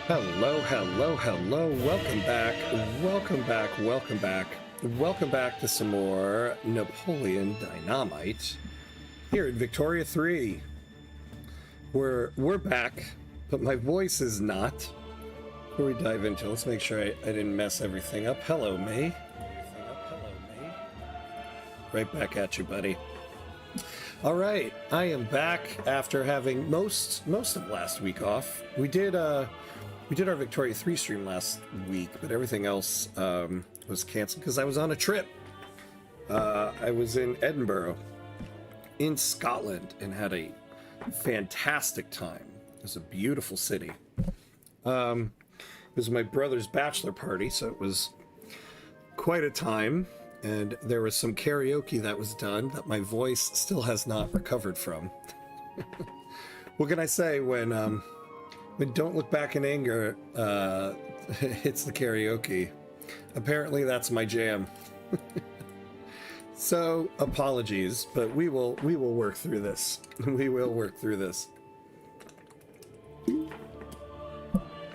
Hello, hello, hello. Welcome back. Welcome back. Welcome back. Welcome back to some more Napoleon Dynamite here at Victoria 3. We're back, but my voice is not. Before we dive into it, let's make sure I didn't mess everything up. Hello, May. Right back at you, buddy. All right, I am back after having most of last week off. We did our Victoria 3 stream last week, but everything else was canceled because I was on a trip. I was in Edinburgh, in Scotland, and had a fantastic time. It was a beautiful city. It was my brother's bachelor party, so it was quite a time. And there was some karaoke that was done that my voice still has not recovered from. What can I say when Don't Look Back in Anger hits the karaoke? Apparently that's my jam. So apologies, but we will work through this. We will work through this.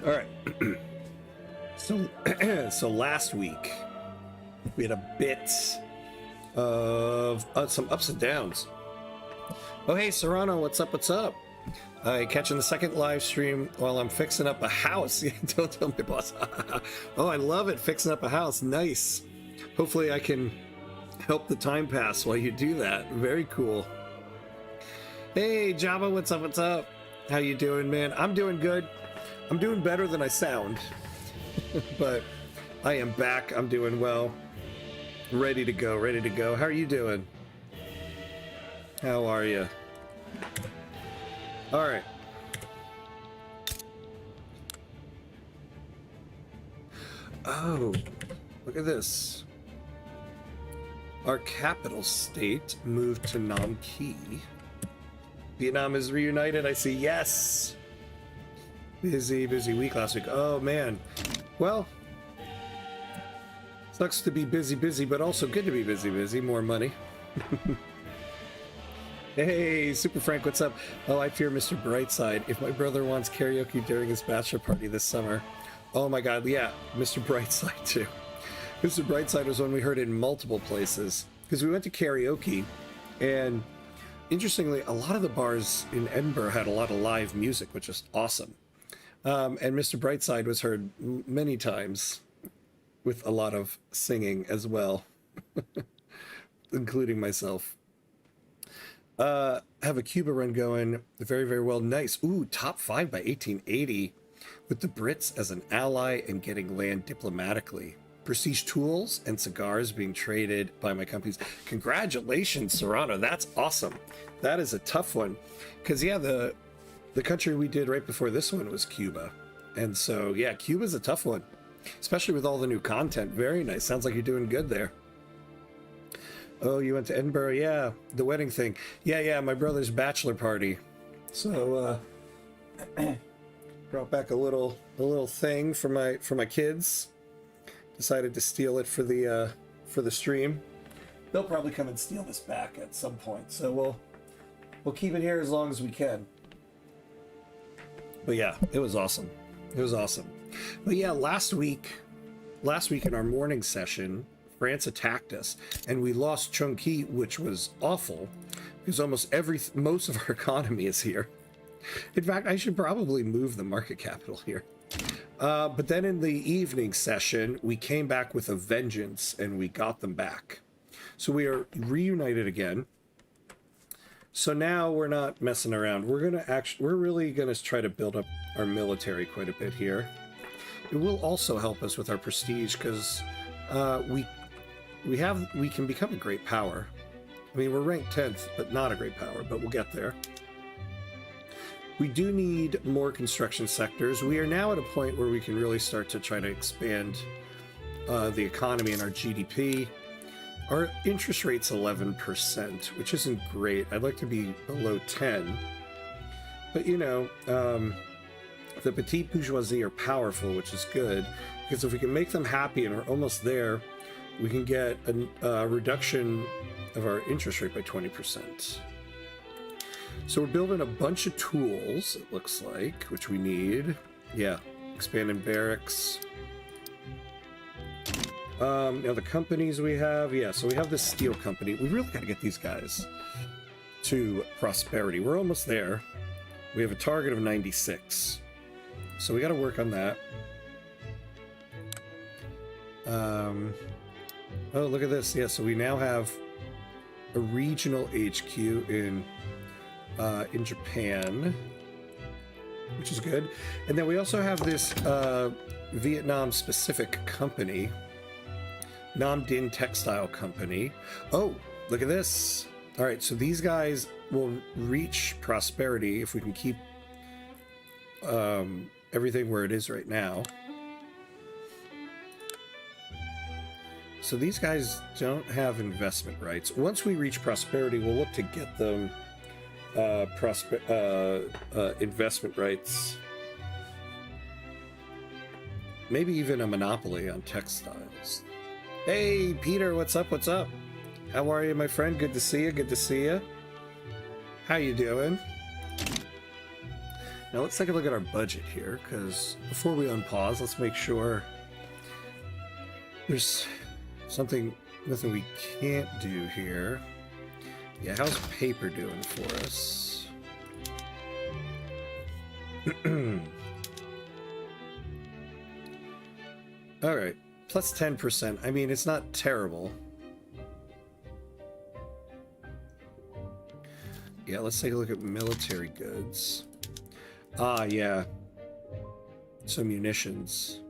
All right. So last week we had a bit of some ups and downs. Oh, hey, Serrano, what's up? What's up? Catching the second live stream while I'm fixing up a house. Don't tell my boss. Oh, I love it. Fixing up a house. Nice. Hopefully I can help the time pass while you do that. Very cool. Hey, Java, what's up? What's up? How you doing, man? I'm doing good. I'm doing better than I sound. But I am back. I'm doing well. Ready to go. Ready to go. How are you doing? How are you? All right. Oh, look at this. Our capital state moved to Nam-ite. Vietnam is reunited. I see. Yes. Busy week last week. Oh, man. Well, sucks to be busy, but also good to be busy. More money. Hey, Super Frank, what's up? Oh, I fear Mr. Brightside. If my brother wants karaoke during his bachelor party this summer. Oh my god, yeah, Mr. Brightside too. Mr. Brightside was one we heard in multiple places. Because we went to karaoke, and interestingly, a lot of the bars in Edinburgh had a lot of live music, which is awesome. And Mr. Brightside was heard many times with a lot of singing as well, including myself. Have a Cuba run going very, very well. Nice. Ooh, top 5 by 1880 with the Brits as an ally and getting land diplomatically. Prestige tools and cigars being traded by my companies. Congratulations, Serrano. That's awesome. That is a tough one. Because, yeah, the country we did right before this one was Cuba. And so, yeah, Cuba's a tough one. Especially with all the new content. Very nice. Sounds like you're doing good there. Oh, you went to Edinburgh? Yeah, the wedding thing. Yeah, my brother's bachelor party. So, brought back a little thing for my kids. Decided to steal it for the stream. They'll probably come and steal this back at some point. So we'll keep it here as long as we can. But yeah, it was awesome. It was awesome. But yeah, last week in our morning session, France attacked us, and we lost Chunky, which was awful, because most of our economy is here. In fact, I should probably move the market capital here. But then in the evening session, we came back with a vengeance, and we got them back. So we are reunited again. So now we're not messing around. We're really gonna try to build up our military quite a bit here. It will also help us with our prestige, because we can become a great power. I mean, we're ranked 10th, but not a great power, but we'll get there. We do need more construction sectors. We are now at a point where we can really start to try to expand the economy and our GDP. Our interest rate's 11%, which isn't great. I'd like to be below 10. But, you know, the petite bourgeoisie are powerful, which is good, because if we can make them happy and we're almost there, we can get a reduction of our interest rate by 20%. So we're building a bunch of tools, it looks like, which we need. Yeah, expanding barracks. Now the companies we have, yeah, so we have this steel company. We really got to get these guys to prosperity. We're almost there. We have a target of 96. So we got to work on that. Oh, look at this. Yeah, so we now have a regional HQ in Japan, which is good. And then we also have this Vietnam-specific company, Nam Dinh Textile Company. Oh, look at this. All right, so these guys will reach prosperity if we can keep everything where it is right now. So these guys don't have investment rights. Once we reach prosperity, we'll look to get them investment rights. Maybe even a monopoly on textiles. Hey, Peter, what's up? What's up? How are you, my friend? Good to see you. Good to see you. How you doing? Now let's take a look at our budget here, because before we unpause, let's make sure there's nothing we can't do here. Yeah, how's paper doing for us? All right, plus 10%. I mean, it's not terrible. Yeah, let's take a look at military goods. Ah, yeah. So munitions.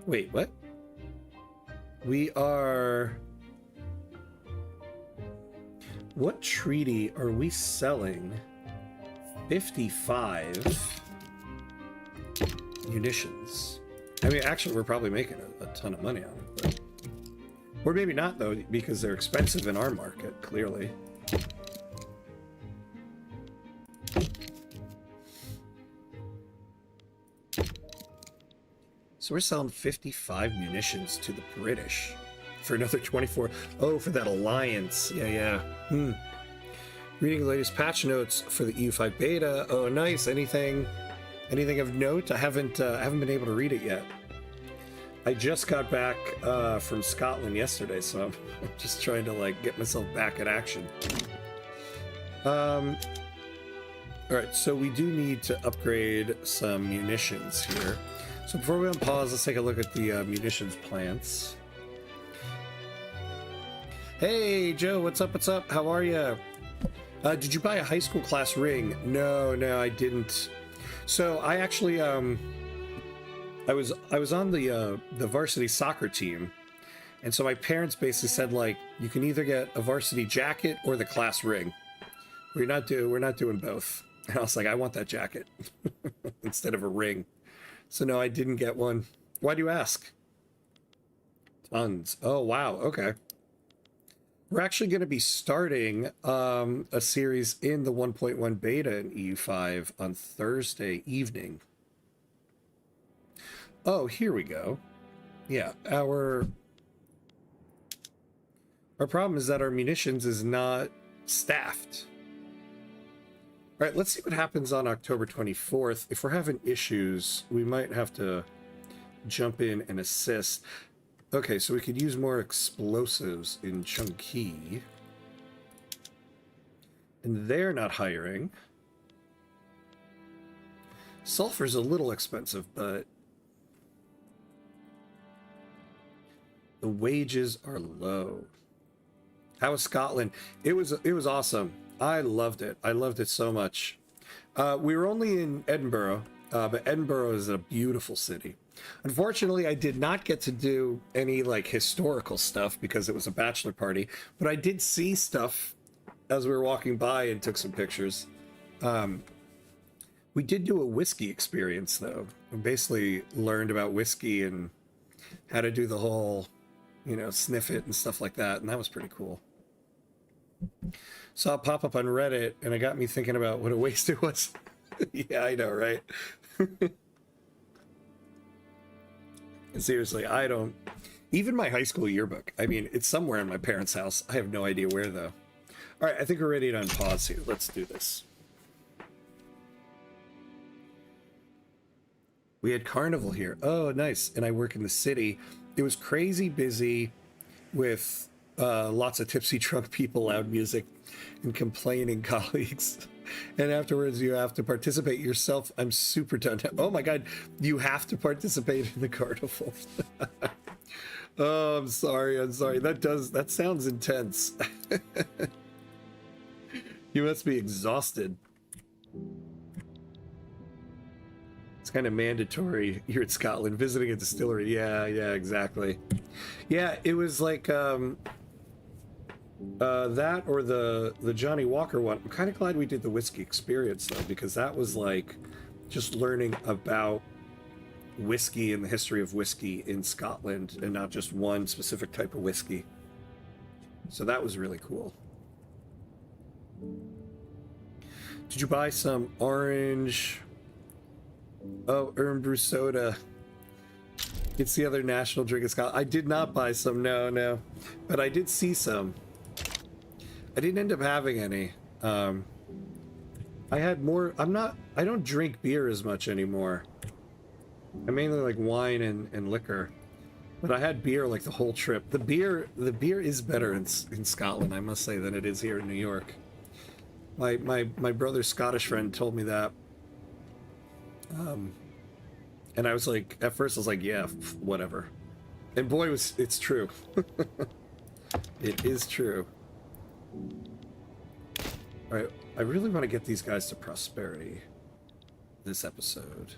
Wait, what? We are... What treaty are we selling 55 munitions? I mean, actually, we're probably making a ton of money on it, but... Or maybe not, though, because they're expensive in our market, clearly. So we're selling 55 munitions to the British. for another 24. Oh, for that alliance. Yeah. Reading the latest patch notes for the EU5 beta. Oh, nice. Anything of note? I haven't been able to read it yet. I just got back from Scotland yesterday, so I'm just trying to like get myself back in action. All right, so we do need to upgrade some munitions here. So before we unpause, let's take a look at the munitions plants. Hey, Joe, what's up? What's up? How are you? Did you buy a high school class ring? No, I didn't. So I actually, I was on the varsity soccer team, and so my parents basically said like, you can either get a varsity jacket or the class ring. We're not doing both. And I was like, I want that jacket instead of a ring. So no, I didn't get one. Why do you ask? Tons. Oh wow. Okay. We're actually going to be starting a series in the 1.1 beta in EU5 on Thursday evening. Oh, here we go. Yeah, our problem is that our munitions is not staffed. All right, let's see what happens on October 24th. If we're having issues, we might have to jump in and assist. Okay, so we could use more explosives in Chunky. And they're not hiring. Sulfur's a little expensive, but the wages are low. How was Scotland? It was awesome. I loved it. I loved it so much. We were only in Edinburgh, but Edinburgh is a beautiful city. Unfortunately, I did not get to do any like historical stuff because it was a bachelor party, but I did see stuff as we were walking by and took some pictures. We did do a whiskey experience though. We basically learned about whiskey and how to do the whole, sniff it and stuff like that, and that was pretty cool. Saw it pop up on Reddit, and it got me thinking about what a waste it was. Yeah, I know, right? Seriously, I don't... Even my high school yearbook, I mean, it's somewhere in my parents' house. I have no idea where, though. All right, I think we're ready to unpause here. Let's do this. We had carnival here. Oh, nice. And I work in the city. It was crazy busy with lots of tipsy drunk people, loud music, and complaining colleagues. And afterwards, you have to participate yourself. I'm super done. Oh my God, you have to participate in the carnival. Oh, I'm sorry. That sounds intense. You must be exhausted. It's kind of mandatory here in Scotland, visiting a distillery. Yeah, exactly. Yeah, it was like that or the Johnny Walker one. I'm kind of glad we did the whiskey experience though, because that was like just learning about whiskey and the history of whiskey in Scotland and not just one specific type of whiskey. So that was really cool. Did you buy some orange? Oh, Irn Brew soda. It's the other national drink in Scotland. I did not buy some, no. But I did see some. I didn't end up having any. I had more. I don't drink beer as much anymore. I mainly like wine and liquor. But I had beer like the whole trip. The beer is better in Scotland, I must say, than it is here in New York. My brother's Scottish friend told me that. And I was like, at first I was like, yeah, whatever. And boy, it's true. It is true. All right, I really want to get these guys to prosperity this episode.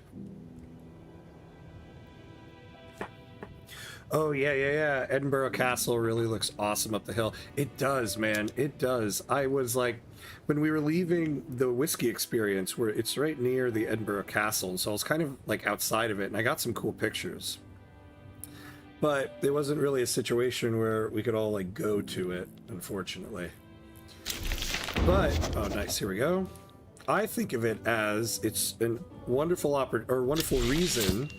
Oh, yeah. Edinburgh Castle really looks awesome up the hill. It does, man. It does. I was like, when we were leaving the whiskey experience, where it's right near the Edinburgh Castle, so I was kind of like outside of it, and I got some cool pictures. But it wasn't really a situation where we could all like go to it, unfortunately. But, oh nice, here we go. I think of it as it's a wonderful reason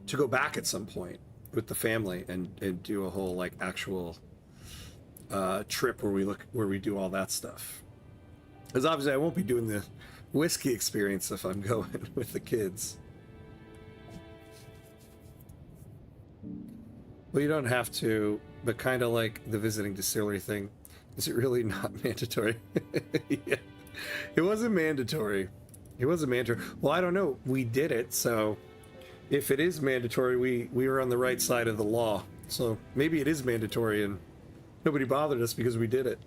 to go back at some point. with the family and do a whole like actual trip where we do all that stuff. Because obviously I won't be doing the whiskey experience if I'm going with the kids. Well, you don't have to, but kind of like the visiting distillery thing, is it really not mandatory? Yeah. It wasn't mandatory. It wasn't mandatory. Well, I don't know. We did it, so if it is mandatory, we were on the right side of the law. So maybe it is mandatory and nobody bothered us because we did it.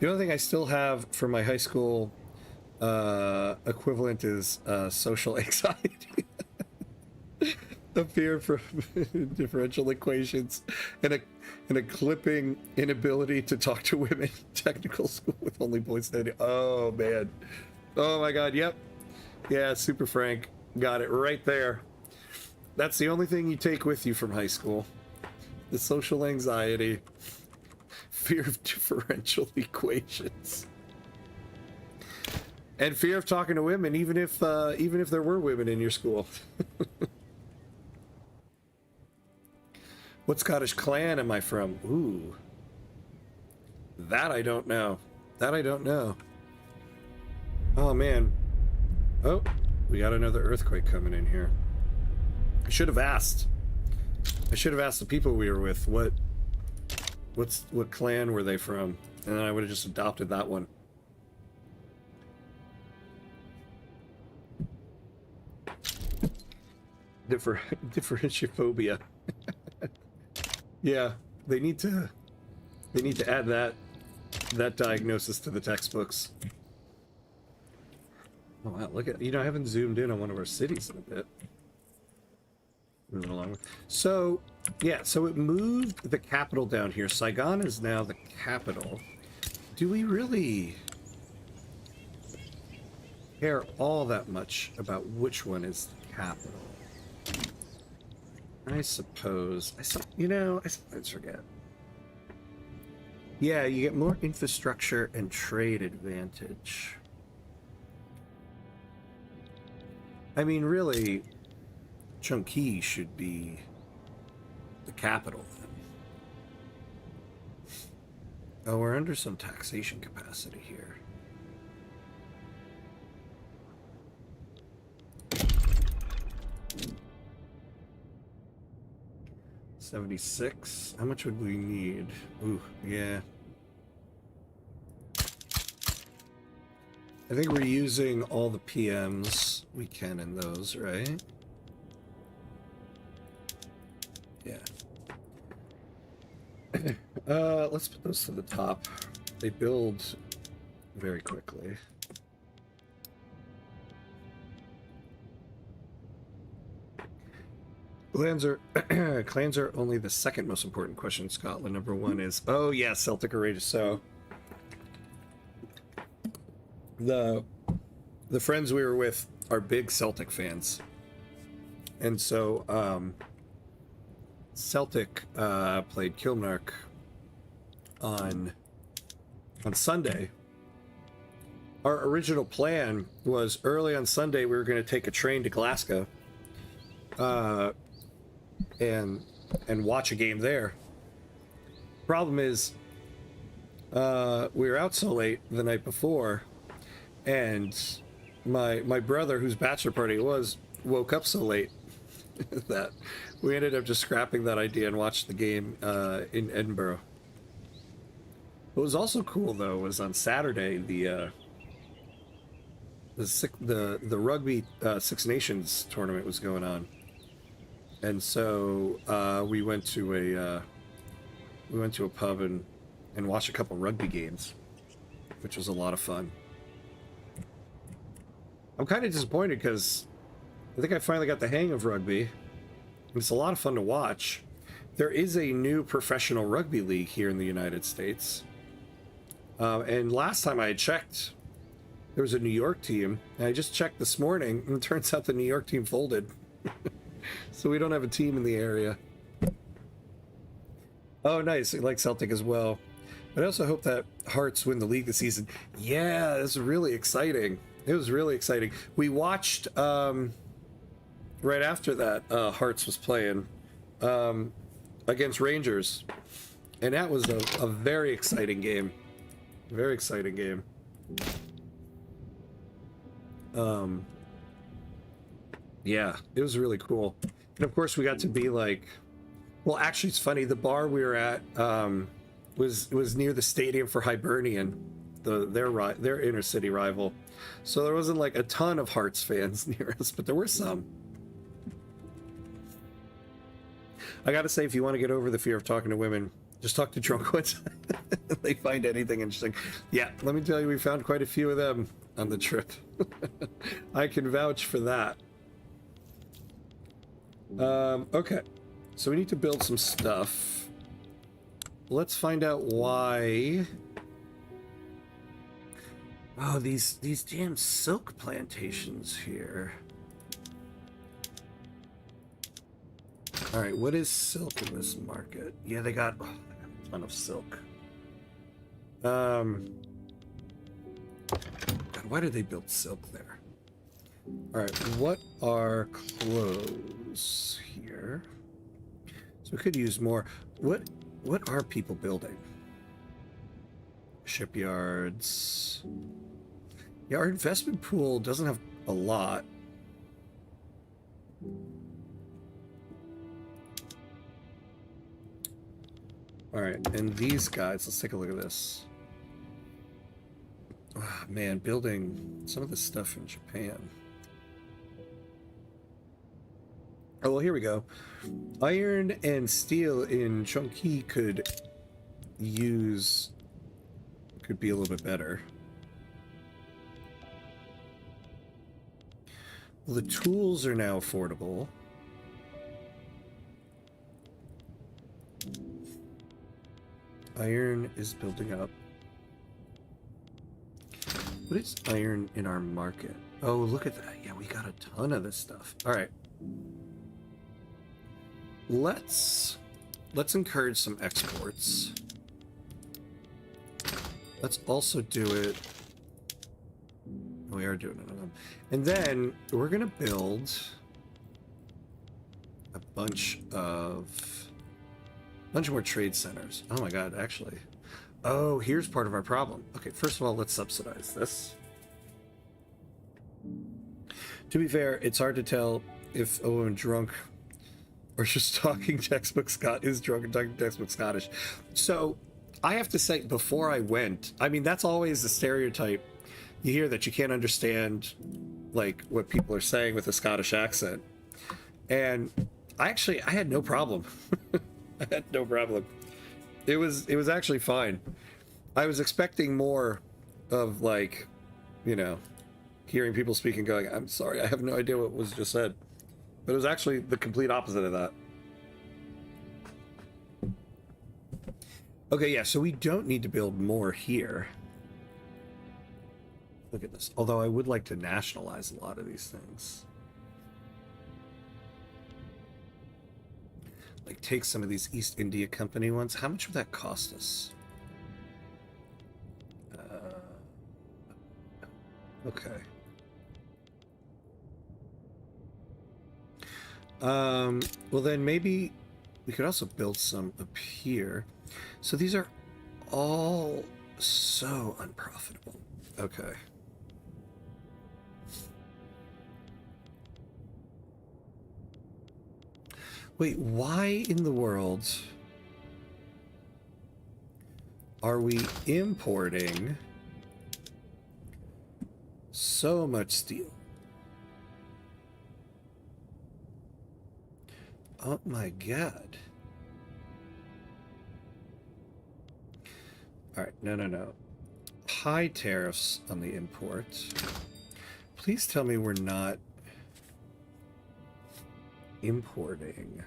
The only thing I still have for my high school equivalent is social anxiety. A fear for differential equations and a clipping inability to talk to women in technical school with only boys studying. Oh man. Oh my god, yep. Yeah, Super Frank got it right there. That's the only thing you take with you from high school. The social anxiety, fear of differential equations, and fear of talking to women, even if there were women in your school. What Scottish clan am I from? Ooh. That I don't know. That I don't know. Oh, man. Oh, we got another earthquake coming in here. I should have asked. I should have asked the people we were with what clan were they from, and then I would have just adopted that one. Differentiophobia. Yeah, they need to add that diagnosis to the textbooks. Oh wow, look at, I haven't zoomed in on one of our cities in a bit. Moving along. So, yeah, so it moved the capital down here. Saigon is now the capital. Do we really care all that much about which one is the capital? I suppose. I sometimes forget. Yeah, you get more infrastructure and trade advantage. I mean, really, Chunky should be the capital then. Oh, we're under some taxation capacity here. $76. How much would we need? Ooh, yeah. I think we're using all the PMs we can in those, right? Yeah. Let's put those to the top. They build very quickly. Clans are only the second most important question in Scotland. Number one is, oh yeah, Celtic or Rangers. So the friends we were with are big Celtic fans, and so Celtic played Kilmarnock on Sunday. Our original plan was early on Sunday we were going to take a train to Glasgow and watch a game there. Problem is we were out so late the night before, and my brother, whose bachelor party it was, woke up so late that we ended up just scrapping that idea and watched the game in Edinburgh. What was also cool though was on Saturday the rugby Six Nations tournament was going on, and so we went to a pub and watched a couple rugby games, which was a lot of fun. I'm kind of disappointed because I think I finally got the hang of rugby. It's a lot of fun to watch. There is a new professional rugby league here in the United States. And last time I had checked, there was a New York team. And I just checked this morning, and it turns out the New York team folded. So we don't have a team in the area. Oh, nice. I like Celtic as well. But I also hope that Hearts win the league this season. Yeah, this is really exciting. It was really exciting. We watched right after that, Hearts was playing against Rangers, and that was a very exciting game. Very exciting game. Yeah, it was really cool. And of course, we got to be like, well, actually, it's funny. The bar we were at was near the stadium for Hibernian, their inner city rival. So there wasn't like a ton of Hearts fans near us, but there were some. I gotta say, if you want to get over the fear of talking to women, just talk to drunk ones. They find anything interesting. Yeah, let me tell you, we found quite a few of them on the trip. I can vouch for that. Okay, so we need to build some stuff. Let's find out why. Oh, these damn silk plantations here. All right, what is silk in this market? Yeah, they got a ton of silk. God, why did they build silk there? All right, what are clothes here? So we could use more. What are people building? Shipyards. Yeah, our investment pool doesn't have a lot. All right, and these guys, let's take a look at this. Oh, man, building some of this stuff in Japan. Oh, well, here we go. Iron and steel in Chongqing could be a little bit better. Well, the tools are now affordable. Iron is building up. What is iron in our market? Oh, look at that. Yeah, we got a ton of this stuff. All right. Let's encourage some exports. Let's also do it. We are doing it on them. And then we're going to build a bunch more trade centers. Oh my god, actually. Oh, here's part of our problem. Okay, first of all, let's subsidize this. To be fair, it's hard to tell if a woman drunk or just talking textbook is drunk and talking textbook Scottish. So I have to say, before I went, I mean, that's always the stereotype. You hear that you can't understand like what people are saying with a Scottish accent. And I had no problem. I had no problem. It was actually fine. I was expecting more of, like, you know, hearing people speaking going, I'm sorry, I have no idea what was just said. But it was actually the complete opposite of that. Okay, yeah, so we don't need to build more here. Look at this. Although I would like to nationalize a lot of these things. Like, take some of these East India Company ones. How much would that cost us? Okay. Well then maybe we could also build some up here. So these are all so unprofitable. Okay. Wait, why in the world are we importing so much steel? Oh my god. Alright, no. High tariffs on the import. Please tell me we're not importing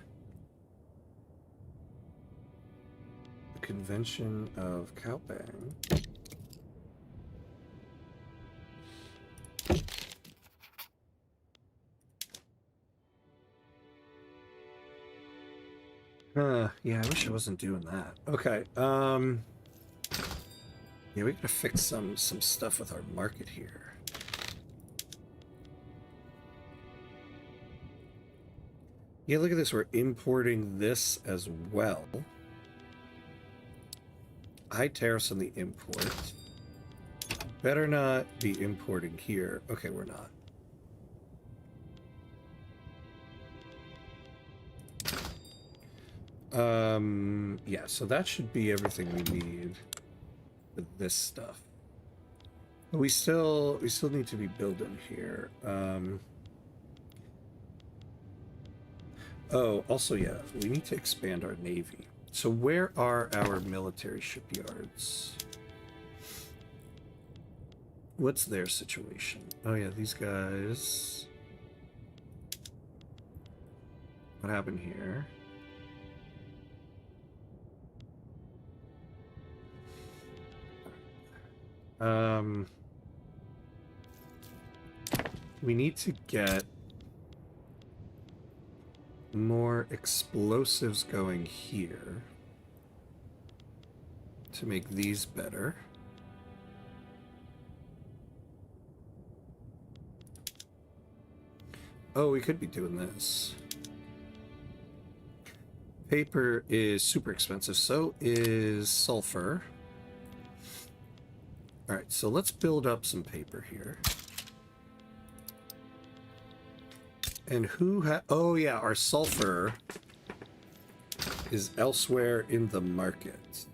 the Convention of Kaopeng. Yeah, I wish I wasn't doing that. Okay, yeah, we gotta fix some stuff with our market here. Yeah, look at this. We're importing this as well. High tariffs on the import. Better not be importing here. Okay, we're not. Yeah, so that should be everything we need for this stuff. But we still need to be building here. Oh, also, yeah, we need to expand our navy. So where are our military shipyards? What's their situation? Oh yeah, these guys. What happened here? We need to get more explosives going here to make these better. Oh, we could be doing this. Paper is super expensive, so is sulfur. All right, so let's build up some paper here. And who oh yeah, our sulfur is elsewhere in the market.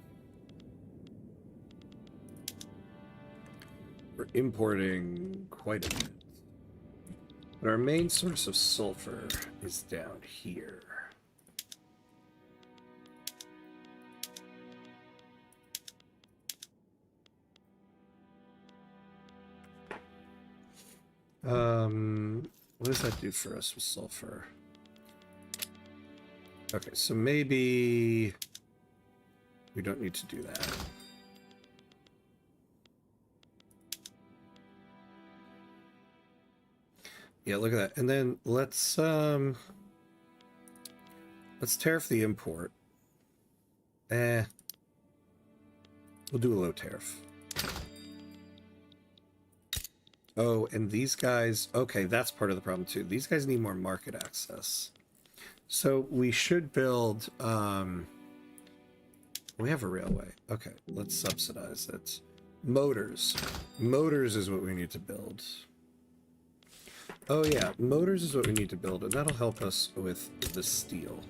We're importing quite a bit. But our main source of sulfur is down here. What does that do for us with sulfur? Okay, so maybe we don't need to do that. Yeah, look at that. And then let's tariff the import. We'll do a low tariff. Oh, and these guys, okay, that's part of the problem too. These guys need more market access. So we should build, we have a railway. Okay, let's subsidize it. Motors. Motors is what we need to build. Oh yeah, motors is what we need to build, and that'll help us with the steel.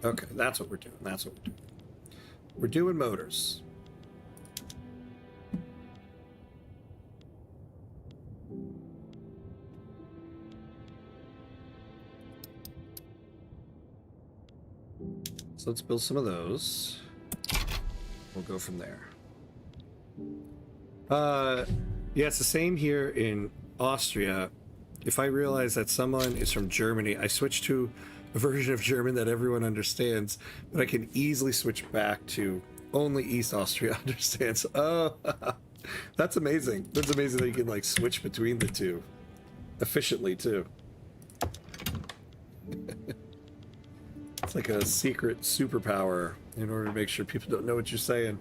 Okay, that's what we're doing. That's what we're doing. We're doing motors. So let's build some of those. We'll go from there. Yeah, it's the same here in Austria. If I realize that someone is from Germany, I switch to a version of German that everyone understands, but I can easily switch back to only East Austria understands. Oh, that's amazing. That's amazing that you can like switch between the two efficiently too. It's like a secret superpower in order to make sure people don't know what you're saying.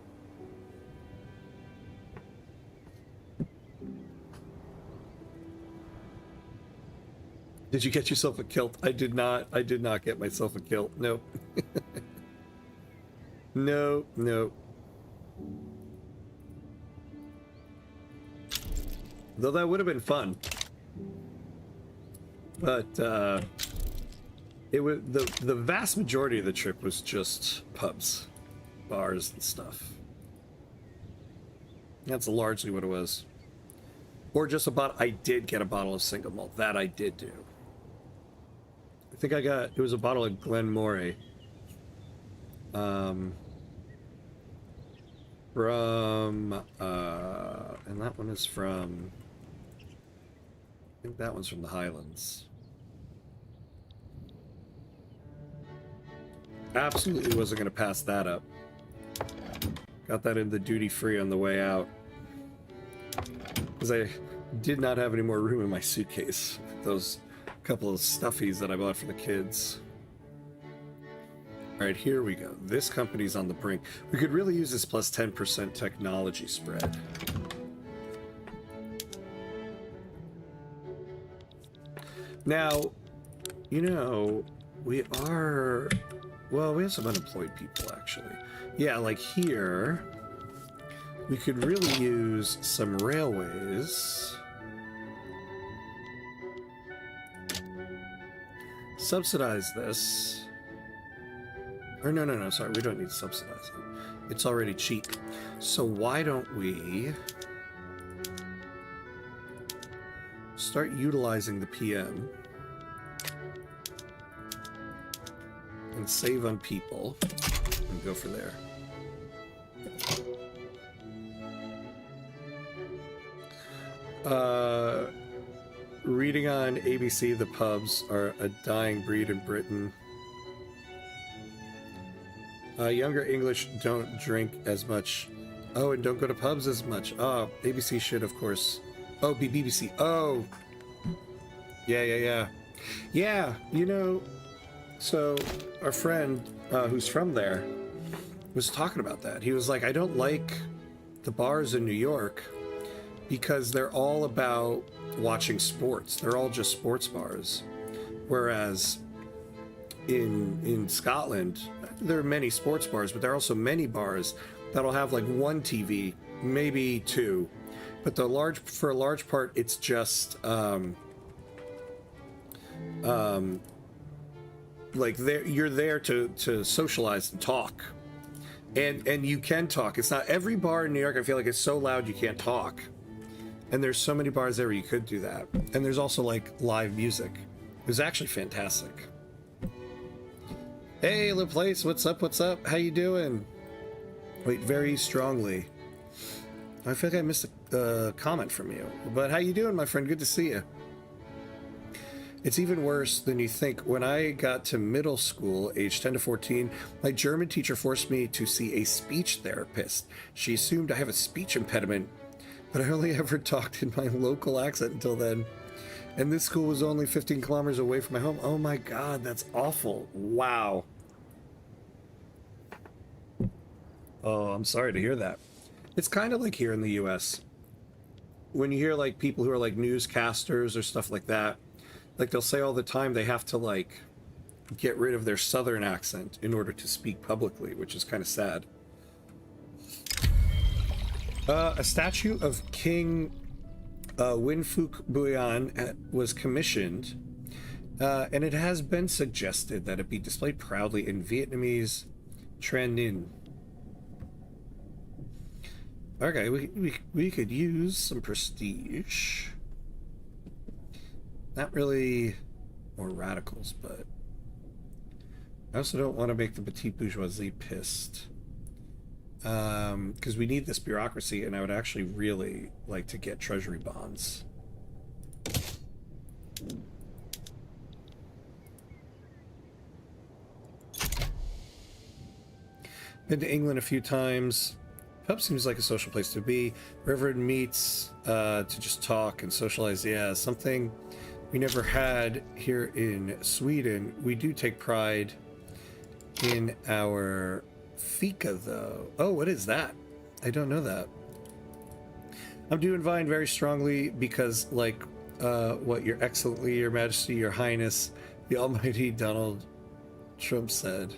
Did you get yourself a kilt? I did not. I did not get myself a kilt. Nope. No, no. Though that would have been fun. But it was the vast majority of the trip was just pubs, bars and stuff. That's largely what it was. Or just a bottle. I did get a bottle of single malt. That I did do. I think I got, it was a bottle of Glenmorangie. And that one is from, I think that one's from the Highlands. Absolutely wasn't going to pass that up. Got that in the duty free on the way out. Because I did not have any more room in my suitcase. Those couple of stuffies that I bought for the kids. All right, here we go. This company's on the brink. We could really use this plus 10% technology spread. Now, you know, We are... Well, we have some unemployed people, actually. Yeah, like here, we could really use some railways. Subsidize this. Or no, sorry, we don't need to subsidize it. It's already cheap. So why don't we start utilizing the PM and save on people and go for there. Reading on ABC, the pubs are a dying breed in Britain. Younger English don't drink as much. Oh, and don't go to pubs as much. Oh, ABC should, of course. Oh, be BBC. Oh! Yeah. Yeah, you know, so our friend who's from there was talking about that. He was like, I don't like the bars in New York because they're all about watching sports. They're all just sports bars. Whereas in Scotland, there are many sports bars, but there are also many bars that'll have like one TV, maybe two. But for a large part, it's just like you're there to socialize and talk. And you can talk. It's not every bar in New York, I feel like it's so loud you can't talk. And there's so many bars there where you could do that. And there's also like live music. It was actually fantastic. Hey, LaPlace, what's up? What's up? How you doing? Wait, very strongly. I feel like I missed a comment from you. But how you doing, my friend? Good to see you. It's even worse than you think. When I got to middle school, age 10 to 14, my German teacher forced me to see a speech therapist. She assumed I have a speech impediment, but I only ever talked in my local accent until then. And this school was only 15 kilometers away from my home. Oh my God, that's awful. Wow. Oh, I'm sorry to hear that. It's kind of like here in the US. When you hear like people who are like newscasters or stuff like that, like they'll say all the time they have to like get rid of their southern accent in order to speak publicly, which is kind of sad. A statue of King Winfuk Buyan was commissioned, and it has been suggested that it be displayed proudly in Vietnamese Tran Ninh. Okay, we could use some prestige. Not really more radicals, but I also don't want to make the petite bourgeoisie pissed. Because we need this bureaucracy, and I would actually really like to get treasury bonds. Been to England a few times. Pub seems like a social place to be. Wherever it meets to just talk and socialize. Yeah, something we never had here in Sweden. We do take pride in our fika, though. Oh, what is that? I don't know that. I'm doing Vine very strongly because, like, what Your Excellency, Your Majesty, Your Highness, the Almighty Donald Trump said.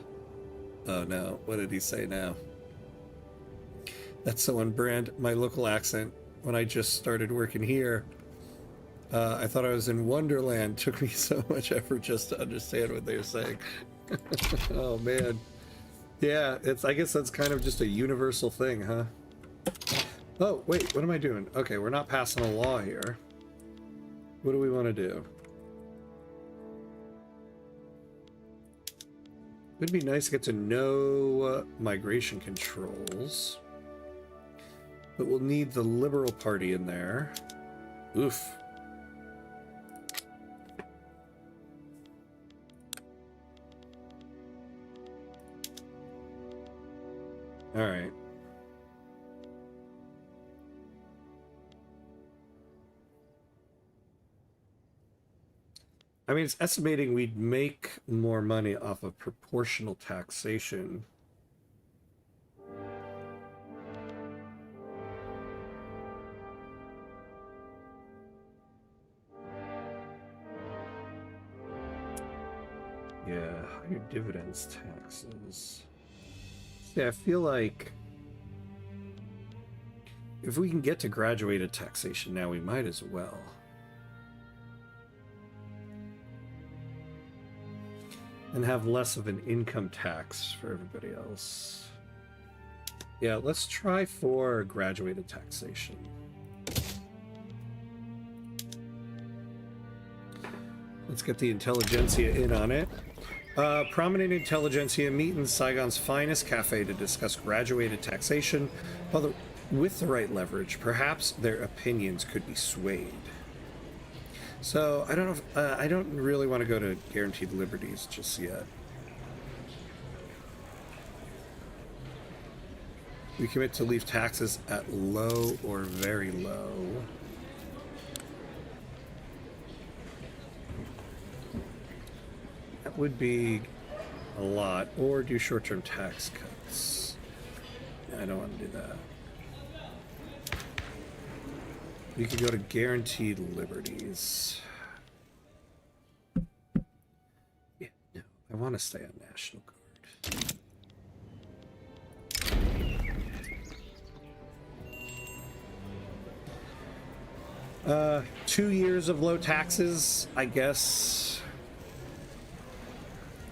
Oh no, what did he say now? That's so on brand. My local accent, when I just started working here, I thought I was in Wonderland. Took me so much effort just to understand what they were saying. Oh man. Yeah, I guess that's kind of just a universal thing, huh? Oh, wait, what am I doing? Okay, we're not passing a law here. What do we want to do? It'd be nice to get to know migration controls. But we'll need the Liberal Party in there. Oof. All right. I mean, it's estimating we'd make more money off of proportional taxation. Yeah, higher dividends taxes. Yeah, I feel like if we can get to graduated taxation now, we might as well. And have less of an income tax for everybody else. Yeah, let's try for graduated taxation. Let's get the intelligentsia in on it. Prominent intelligentsia meet in Saigon's finest cafe to discuss graduated taxation. With the right leverage, perhaps their opinions could be swayed. So I don't know if, I don't really want to go to guaranteed liberties just yet. We commit to leave taxes at low or very low. That would be a lot. Or do short-term tax cuts. I don't want to do that. We could go to guaranteed liberties. Yeah, no, I want to stay on National Guard. 2 years of low taxes, I guess.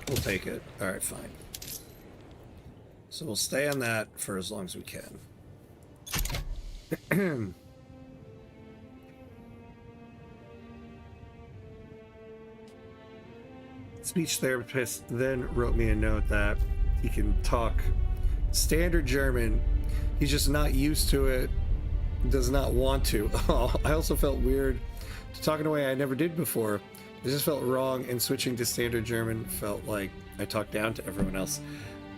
We'll take it. All right, fine. So we'll stay on that for as long as we can. Speech therapist then wrote me a note that he can talk standard German. He's just not used to it, does not want to. Oh, I also felt weird to talk in a way I never did before. It just felt wrong, and switching to standard German felt like I talked down to everyone else.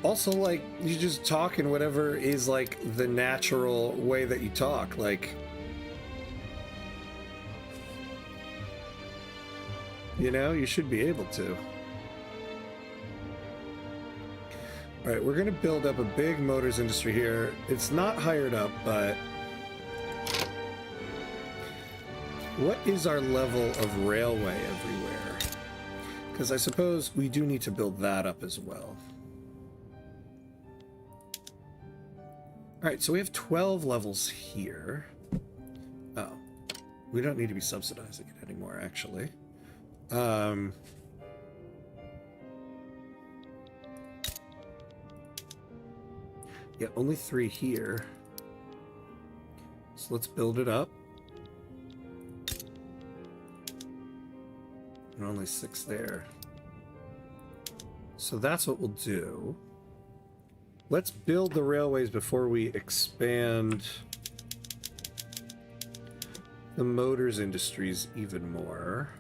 Also, like, you just talk in whatever is like the natural way that you talk. Like, you know, you should be able to. All right, we're going to build up a big motors industry here. It's not hired up, but what is our level of railway everywhere? Because I suppose we do need to build that up as well. All right, so we have 12 levels here. Oh, we don't need to be subsidizing it anymore, actually. Yeah, only 3 here. So let's build it up. And only 6 there. So that's what we'll do. Let's build the railways before we expand the motors industries even more.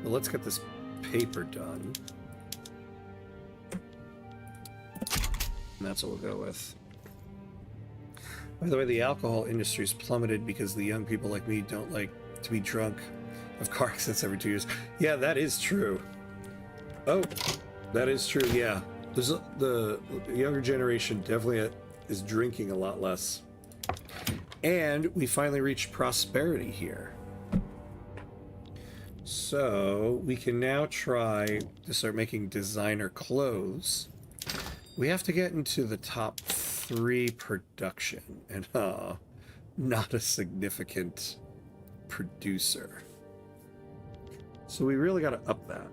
But let's get this paper done. And that's what we'll go with. By the way, the alcohol industry's plummeted because the young people like me don't like to be drunk of car accidents every 2 years. Yeah, that is true. Oh, that is true, yeah. The younger generation definitely is drinking a lot less. And we finally reached prosperity here. So we can now try to start making designer clothes. We have to get into the top 3 production, and not a significant producer. So we really got to up that.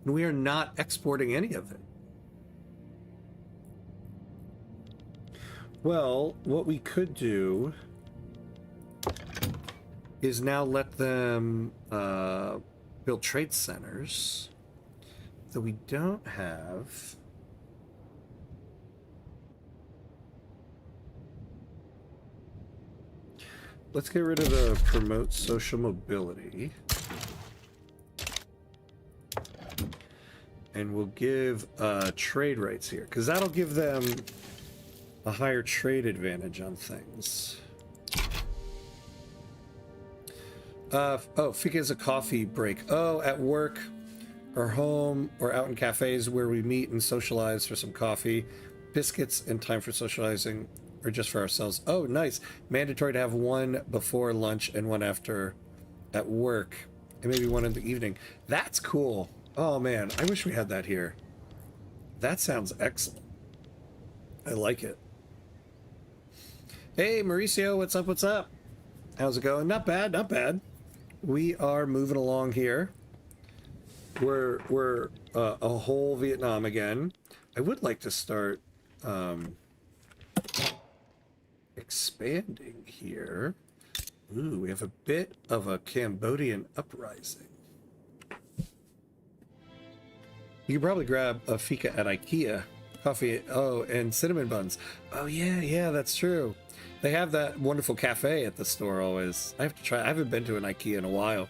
And we are not exporting any of it. Well, what we could do is now let them build trade centers that we don't have. Let's get rid of the promote social mobility. And we'll give trade rights here, because that'll give them a higher trade advantage on things. Oh, Fika is a coffee break. Oh, at work or home or out in cafes where we meet and socialize for some coffee, biscuits, and time for socializing or just for ourselves? Oh, nice. Mandatory to have one before lunch and one after at work, and maybe one in the evening. That's cool. Oh man, I wish we had that here. That sounds excellent. I like it. Hey, Mauricio, what's up? What's up? How's it going? Not bad, not bad. We are moving along here. We're a whole Vietnam again. I would like to start expanding here. Ooh, we have a bit of a Cambodian uprising. You can probably grab a fika at IKEA. Coffee, oh, and cinnamon buns. Oh yeah, yeah, that's true. They have that wonderful cafe at the store always. I have to try. I haven't been to an IKEA in a while.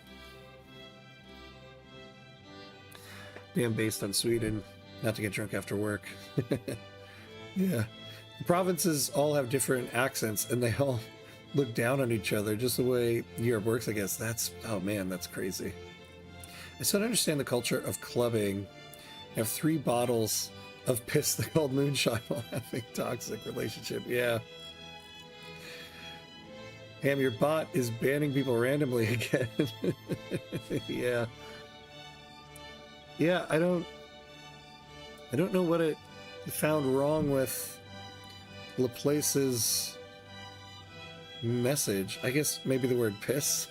Damn, based on Sweden. Not to get drunk after work. Yeah. The provinces all have different accents and they all look down on each other, just the way Europe works, I guess. That's, oh man, that's crazy. I still don't understand the culture of clubbing. You have 3 bottles of piss they called moonshine while having toxic relationship. Yeah. Ham, your bot is banning people randomly again. Yeah. Yeah, I don't know what it found wrong with Laplace's message. I guess maybe the word piss.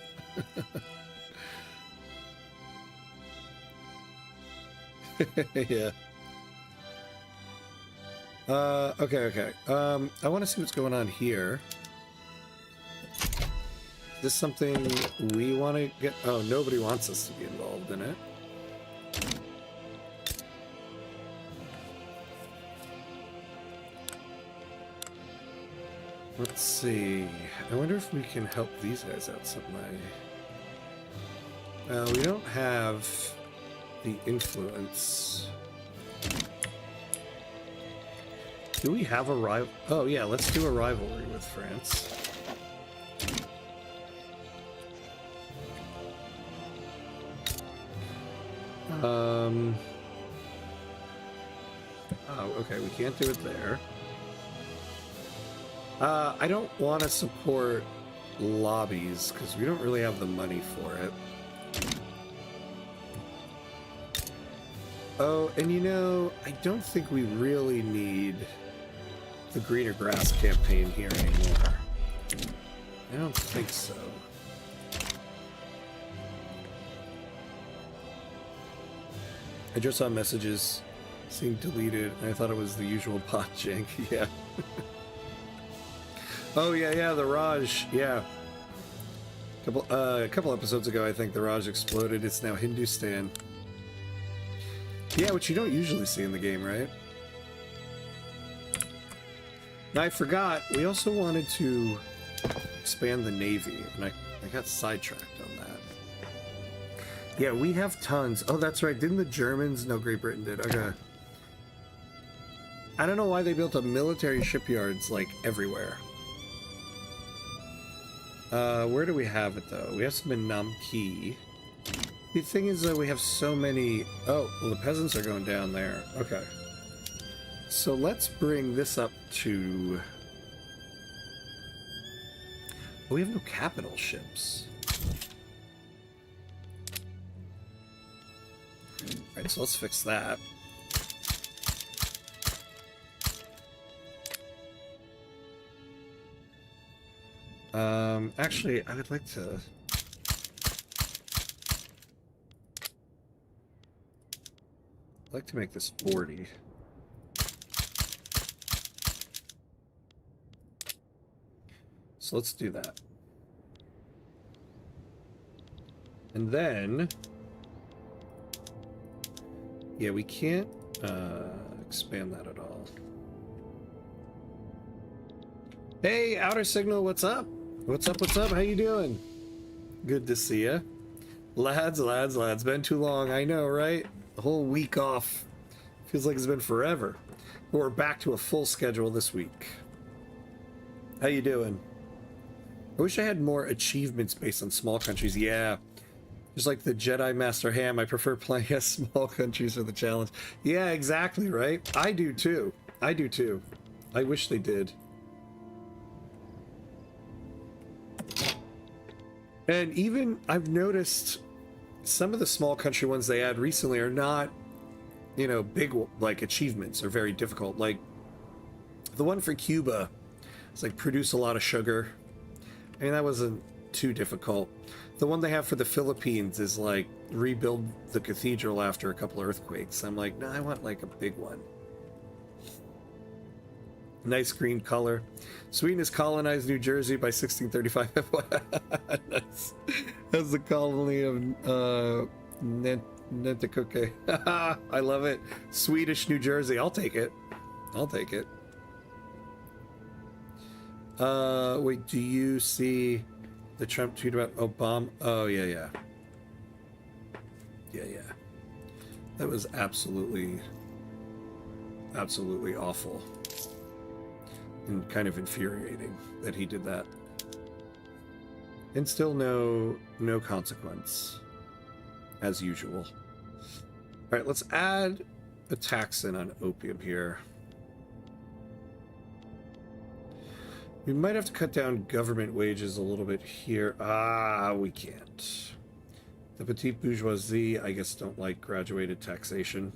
Yeah. Okay. I want to see what's going on here. Is this something we want to get? Oh, nobody wants us to be involved in it. Let's see. I wonder if we can help these guys out some way. We don't have the influence. Do we have a rival? Oh yeah, let's do a rivalry with France. Oh, okay, we can't do it there. I don't want to support lobbies because we don't really have the money for it. Oh, and you know, I don't think we really need the Greener Grass campaign here anymore. I don't think so. I just saw messages seemed deleted, and I thought it was the usual bot jank. Yeah. Oh yeah, the Raj, yeah. A couple episodes ago, I think the Raj exploded. It's now Hindustan. Yeah, which you don't usually see in the game, right? Now, I forgot, we also wanted to expand the Navy, and I got sidetracked on that. Yeah, we have tons. Oh, that's right. Didn't the Germans? No, Great Britain did. Okay. I don't know why they built a military shipyards, like, everywhere. Where do we have it, though? We have some in Nam-ite. The thing is that we have so many... Oh, well, the peasants are going down there. Okay. So let's bring this up to... We have no capital ships. Alright, so let's fix that. Actually, I would like to... I'd like to make this 40. So let's do that. And then... Yeah, we can't expand that at all. Hey, Outer Signal, what's up? What's up, what's up? How you doing? Good to see ya. Lads, been too long, I know, right? A whole week off. Feels like it's been forever. But we're back to a full schedule this week. How you doing? I wish I had more achievements based on small countries. Yeah. Just like the Jedi Master Ham, I prefer playing as small countries for the challenge. Yeah, exactly, right? I do too. I wish they did. And even I've noticed some of the small country ones they add recently are not, you know, big, like, achievements are very difficult. Like the one for Cuba, it's like produce a lot of sugar. I mean, that wasn't too difficult. The one they have for the Philippines is like rebuild the cathedral after a couple of earthquakes. I'm like, no, I want like a big one. Nice green color. Sweden has colonized New Jersey by 1635. Nice. As the colony of Nanticoke. I love it. Swedish New Jersey. I'll take it. I'll take it. Wait, do you see the Trump tweet about Obama? Oh, yeah, yeah. Yeah, yeah. That was absolutely awful. And kind of infuriating that he did that. And still no consequence, as usual. All right, let's add a tax in on opium here. We might have to cut down government wages a little bit here. Ah, we can't. The petite bourgeoisie, I guess, don't like graduated taxation.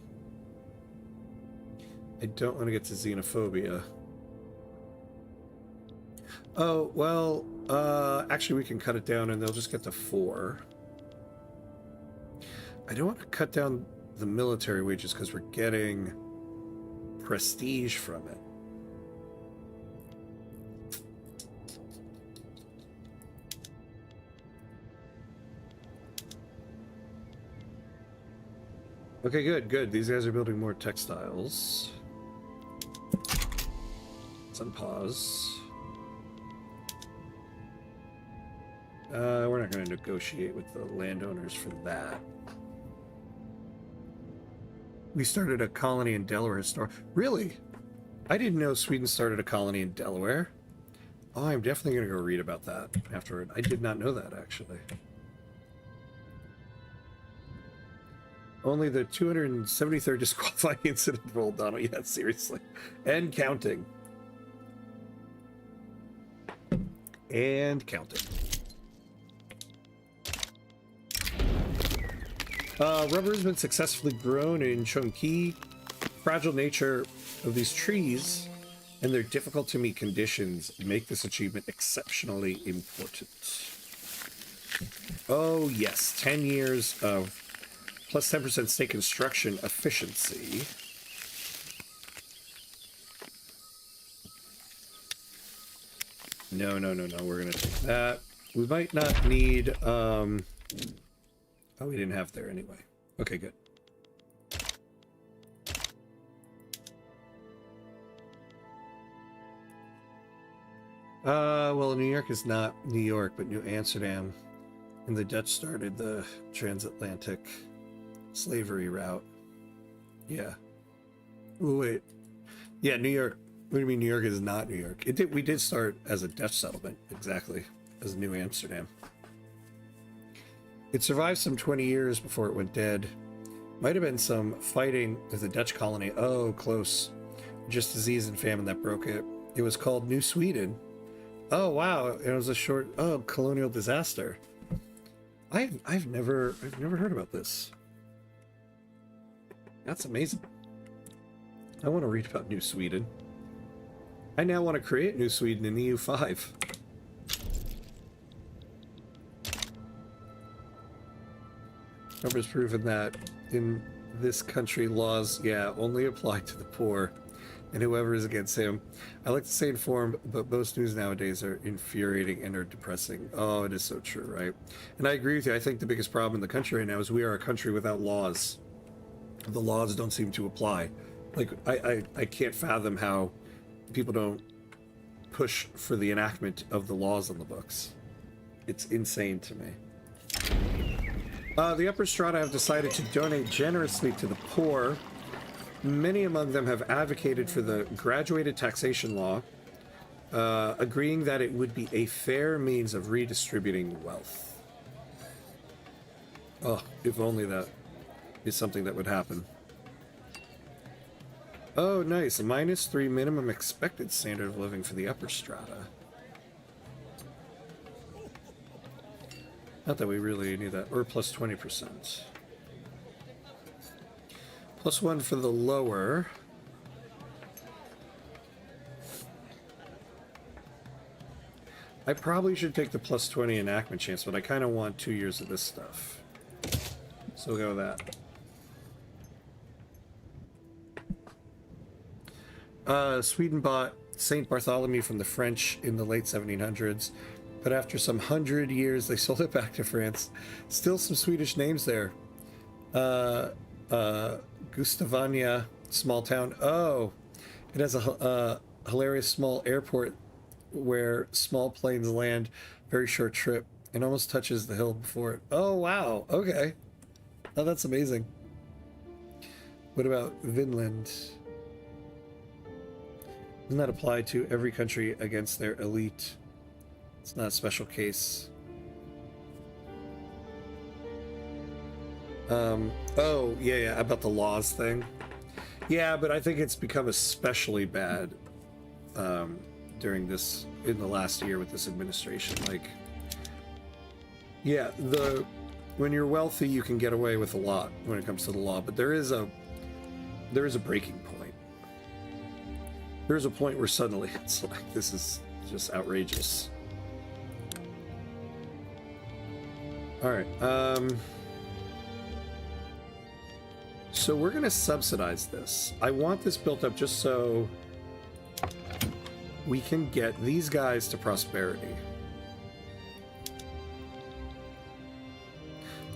I don't want to get to xenophobia. Oh, well, actually we can cut it down and they'll just get to 4. I don't want to cut down the military wages because we're getting prestige from it. Okay, good, good. These guys are building more textiles. Let's unpause. We're not going to negotiate with the landowners for that. We started a colony in Delaware. Really? I didn't know Sweden started a colony in Delaware. Oh, I'm definitely going to go read about that afterward. I did not know that, actually. Only the 273rd disqualifying incident rolled on. Yeah, seriously. And counting. And counting. Rubber has been successfully grown in Chongqing. Fragile nature of these trees and their difficult to meet conditions make this achievement exceptionally important. Oh yes, 10 years of plus 10% stake construction efficiency. No, we're gonna take that. We might not need oh, we didn't have there anyway. Okay, good. Well, New York is not New York, but New Amsterdam. And the Dutch started the transatlantic slavery route. Yeah. Oh, wait. Yeah, New York. What do you mean New York is not New York? We did start as a Dutch settlement, exactly, as New Amsterdam. It survived some 20 years before it went dead. Might have been some fighting with the Dutch colony. Oh, close. Just disease and famine that broke it. It was called New Sweden. Oh, wow. It was a short, colonial disaster. I've never heard about this. That's amazing. I want to read about New Sweden. I now want to create New Sweden in EU5. Numbers proven that in this country laws, only apply to the poor and whoever is against him. I like to stay informed, but most news nowadays are infuriating and are depressing. Oh, it is so true, right? And I agree with you. I think the biggest problem in the country right now is we are a country without laws. The laws don't seem to apply. Like, I can't fathom how people don't push for the enactment of the laws on the books. It's insane to me. The upper strata have decided to donate generously to the poor. Many among them have advocated for the graduated taxation law, agreeing that it would be a fair means of redistributing wealth. Oh, if only that is something that would happen. Oh, nice. A -3 minimum expected standard of living for the upper strata. Not that we really need that. Or plus 20%. Plus 1 for the lower. I probably should take the plus 20 enactment chance, but I kind of want 2 years of this stuff. So we'll go with that. Sweden bought St. Bartholomew from the French in the late 1700s, but after some 100 years, they sold it back to France. Still some Swedish names there. Gustavania, small town. Oh, it has a hilarious small airport where small planes land, very short trip, and almost touches the hill before it. Oh, wow. Okay. Oh, that's amazing. What about Vinland? Doesn't that apply to every country against their elite? It's not a special case. Oh, yeah, about the laws thing. Yeah, but I think it's become especially bad during this, in the last year with this administration. Like, yeah, when you're wealthy, you can get away with a lot when it comes to the law, but there is a breaking point. There's a point where suddenly it's like, this is just outrageous. All right, so we're gonna subsidize this. I want this built up just so we can get these guys to prosperity.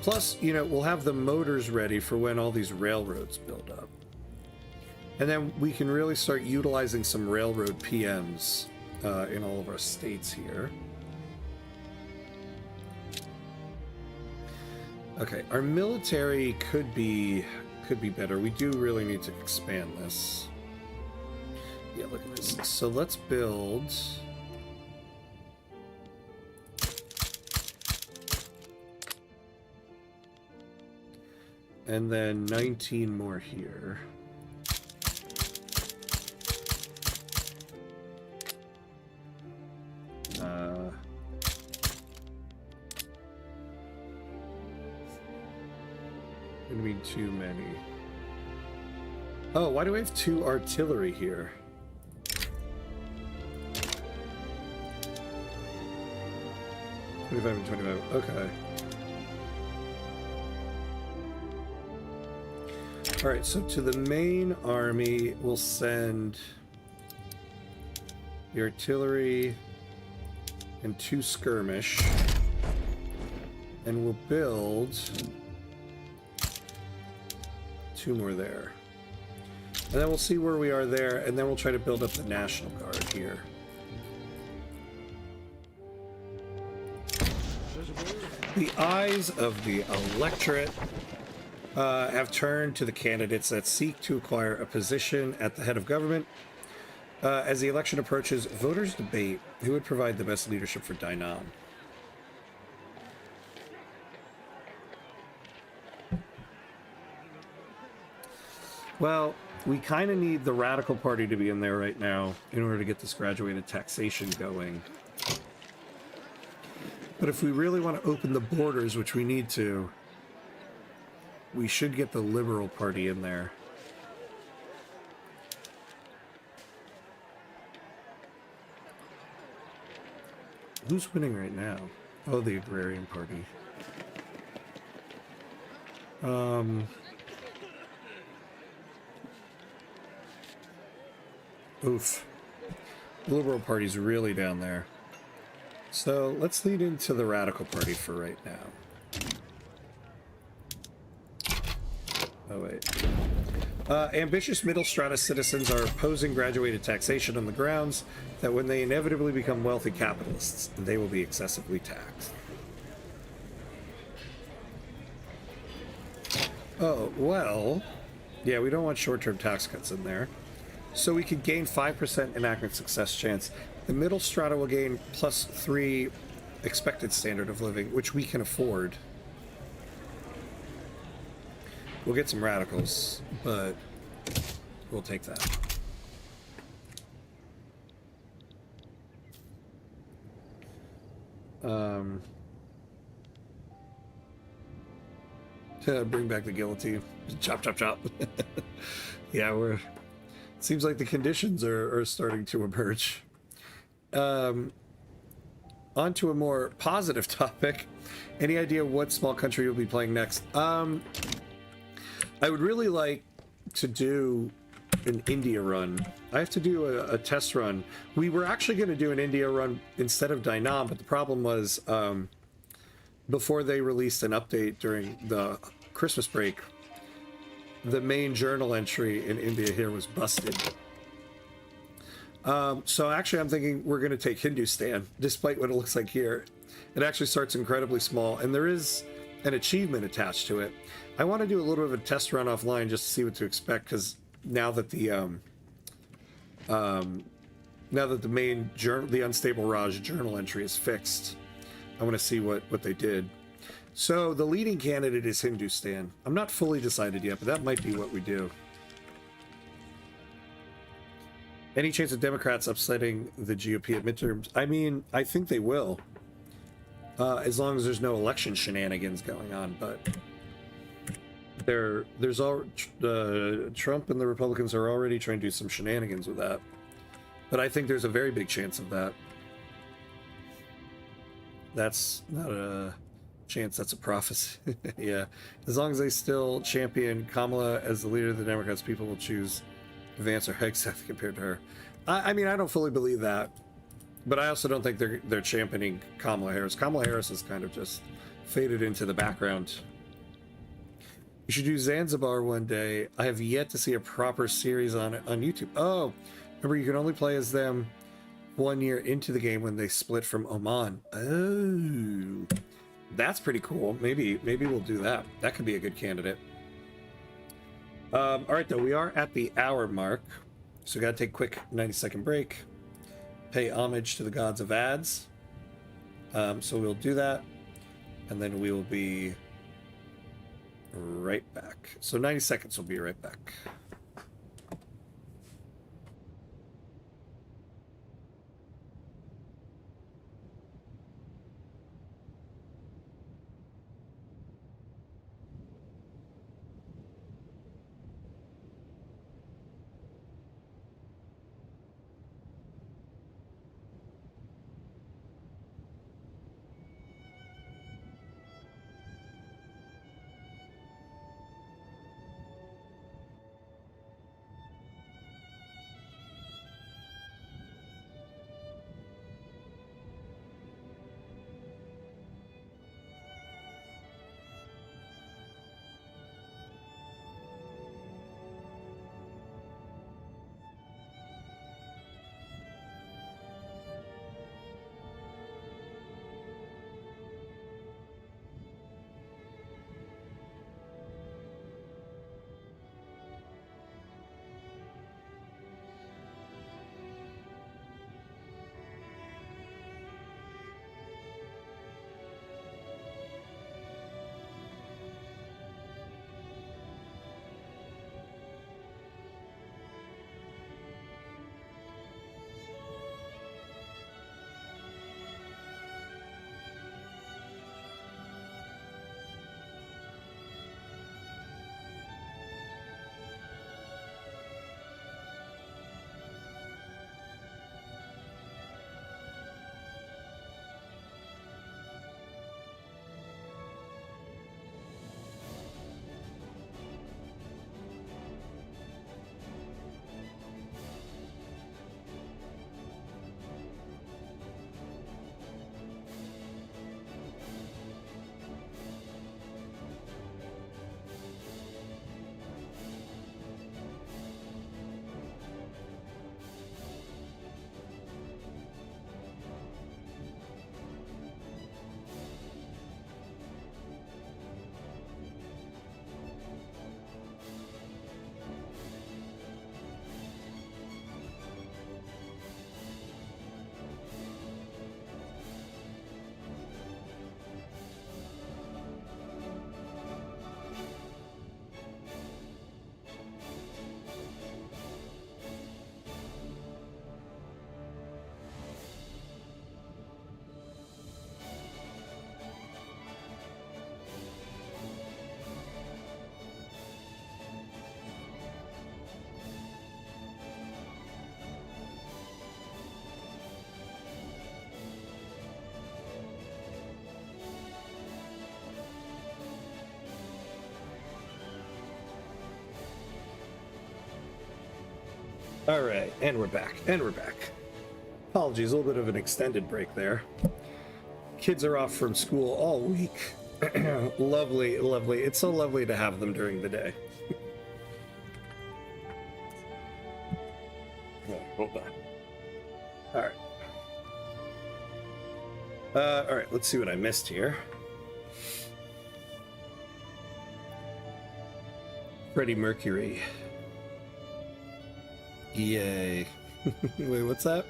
Plus, you know, we'll have the motors ready for when all these railroads build up. And then we can really start utilizing some railroad PMs in all of our states here. Okay, our military could be better. We do really need to expand this. Yeah, look at this. So let's build. And then 19 more here. Gonna be too many. Oh, why do we have 2 artillery here? $25 and $25. Okay. All right, so to the main army, we'll send the artillery and 2 skirmish, and we'll build 2 more there. And then we'll see where we are there, and then we'll try to build up the National Guard here. The eyes of the electorate have turned to the candidates that seek to acquire a position at the head of government. As the election approaches, voters debate who would provide the best leadership for Dai Nam. Well, we kind of need the Radical Party to be in there right now in order to get this graduated taxation going. But if we really want to open the borders, which we need to, we should get the Liberal Party in there. Who's winning right now? Oh, the Agrarian Party. Oof. The Liberal Party's really down there. So let's lead into the Radical Party for right now. Oh, wait. Ambitious middle strata citizens are opposing graduated taxation on the grounds that when they inevitably become wealthy capitalists, they will be excessively taxed. Oh, well, yeah, we don't want short-term tax cuts in there. So we could gain 5% enactment success chance. The middle strata will gain +3 expected standard of living, which we can afford. We'll get some radicals, but we'll take that. Bring back the guillotine. Chop, chop, chop. Yeah, seems like the conditions are starting to emerge. On to a more positive topic. Any idea what small country you'll be playing next? I would really like to do an India run. I have to do a test run. We were actually going to do an India run instead of Dai Nam, but the problem was before they released an update during the Christmas break, the main journal entry in India here was busted. So actually I'm thinking we're going to take Hindustan, despite what it looks like here. It actually starts incredibly small, and there is an achievement attached to it. I want to do a little bit of a test run offline just to see what to expect, because now that the main journal, the Unstable Raj journal entry is fixed, I want to see what they did. So the leading candidate is Hindustan. I'm not fully decided yet, but that might be what we do. Any chance of Democrats upsetting the GOP at midterms? I mean, I think they will. As long as there's no election shenanigans going on, but there's all Trump and the Republicans are already trying to do some shenanigans with that. But I think there's a very big chance of that. That's not a chance, that's a prophecy. Yeah. As long as they still champion Kamala as the leader of the Democrats, people will choose Vance or Hegseth compared to her. I mean, I don't fully believe that, but I also don't think they're championing Kamala Harris. Kamala Harris has kind of just faded into the background. You should do Zanzibar one day. I have yet to see a proper series on it on YouTube. Oh, remember you can only play as them 1 year into the game when they split from Oman. Oh, that's pretty cool. Maybe we'll do that. That could be a good candidate. All right, though, we are at the hour mark, so we gotta take a quick 90-second break, pay homage to the gods of ads. So we'll do that, and then we will be right back. So 90 seconds, we'll be right back. All right, and we're back, and we're back. Apologies, a little bit of an extended break there. Kids are off from school all week. Lovely, lovely. It's so lovely to have them during the day. Hold on. All right. All right, let's see what I missed here. Freddie Mercury. Yay. Wait, what's that?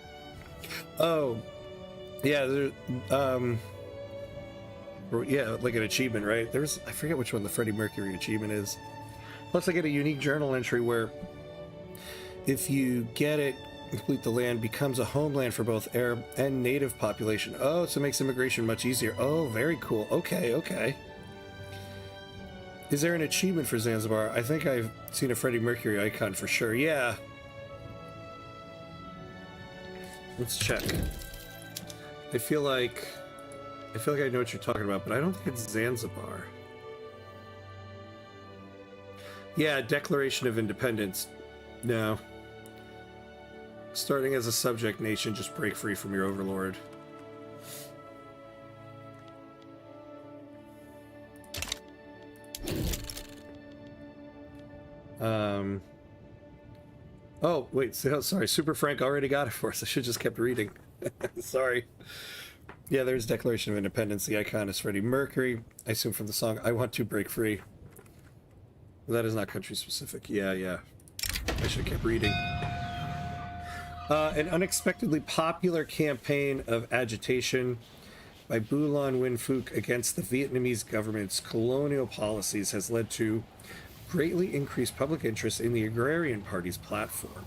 Oh, yeah, yeah, like an achievement, right? I forget which one the Freddie Mercury achievement is. Plus, I get a unique journal entry where if you get it, complete the land becomes a homeland for both Arab and native population. Oh, so it makes immigration much easier. Oh, very cool. Okay, okay. Is there an achievement for Zanzibar? I think I've seen a Freddie Mercury icon for sure. Yeah. Let's check. I feel like I know what you're talking about, but I don't think it's Zanzibar. Yeah, Declaration of Independence. No. Starting as a subject nation, just break free from your overlord. Oh, wait, sorry. Super Frank already got it for us. I should just kept reading. Sorry. Yeah, there's Declaration of Independence. The icon is Freddie Mercury. I assume from the song, I Want to Break Free. Well, that is not country specific. Yeah, yeah. I should have kept reading. An unexpectedly popular campaign of agitation by Boulan Win Phuc against the Vietnamese government's colonial policies has led to greatly increased public interest in the Agrarian Party's platform.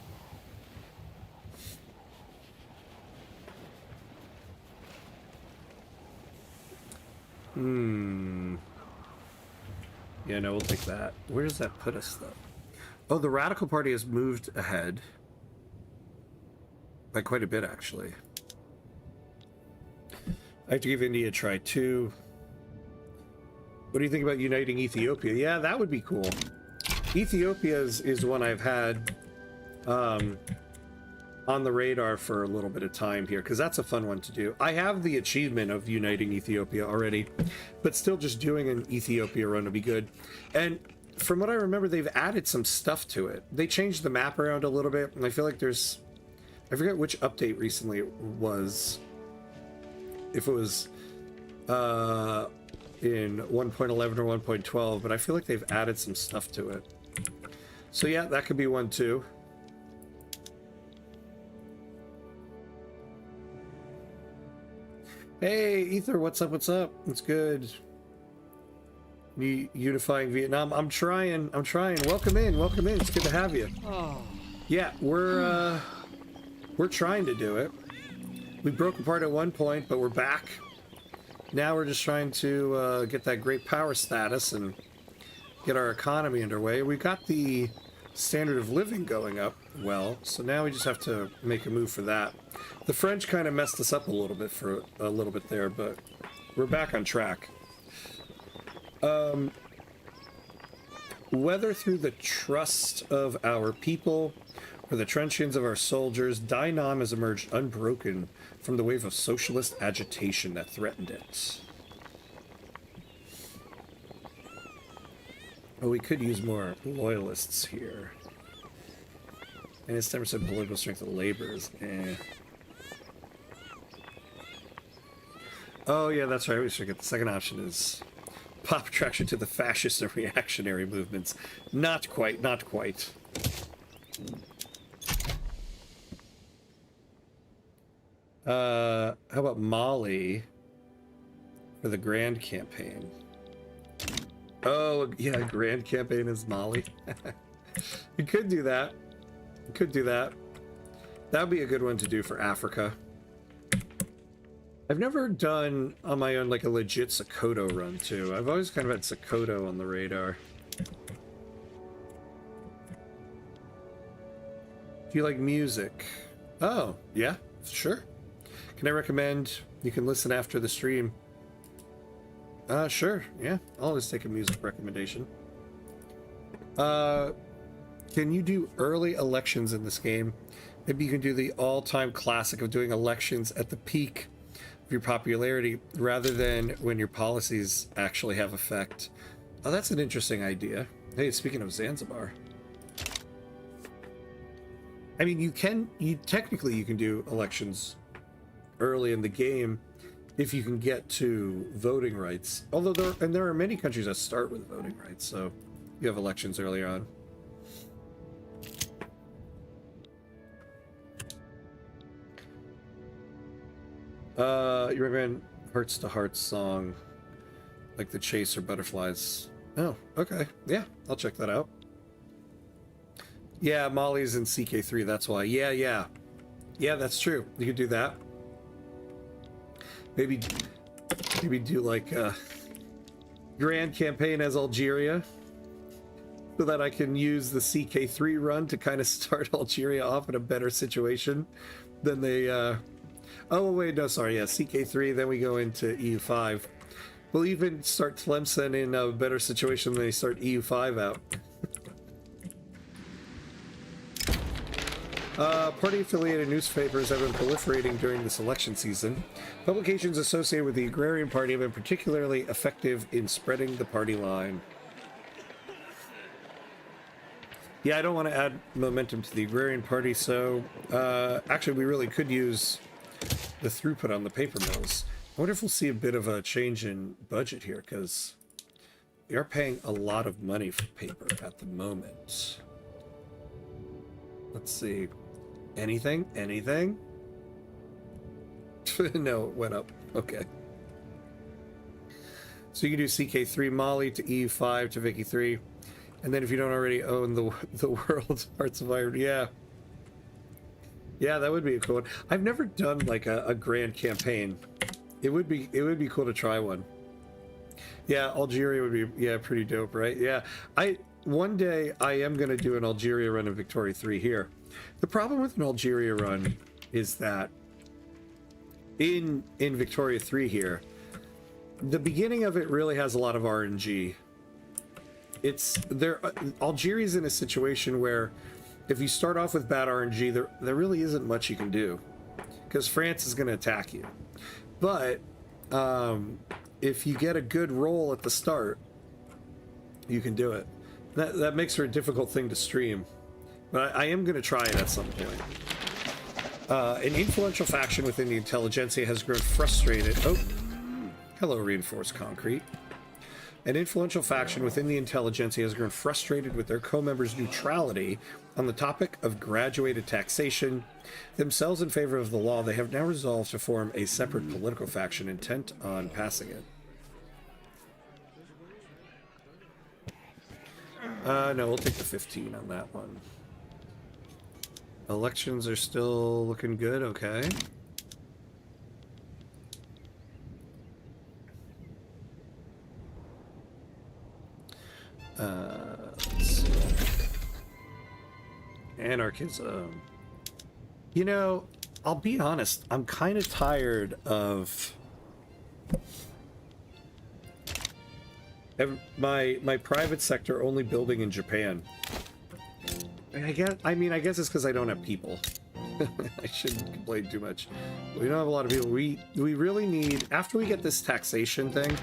Yeah, no, we'll take that. Where does that put us, though? Oh, the Radical Party has moved ahead. By quite a bit, actually. I have to give India a try, too. What do you think about uniting Ethiopia? Yeah, that would be cool. Ethiopia is one I've had on the radar for a little bit of time here, because that's a fun one to do. I have the achievement of uniting Ethiopia already, but still just doing an Ethiopia run would be good. And from what I remember, they've added some stuff to it. They changed the map around a little bit, and I feel like there's... I forget which update recently it was. If it was in 1.11 or 1.12, but I feel like they've added some stuff to it. So yeah, that could be one too. Hey, Ether, what's up? What's up? It's good. Unifying Vietnam. I'm trying. Welcome in. It's good to have you. Oh. Yeah, we're trying to do it. We broke apart at one point, but we're back. Now we're just trying to get that great power status and get our economy underway. We got the standard of living going up well, so now we just have to make a move for that. The French kind of messed us up a little bit there, but we're back on track. Whether through the trust of our people or the truncheons of our soldiers, Dai Nam has emerged unbroken from the wave of socialist agitation that threatened it. Oh, we could use more loyalists here. And it's 10% political strength of labor is Oh yeah, that's right. We should get the second option is pop attraction to the fascist and reactionary movements. Not quite, not quite. How about Mali for the Grand Campaign? Oh, yeah, Grand Campaign is Mali. We could do that. We could do that. That would be a good one to do for Africa. I've never done on my own like a legit Sokoto run too. I've always kind of had Sokoto on the radar. Do you like music? Oh, yeah, sure. Can I recommend you can listen after the stream? Sure, yeah. I'll always take a music recommendation. Can you do early elections in this game? Maybe you can do the all-time classic of doing elections at the peak of your popularity rather than when your policies actually have effect. Oh, that's an interesting idea. Hey, speaking of Zanzibar. I mean, technically you can do elections early in the game if you can get to voting rights. Although there are many countries that start with voting rights, so you have elections earlier on. You recommend Hearts to Hearts song, like The Chase or Butterflies? Oh, okay. Yeah, I'll check that out. Yeah, Molly's in CK3, that's why. Yeah, that's true. You could do that. Maybe do like a grand campaign as Algeria, so that I can use the CK3 run to kind of start Algeria off in a better situation than they oh wait, no, sorry, yeah, CK3, then we go into EU5. We'll even start Tlemcen in a better situation than they start EU5 out. Party-affiliated newspapers have been proliferating during this election season. Publications associated with the Agrarian Party have been particularly effective in spreading the party line. Yeah, I don't want to add momentum to the Agrarian Party, so actually we really could use the throughput on the paper mills. I wonder if we'll see a bit of a change in budget here, because we are paying a lot of money for paper at the moment. Let's see. Anything? No, it went up. Okay. So you can do CK3 Mali to EU5 to Vicky 3. And then if you don't already own the world, Hearts of Iron, yeah. Yeah, that would be a cool one. I've never done like a grand campaign. It would be cool to try one. Yeah, Algeria would be pretty dope, right? Yeah. One day I am gonna do an Algeria run of Victoria 3 here. The problem with an Algeria run is that in Victoria 3 here, the beginning of it really has a lot of RNG. Algeria's in a situation where if you start off with bad RNG, there really isn't much you can do, because France is going to attack you. But if you get a good roll at the start, you can do it. That makes for a difficult thing to stream, but I am going to try it at some point. An influential faction within the intelligentsia has grown frustrated. Oh, hello, reinforced concrete. An influential faction within the intelligentsia has grown frustrated with their co-members' neutrality on the topic of graduated taxation. Themselves in favor of the law, they have now resolved to form a separate political faction intent on passing it. No, we'll take the 15 on that one. Elections are still looking good, okay. Let's see. Anarchism. You know, I'll be honest, I'm kind of tired of my private sector only building in Japan. I guess it's because I don't have people. I shouldn't complain too much. We don't have a lot of people. We really need, after we get this taxation thing,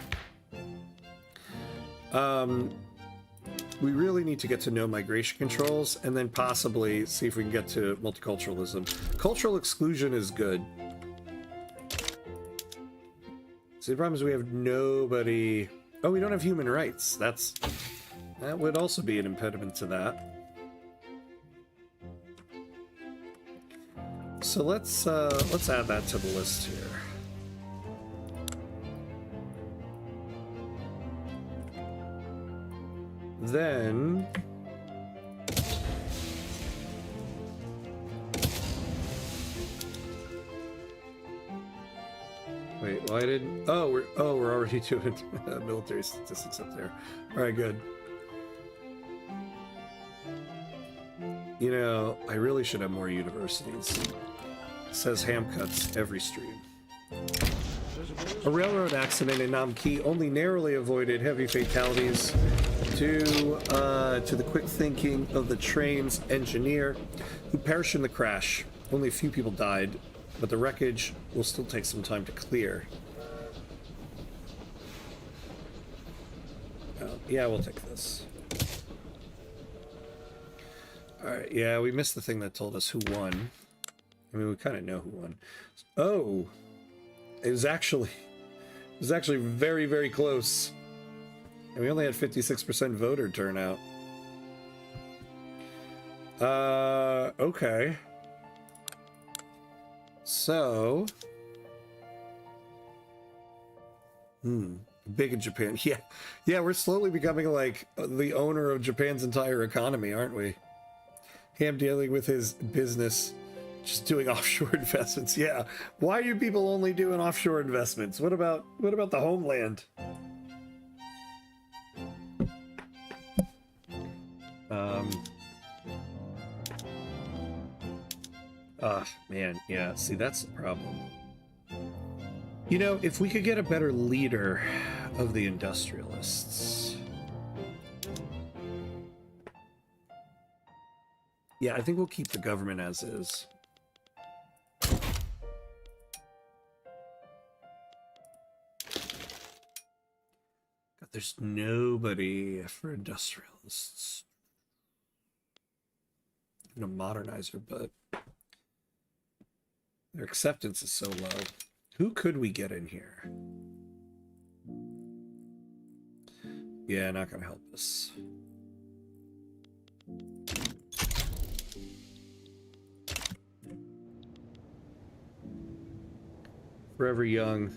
we really need to get to no migration controls, and then possibly see if we can get to multiculturalism. Cultural exclusion is good. So the problem is we have nobody. Oh, we don't have human rights. That would also be an impediment to that. So let's add that to the list here. Then wait, why didn't we're already doing military statistics up there. All right, good. You know, I really should have more universities. Says Hamcuts every stream. A railroad accident in Nam-ite only narrowly avoided heavy fatalities to the quick thinking of the train's engineer who perished in the crash. Only a few people died, but the wreckage will still take some time to clear. Yeah, we'll take this. Alright, yeah, we missed the thing that told us who won. I mean, we kind of know who won. Oh! It was actually very, very close. And we only had 56% voter turnout. Okay. So... Big in Japan. Yeah, we're slowly becoming like the owner of Japan's entire economy, aren't we? Him dealing with his business, just doing offshore investments. Yeah. Why do people only doing offshore investments? What about the homeland? Man, yeah, see, that's the problem. You know, if we could get a better leader of the industrialists. Yeah, I think we'll keep the government as is. God, there's nobody for industrialists. Even a modernizer, but their acceptance is so low. Who could we get in here? Yeah, not gonna help us. Forever Young.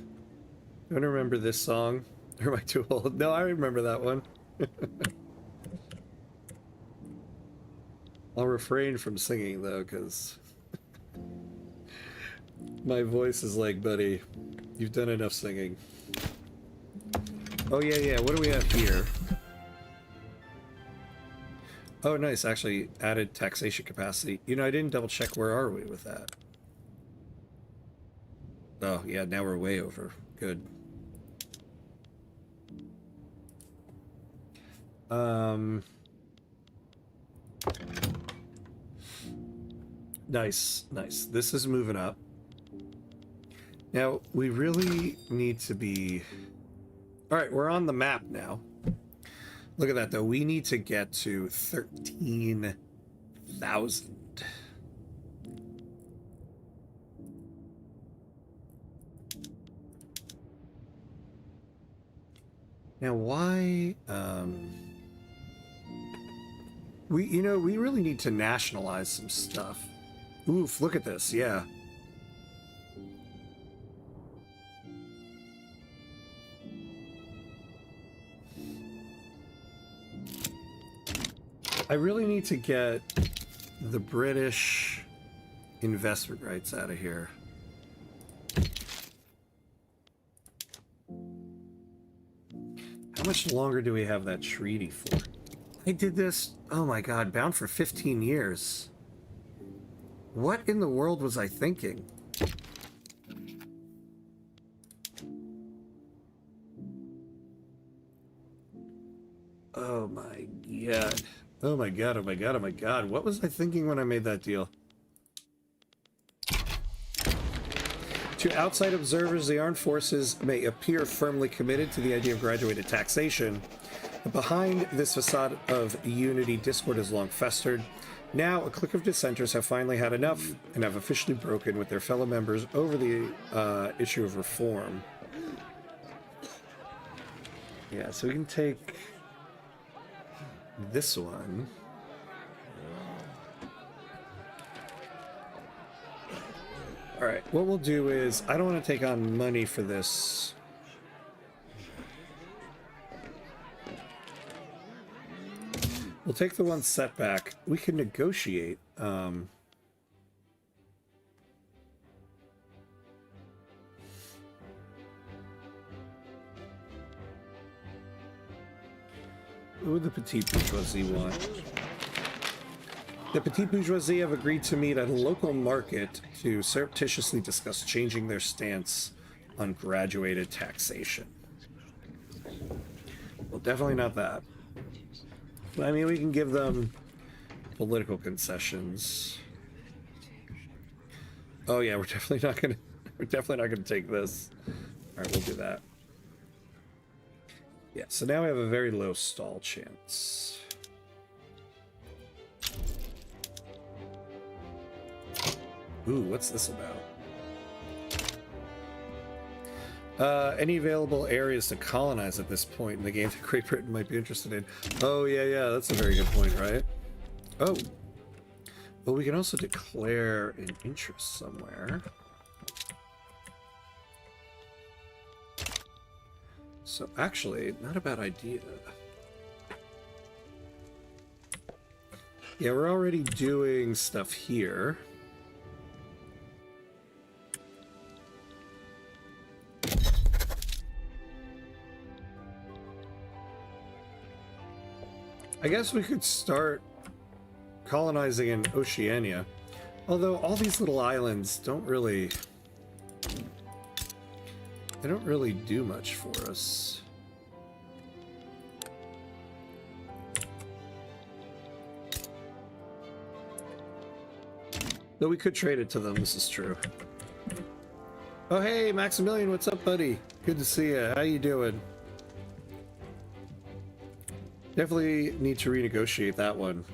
Do I remember this song? Or am I too old? No, I remember that one. I'll refrain from singing though, because my voice is like, buddy, you've done enough singing. Oh yeah, what do we have here? Oh nice, actually added taxation capacity. You know, I didn't double check, where are we with that? Oh yeah, now we're way over. Good. Nice. This is moving up. Now, we really need to be... Alright, we're on the map now. Look at that, though. We need to get to 13,000. Now, why... We really need to nationalize some stuff. Oof, look at this, yeah. I really need to get the British investment rights out of here. How much longer do we have that treaty for? I did this, oh my god, bound for 15 years. What in the world was I thinking? Oh my god. Oh my god, oh my god, oh my god. What was I thinking when I made that deal? To outside observers, the armed forces may appear firmly committed to the idea of graduated taxation. But behind this facade of unity, discord has long festered. Now, a clique of dissenters have finally had enough and have officially broken with their fellow members over the issue of reform. Yeah, so we can take this one. Alright, what we'll do is, I don't want to take on money for this. We'll take the one setback. We can negotiate. What would the petite bourgeoisie want? The petite bourgeoisie have agreed to meet at a local market to surreptitiously discuss changing their stance on graduated taxation. Well, definitely not that. I mean, we can give them political concessions. Oh yeah, we're definitely not gonna take this. All right, we'll do that. Yeah, so now we have a very low stall chance. Ooh, what's this about? Any available areas to colonize at this point in the game that Great Britain might be interested in? Oh, yeah, that's a very good point, right? Oh. Well, we can also declare an interest somewhere. So, actually, not a bad idea. Yeah, we're already doing stuff here. I guess we could start colonizing in Oceania. Although all these little islands don't really... They don't really do much for us. Though we could trade it to them, this is true. Oh hey, Maximilian, what's up, buddy? Good to see you. How you doing? Definitely need to renegotiate that one.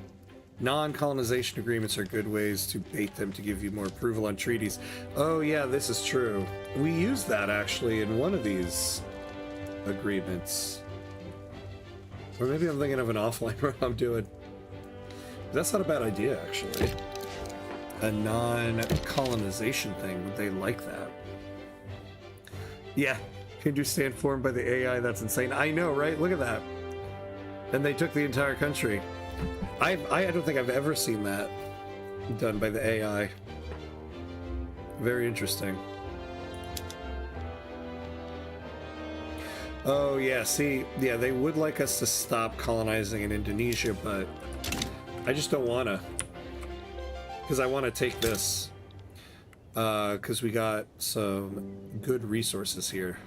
Non-colonization agreements are good ways to bait them to give you more approval on treaties. Oh yeah, this is true. We used that actually in one of these agreements. Or maybe I'm thinking of an offline run I'm doing. That's not a bad idea, actually. A non-colonization thing. Would they like that? Yeah, Hindustan informed by the AI. That's insane. I know, right? Look at that. And they took the entire country. I don't think I've ever seen that done by the AI. Very interesting. Oh yeah, see, yeah, they would like us to stop colonizing in Indonesia, but I just don't want to. Because I want to take this. Because we got some good resources here.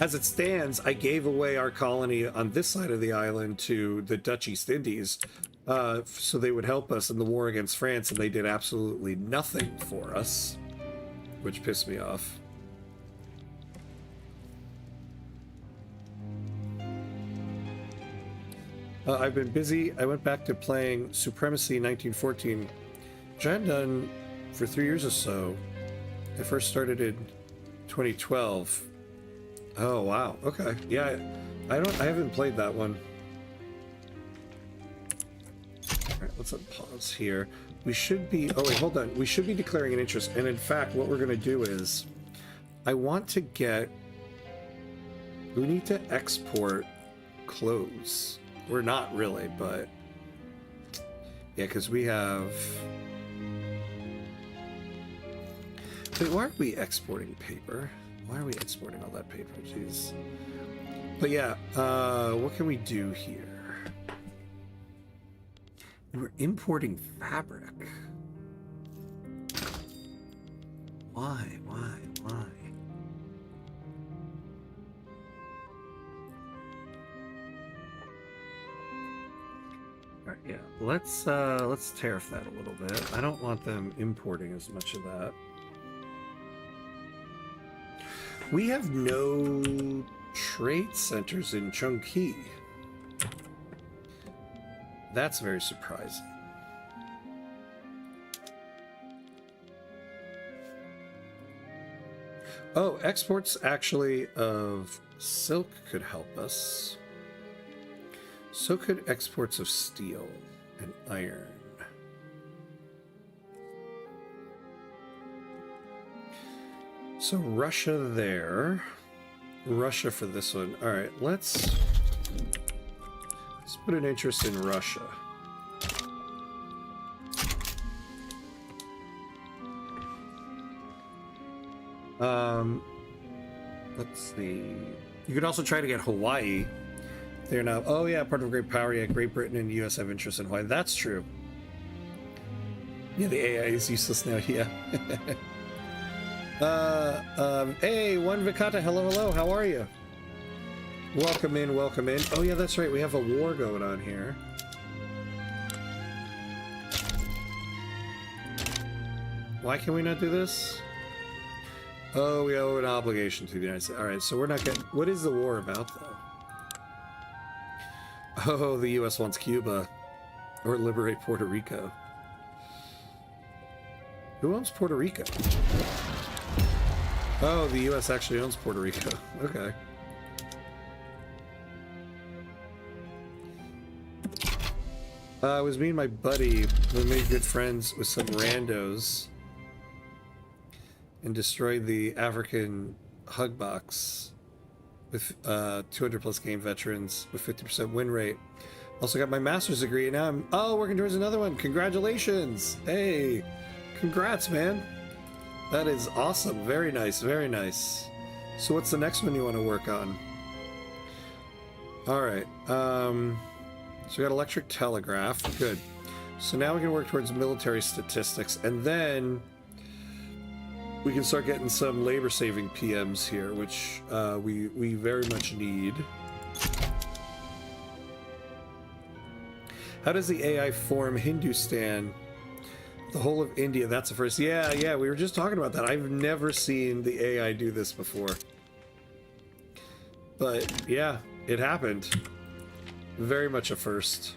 As it stands, I gave away our colony on this side of the island to the Dutch East Indies, so they would help us in the war against France, and they did absolutely nothing for us, which pissed me off. I've been busy. I went back to playing Supremacy 1914, which I hadn't done for 3 years or so. I first started in 2012. Oh wow, okay. Yeah, I haven't played that one. Alright, let's pause here. We should be, oh wait, hold on. We should be declaring an interest, and in fact what we're gonna do is I want to get, we need to export clothes. We're not really, but yeah, because we have, wait, why aren't we exporting paper? Why are we exporting all that paper? Jeez. But yeah, what can we do here? We're importing fabric. Why? Alright, yeah. Let's tariff that a little bit. I don't want them importing as much of that. We have no trade centers in Chongqing. That's very surprising. Oh, exports actually of silk could help us. So could exports of steel and iron. So Russia there, Russia for this one. All right, let's put an interest in Russia. Let's see. You could also try to get Hawaii. They're now, oh yeah, part of a great power. Yeah, Great Britain and US have interest in Hawaii. That's true. Yeah, the AI is useless now. Yeah. Hey, One Vikata, hello, how are you? Welcome in, welcome in. Oh yeah, that's right, we have a war going on here. Why can we not do this? Oh, we owe an obligation to the United States. Alright, so we're not getting... What is the war about, though? Oh, the U.S. wants Cuba. Or liberate Puerto Rico. Who owns Puerto Rico? Oh, the U.S. actually owns Puerto Rico. Okay. It was me and my buddy. We made good friends with some randos and destroyed the African hug box with 200 plus game veterans with 50% win rate. Also got my master's degree and now I'm working towards another one. Congratulations. Hey, congrats, man. That is awesome. Very nice, very nice. So what's the next one you want to work on? All right. So we got electric telegraph. Good. So now we can work towards military statistics, and then we can start getting some labor-saving PMs here, which we very much need. How does the AI form Hindustan? The whole of India, that's the first. Yeah, we were just talking about that. I've never seen the AI do this before. But yeah, it happened. Very much a first.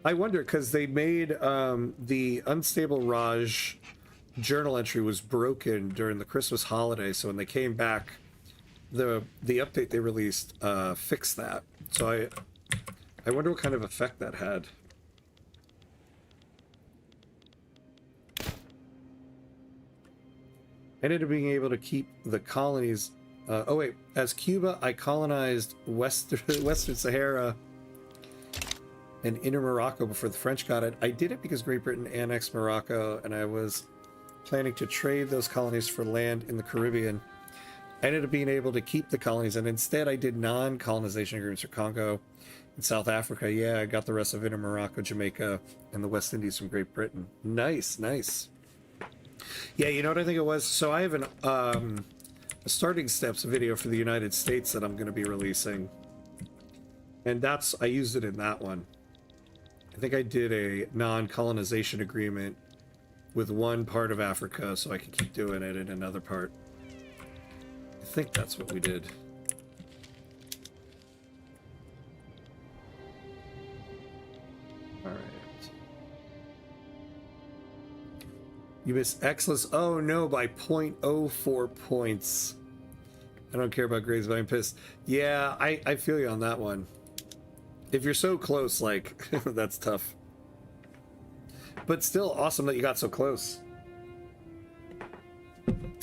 I wonder, because they made the Unstable Raj journal entry was broken during the Christmas holiday, so when they came back, the update they released fixed that. So I wonder what kind of effect that had. I ended up being able to keep the colonies. Oh wait, as Cuba, I colonized Western Sahara and Inner Morocco before the French got it. I did it because Great Britain annexed Morocco, and I was planning to trade those colonies for land in the Caribbean. I ended up being able to keep the colonies, and instead I did non-colonization agreements for Congo and South Africa. Yeah, I got the rest of Inner Morocco, Jamaica, and the West Indies from Great Britain. Nice, nice. Yeah, you know what I think it was? So I have a starting steps video for the United States that I'm going to be releasing. And I used it in that one. I think I did a non-colonization agreement with one part of Africa so I could keep doing it in another part. I think that's what we did. All right. You missed excellence. Oh no, by 0.04 points. I don't care about grades, but I'm pissed. Yeah, I feel you on that one. If you're so close, like, that's tough. But still awesome that you got so close.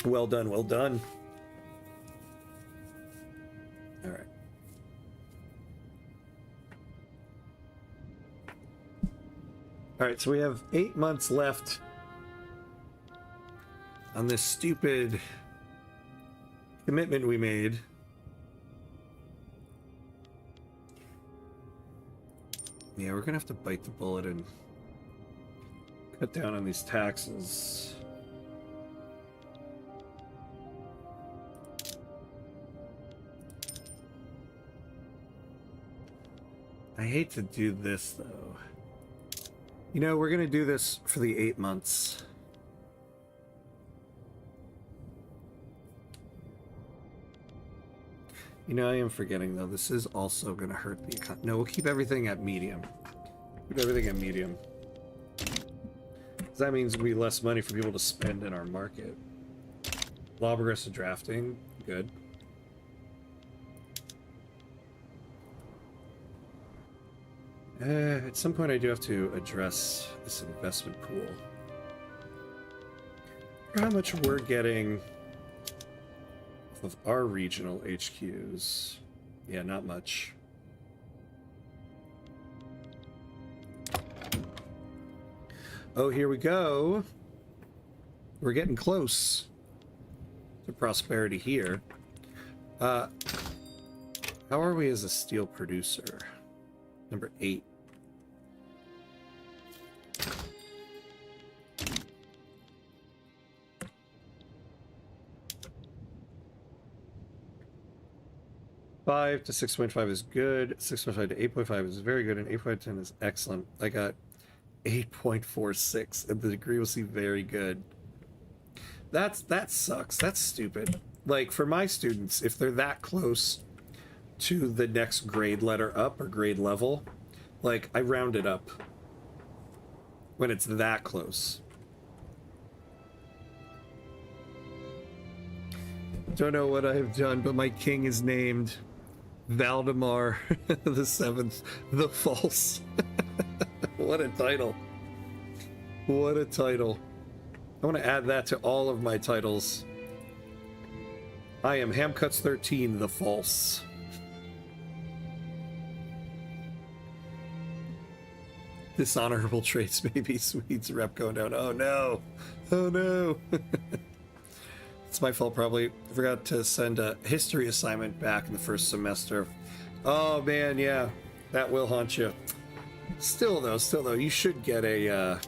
Well done, well done. All right. All right, so we have 8 months left on this stupid commitment we made. Yeah, we're gonna have to bite the bullet and cut down on these taxes. I hate to do this though. You know, we're gonna do this for the 8 months. You know, I am forgetting though, this is also gonna hurt the economy. No, we'll keep everything at medium. Keep everything at medium. That means it'll be less money for people to spend in our market. Law progressive drafting, good. At some point I do have to address this investment pool. How much we're getting of our regional HQs. Yeah, not much. Oh, here we go. We're getting close to prosperity here. How are we as a steel producer? Number 8. 5 to 6.5 is good. 6.5 to 8.5 is very good, and 8.10 is excellent. I got 8.46, and the degree will see very good. That sucks. That's stupid. Like, for my students, if they're that close to the next grade letter up or grade level, like, I round it up when it's that close. Don't know what I have done, but my king is named Valdemar the Seventh, the False. What a title. What a title. I want to add that to all of my titles. I am Hamcuts 13, the False. Dishonorable traits, maybe. Swedes rep going down. Oh no. Oh no. It's my fault, probably. I forgot to send a history assignment back in the first semester. Oh man, yeah. That will haunt you. Still though, you should get a,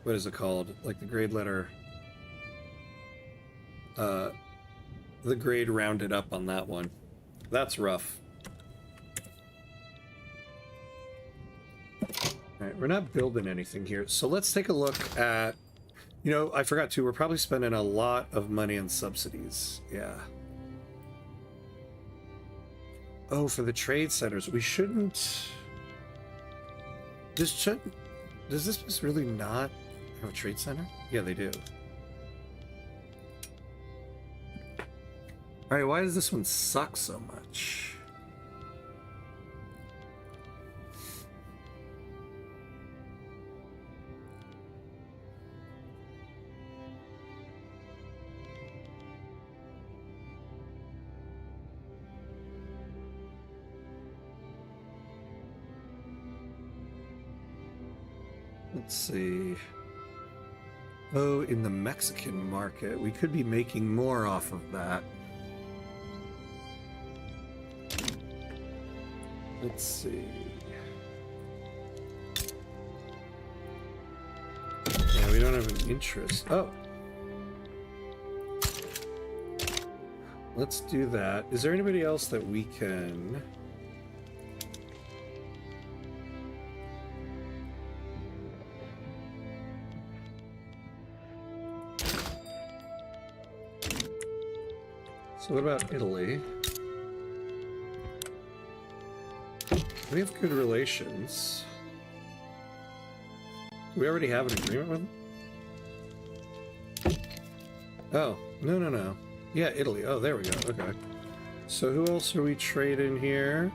what is it called? Like the grade letter, the grade rounded up on that one. That's rough. Alright, we're not building anything here, so let's take a look at, you know, I forgot to, we're probably spending a lot of money on subsidies. Yeah. Oh, for the trade centers, we shouldn't... Does this place really not have a trade center? Yeah, they do. Alright, why does this one suck so much? Let's see. Oh, in the Mexican market, we could be making more off of that. Let's see. Yeah, we don't have an interest. Oh. Let's do that. Is there anybody else that we can... So what about Italy? We have good relations. Do we already have an agreement with them? Oh, no. Yeah, Italy. Oh, there we go. Okay. So who else are we trading here?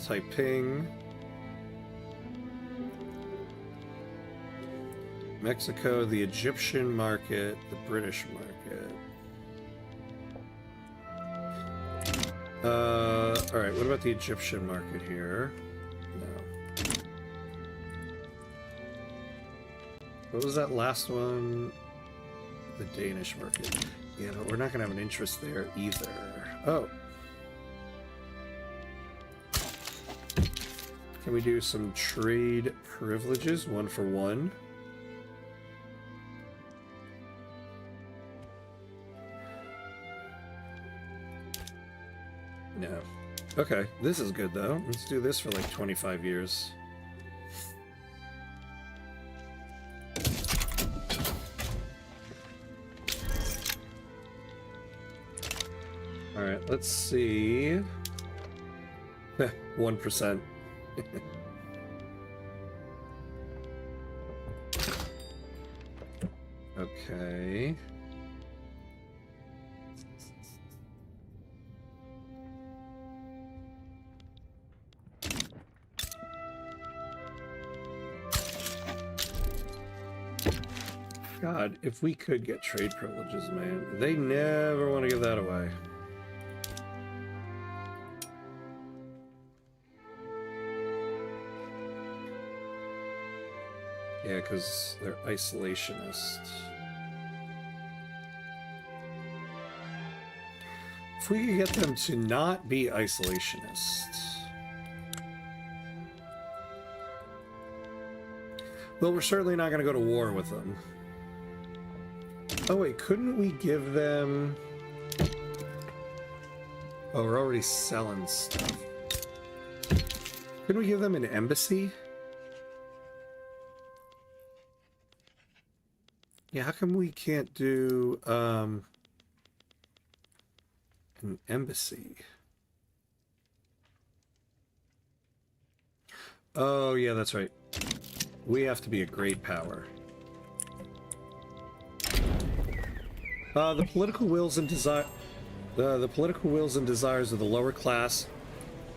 Taiping. Mexico, the Egyptian market, the British market. Alright, what about the Egyptian market here? No. What was that last one? The Danish market. Yeah, but we're not going to have an interest there either. Oh. Can we do some trade privileges, 1 for 1? No. Okay, this is good though. Let's do this for like 25 years. Alright, let's see. 1%. Okay. God, if we could get trade privileges, man. They never want to give that away. Yeah, because they're isolationists. If we could get them to not be isolationists. Well, we're certainly not going to go to war with them. Oh wait, couldn't we give them... Oh, we're already selling stuff. Couldn't we give them an embassy? Yeah, how come we can't do an embassy? Oh, yeah, that's right. We have to be a great power. The political wills and desires of the lower class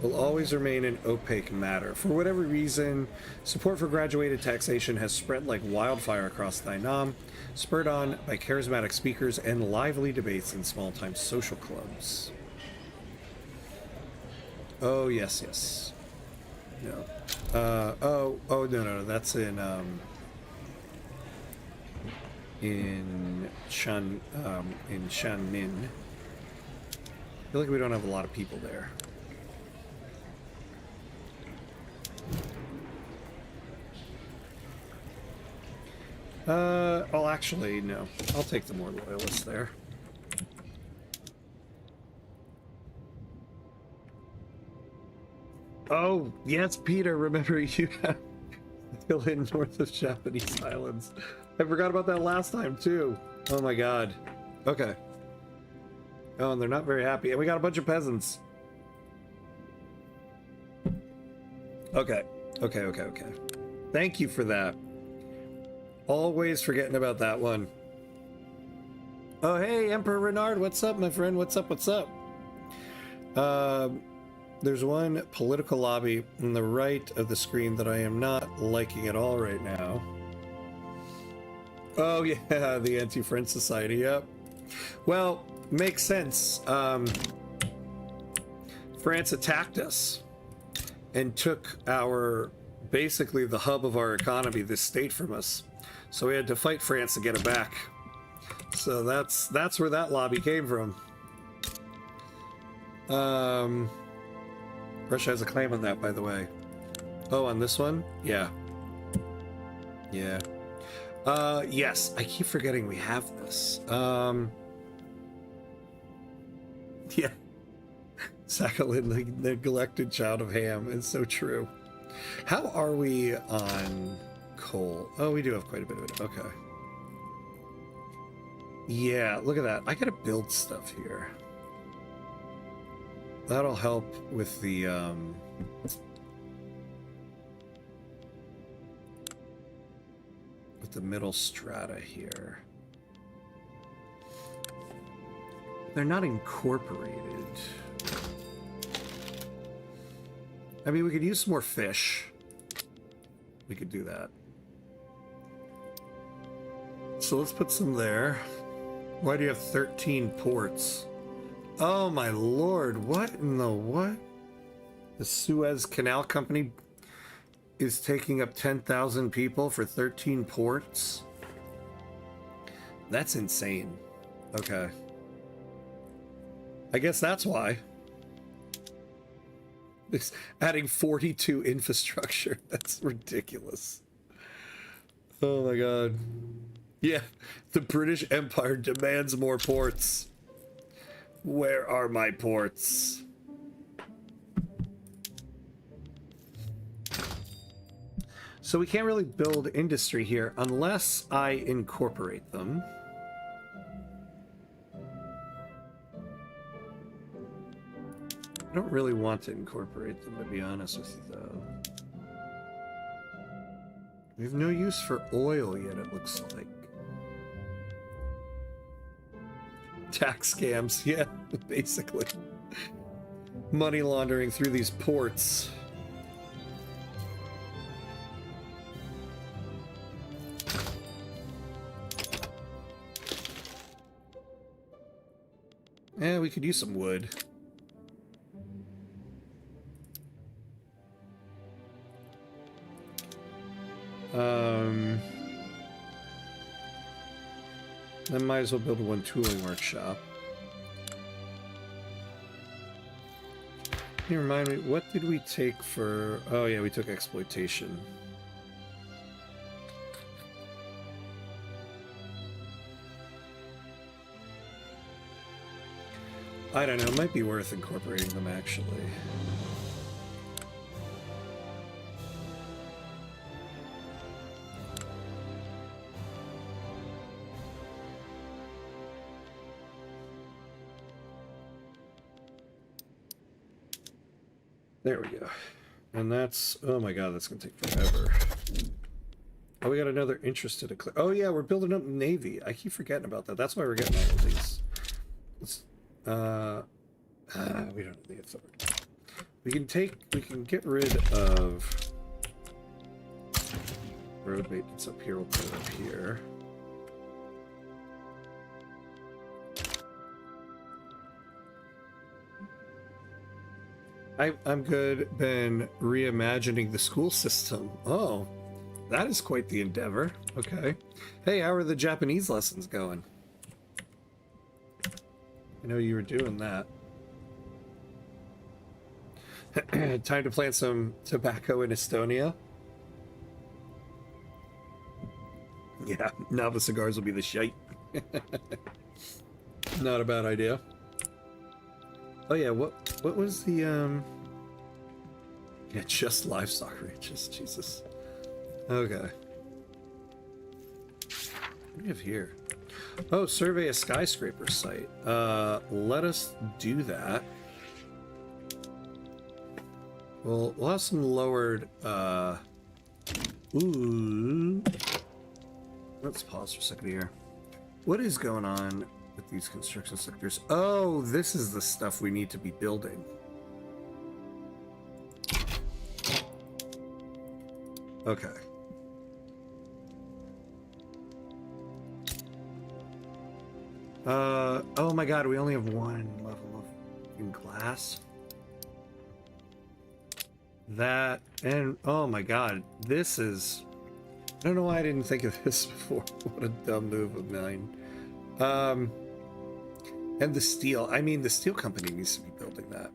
will always remain an opaque matter. For whatever reason, support for graduated taxation has spread like wildfire across Dai Nam, spurred on by charismatic speakers and lively debates in small-time social clubs. Oh, yes, yes. No. No, that's in Shanmin. I feel like we don't have a lot of people there. Oh, actually, no. I'll take the more loyalists there. Oh, yes, Peter, remember you have still in north of Japanese Islands. I forgot about that last time, too. Oh my god. Okay. Oh, and they're not very happy. And we got a bunch of peasants. Okay. Okay. Thank you for that. Always forgetting about that one. Oh, hey, Emperor Renard. What's up, my friend? What's up? There's one political lobby on the right of the screen that I am not liking at all right now. Oh, yeah, the Anti-French Society, yep. Well, makes sense. France attacked us and took basically the hub of our economy, this state, from us. So we had to fight France to get it back. So that's where that lobby came from. Russia has a claim on that, by the way. Oh, on this one? Yeah. Yeah. Yes, I keep forgetting we have this. Yeah. Sakhalin, the neglected child of Ham, is so true. How are we on coal? Oh, we do have quite a bit of it. Okay. Yeah, look at that. I gotta build stuff here. That'll help with the, with the middle strata here. They're not incorporated. I mean, we could use some more fish. We could do that. So let's put some there. Why do you have 13 ports? Oh my lord, what in the what? The Suez Canal Company is taking up 10,000 people for 13 ports? That's insane. Okay. I guess that's why. It's adding 42 infrastructure. That's ridiculous. Oh my god. Yeah, the British Empire demands more ports. Where are my ports? So we can't really build industry here unless I incorporate them. I don't really want to incorporate them, to be honest with you, though. We have no use for oil yet, it looks like. Tax scams, yeah, basically. Money laundering through these ports. Yeah, we could use some wood. I might as well build one tooling workshop. Can you remind me, what did we take for... Oh yeah, we took exploitation. I don't know, it might be worth incorporating them actually. There we go. And that's, oh my god, that's gonna take forever. Oh, we got another interested. Oh yeah, we're building up Navy. I keep forgetting about that. That's why we're getting all of these. Let's, we don't have the authority. We can get rid of road maintenance up here. We'll put it up here. I'm good. Been reimagining the school system. Oh, that is quite the endeavor. Okay. Hey, how are the Japanese lessons going? I know you were doing that. Time to plant some tobacco in Estonia. Yeah, now the cigars will be the shite. Not a bad idea. Oh yeah, what was the yeah, just livestock ranches, Jesus. Okay. What do we have here? Oh, survey a skyscraper site. Let us do that. We'll have some lowered ooh. Let's pause for a second here. What is going on with these construction sectors? Oh, this is the stuff we need to be building. Okay. Oh my god, we only have one level of in glass. That, and oh my god, this is... I don't know why I didn't think of this before. What a dumb move of mine. And the steel. I mean, the steel company needs to be building that.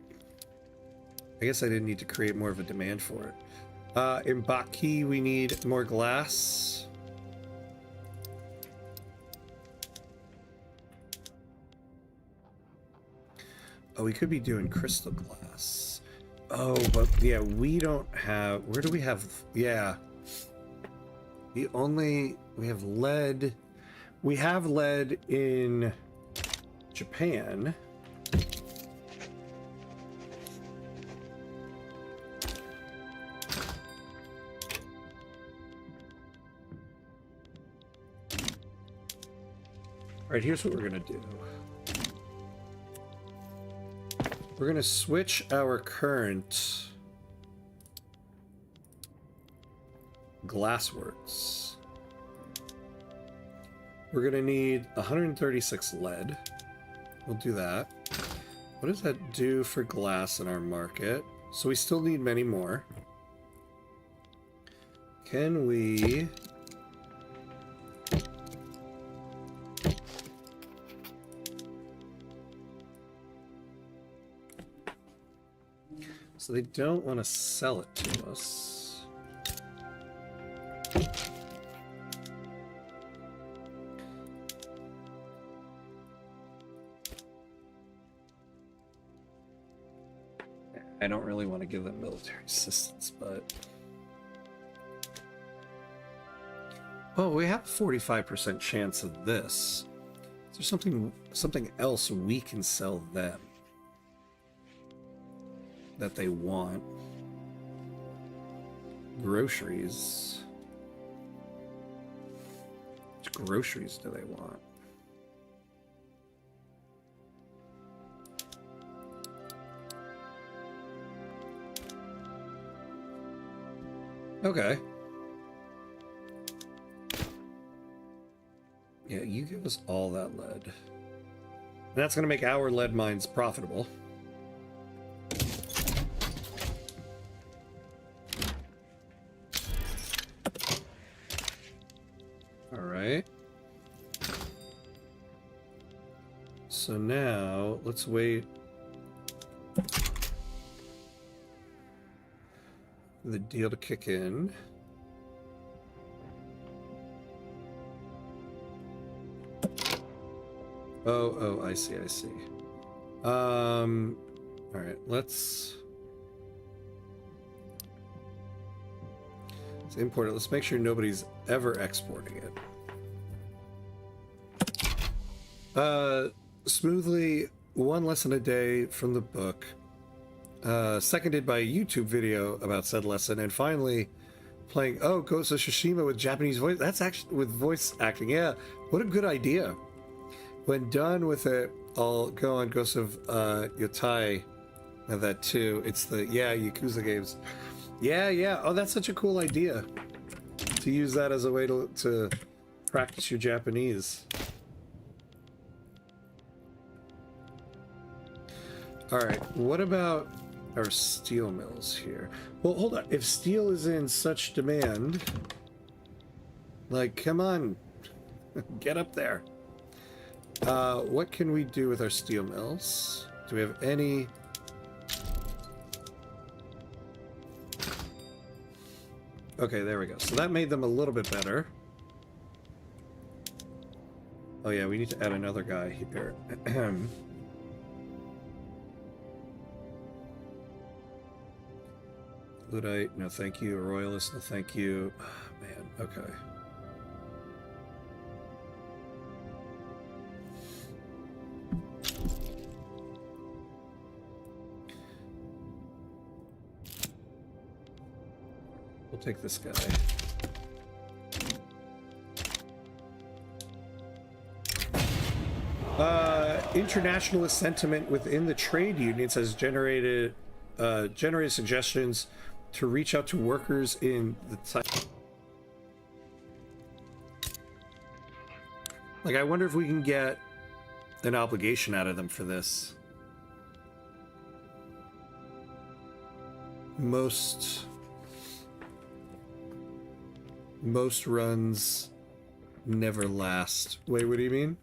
I guess I didn't need to create more of a demand for it. In Baki, we need more glass. Oh, we could be doing crystal glass. Oh, but yeah, we don't have... Where do we have... Yeah. We have lead. We have lead in Japan. All right, here's what we're gonna do. We're gonna switch our current glassworks. We're gonna need 136 lead. We'll do that. What does that do for glass in our market? So we still need many more. Can we... So they don't want to sell it to us. I don't really want to give them military assistance, but... Oh, we have a 45% chance of this. Is there something else we can sell them that they want? Groceries. Which groceries do they want? Okay. Yeah, you give us all that lead. And that's going to make our lead mines profitable. Alright. So now, let's wait for the deal to kick in. Oh, I see. All right, let's import it. Let's make sure nobody's ever exporting it. Smoothly, one lesson a day from the book. Seconded by a YouTube video about said lesson, and finally playing Ghost of Tsushima with Japanese voice. That's actually with voice acting. Yeah, what a good idea. When done with it, I'll go on Ghost of Yotai and that too. It's the Yakuza games. Yeah. Oh, that's such a cool idea to use that as a way to practice your Japanese. All right, what about our steel mills here? Well, hold on. If steel is in such demand, like, come on, get up there. What can we do with our steel mills? Do we have any? Okay, there we go. So that made them a little bit better. Oh yeah, we need to add another guy here. Luddite, no thank you. Royalist, no thank you. Oh, man, okay. We'll take this guy. Internationalist sentiment within the trade unions has generated suggestions to reach out to workers in the like, I wonder if we can get an obligation out of them for this. Most runs never last. Wait, what do you mean?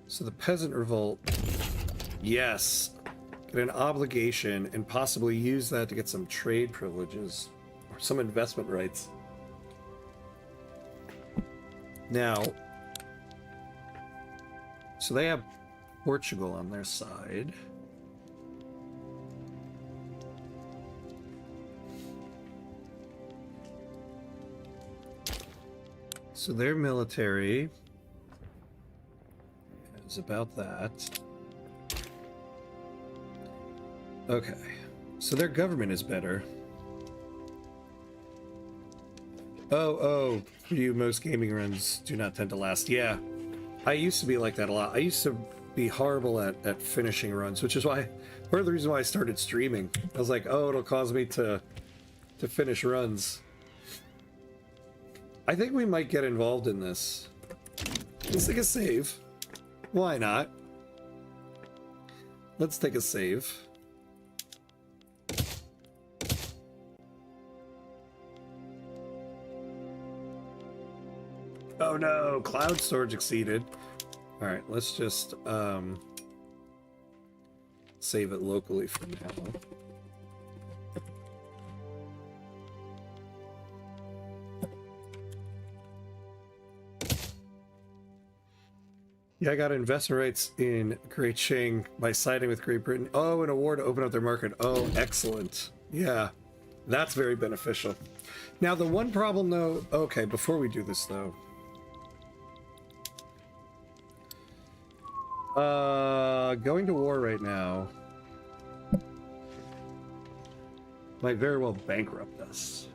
So the peasant revolt, yes, get an obligation and possibly use that to get some trade privileges or some investment rights. Now, so they have Portugal on their side. So their military is about that. Okay, so their government is better. Oh, for you, most gaming runs do not tend to last. Yeah, I used to be like that a lot. I used to be horrible at finishing runs, which is why, part of the reason why I started streaming. I was like, oh, it'll cause me to finish runs. I think we might get involved in this. Let's take a save. Why not? Let's take a save. Oh no, cloud storage exceeded. All right, let's just save it locally for now. Yeah, I got investment rights in Great Qing by siding with Great Britain. Oh, an award to open up their market. Oh, excellent. Yeah, that's very beneficial. Now, the one problem, though... Okay, before we do this, though... going to war right now might very well bankrupt us.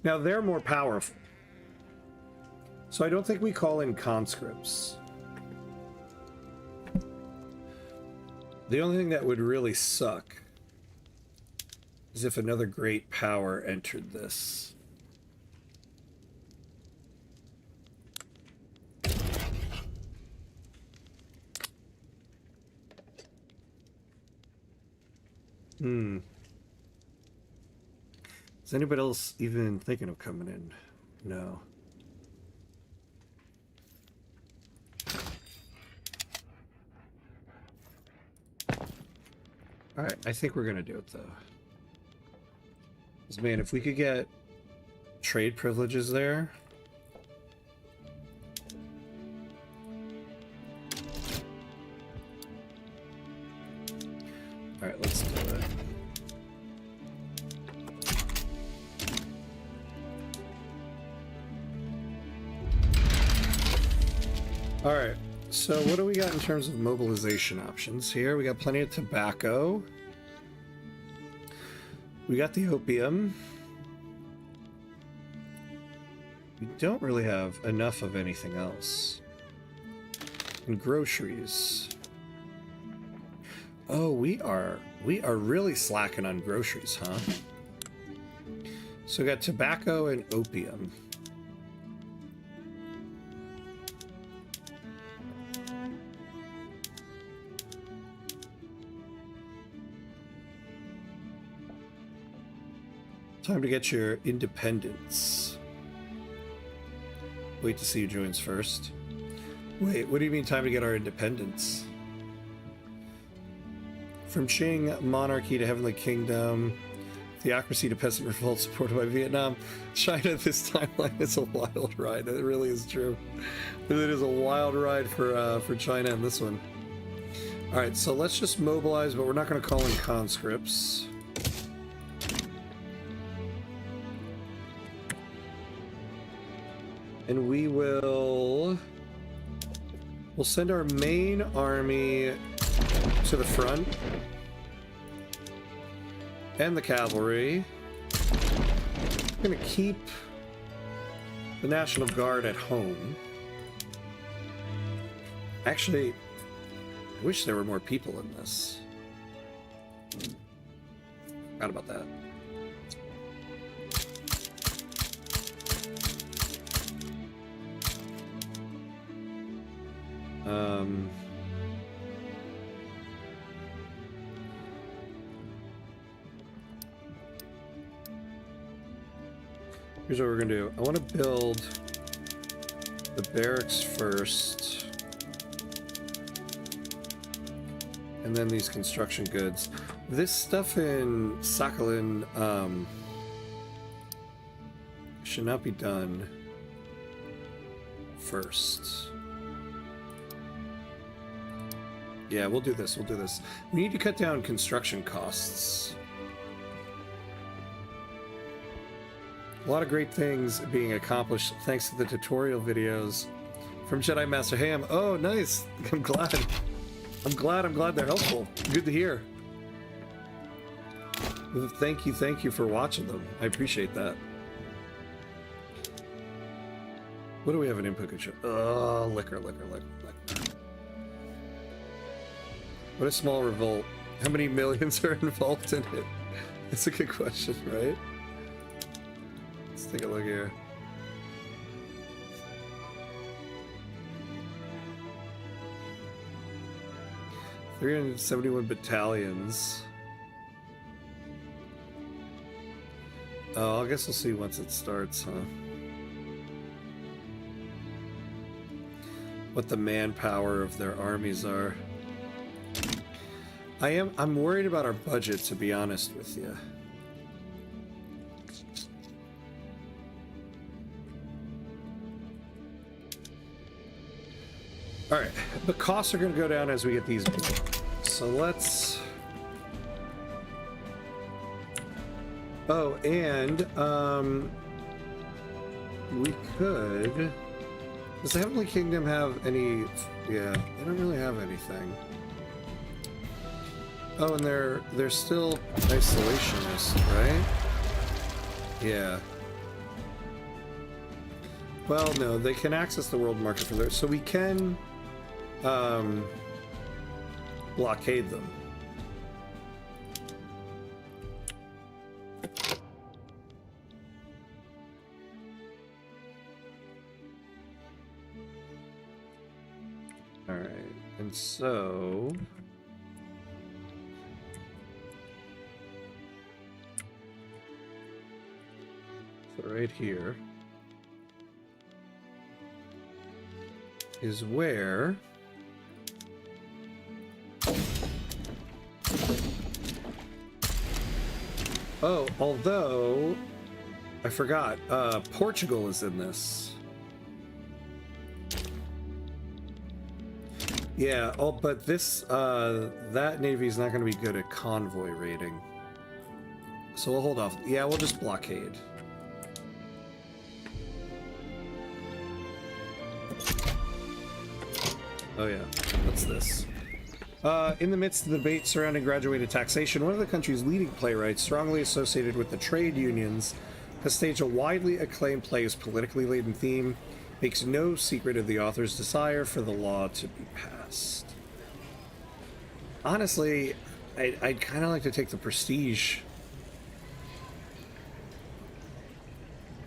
Now, they're more powerful. So I don't think we call in conscripts. The only thing that would really suck is if another great power entered this. Is anybody else even thinking of coming in? No. Alright, I think we're gonna do it, though. Because, man, if we could get trade privileges there... Alright, let's do it. Alright, so what do we got in terms of mobilization options here? We got plenty of tobacco. We got the opium. We don't really have enough of anything else. And groceries. Oh, we are really slacking on groceries, huh? So we got tobacco and opium. Time to get your independence. Wait to see who joins first. Wait, what do you mean time to get our independence? From Qing monarchy to Heavenly Kingdom, theocracy to peasant revolt supported by Vietnam, China this timeline is a wild ride. It really is true. It is a wild ride for China in this one. All right, so let's just mobilize, but we're not going to call in conscripts. And we'll send our main army to the front and the cavalry. I'm gonna keep the National Guard at home. Actually, I wish there were more people in this. Forgot about that. Here's what we're gonna do. I want to build the barracks first, and then these construction goods. This stuff in Sakhalin should not be done first. Yeah, we'll do this. We'll do this. We need to cut down construction costs. A lot of great things being accomplished thanks to the tutorial videos from Jedi Master Ham. Oh, nice. I'm glad. I'm glad they're helpful. Good to hear. Thank you for watching them. I appreciate that. What do we have in input control? Oh, liquor. What a small revolt. How many millions are involved in it? It's a good question, right? Let's take a look here. $371 battalions. Oh, I guess we'll see once it starts, huh? What the manpower of their armies are. I'm worried about our budget, to be honest with you. Alright, the costs are going to go down as we get these. So let's... Oh, and, we could... Does the Heavenly Kingdom have any... Yeah, they don't really have anything. Oh, and they're still isolationist, right? Yeah. Well, no, they can access the world market for their... So we can... blockade them. All right, and so right here is where Oh, although I forgot, Portugal is in this. Yeah, oh, but this, that navy is not going to be good at convoy raiding. So we'll hold off. Yeah, we'll just blockade. Oh yeah, what's this? In the midst of the debate surrounding graduated taxation, one of the country's leading playwrights, strongly associated with the trade unions, has staged a widely acclaimed play whose politically laden theme makes no secret of the author's desire for the law to be passed. Honestly, I'd kind of like to take the prestige.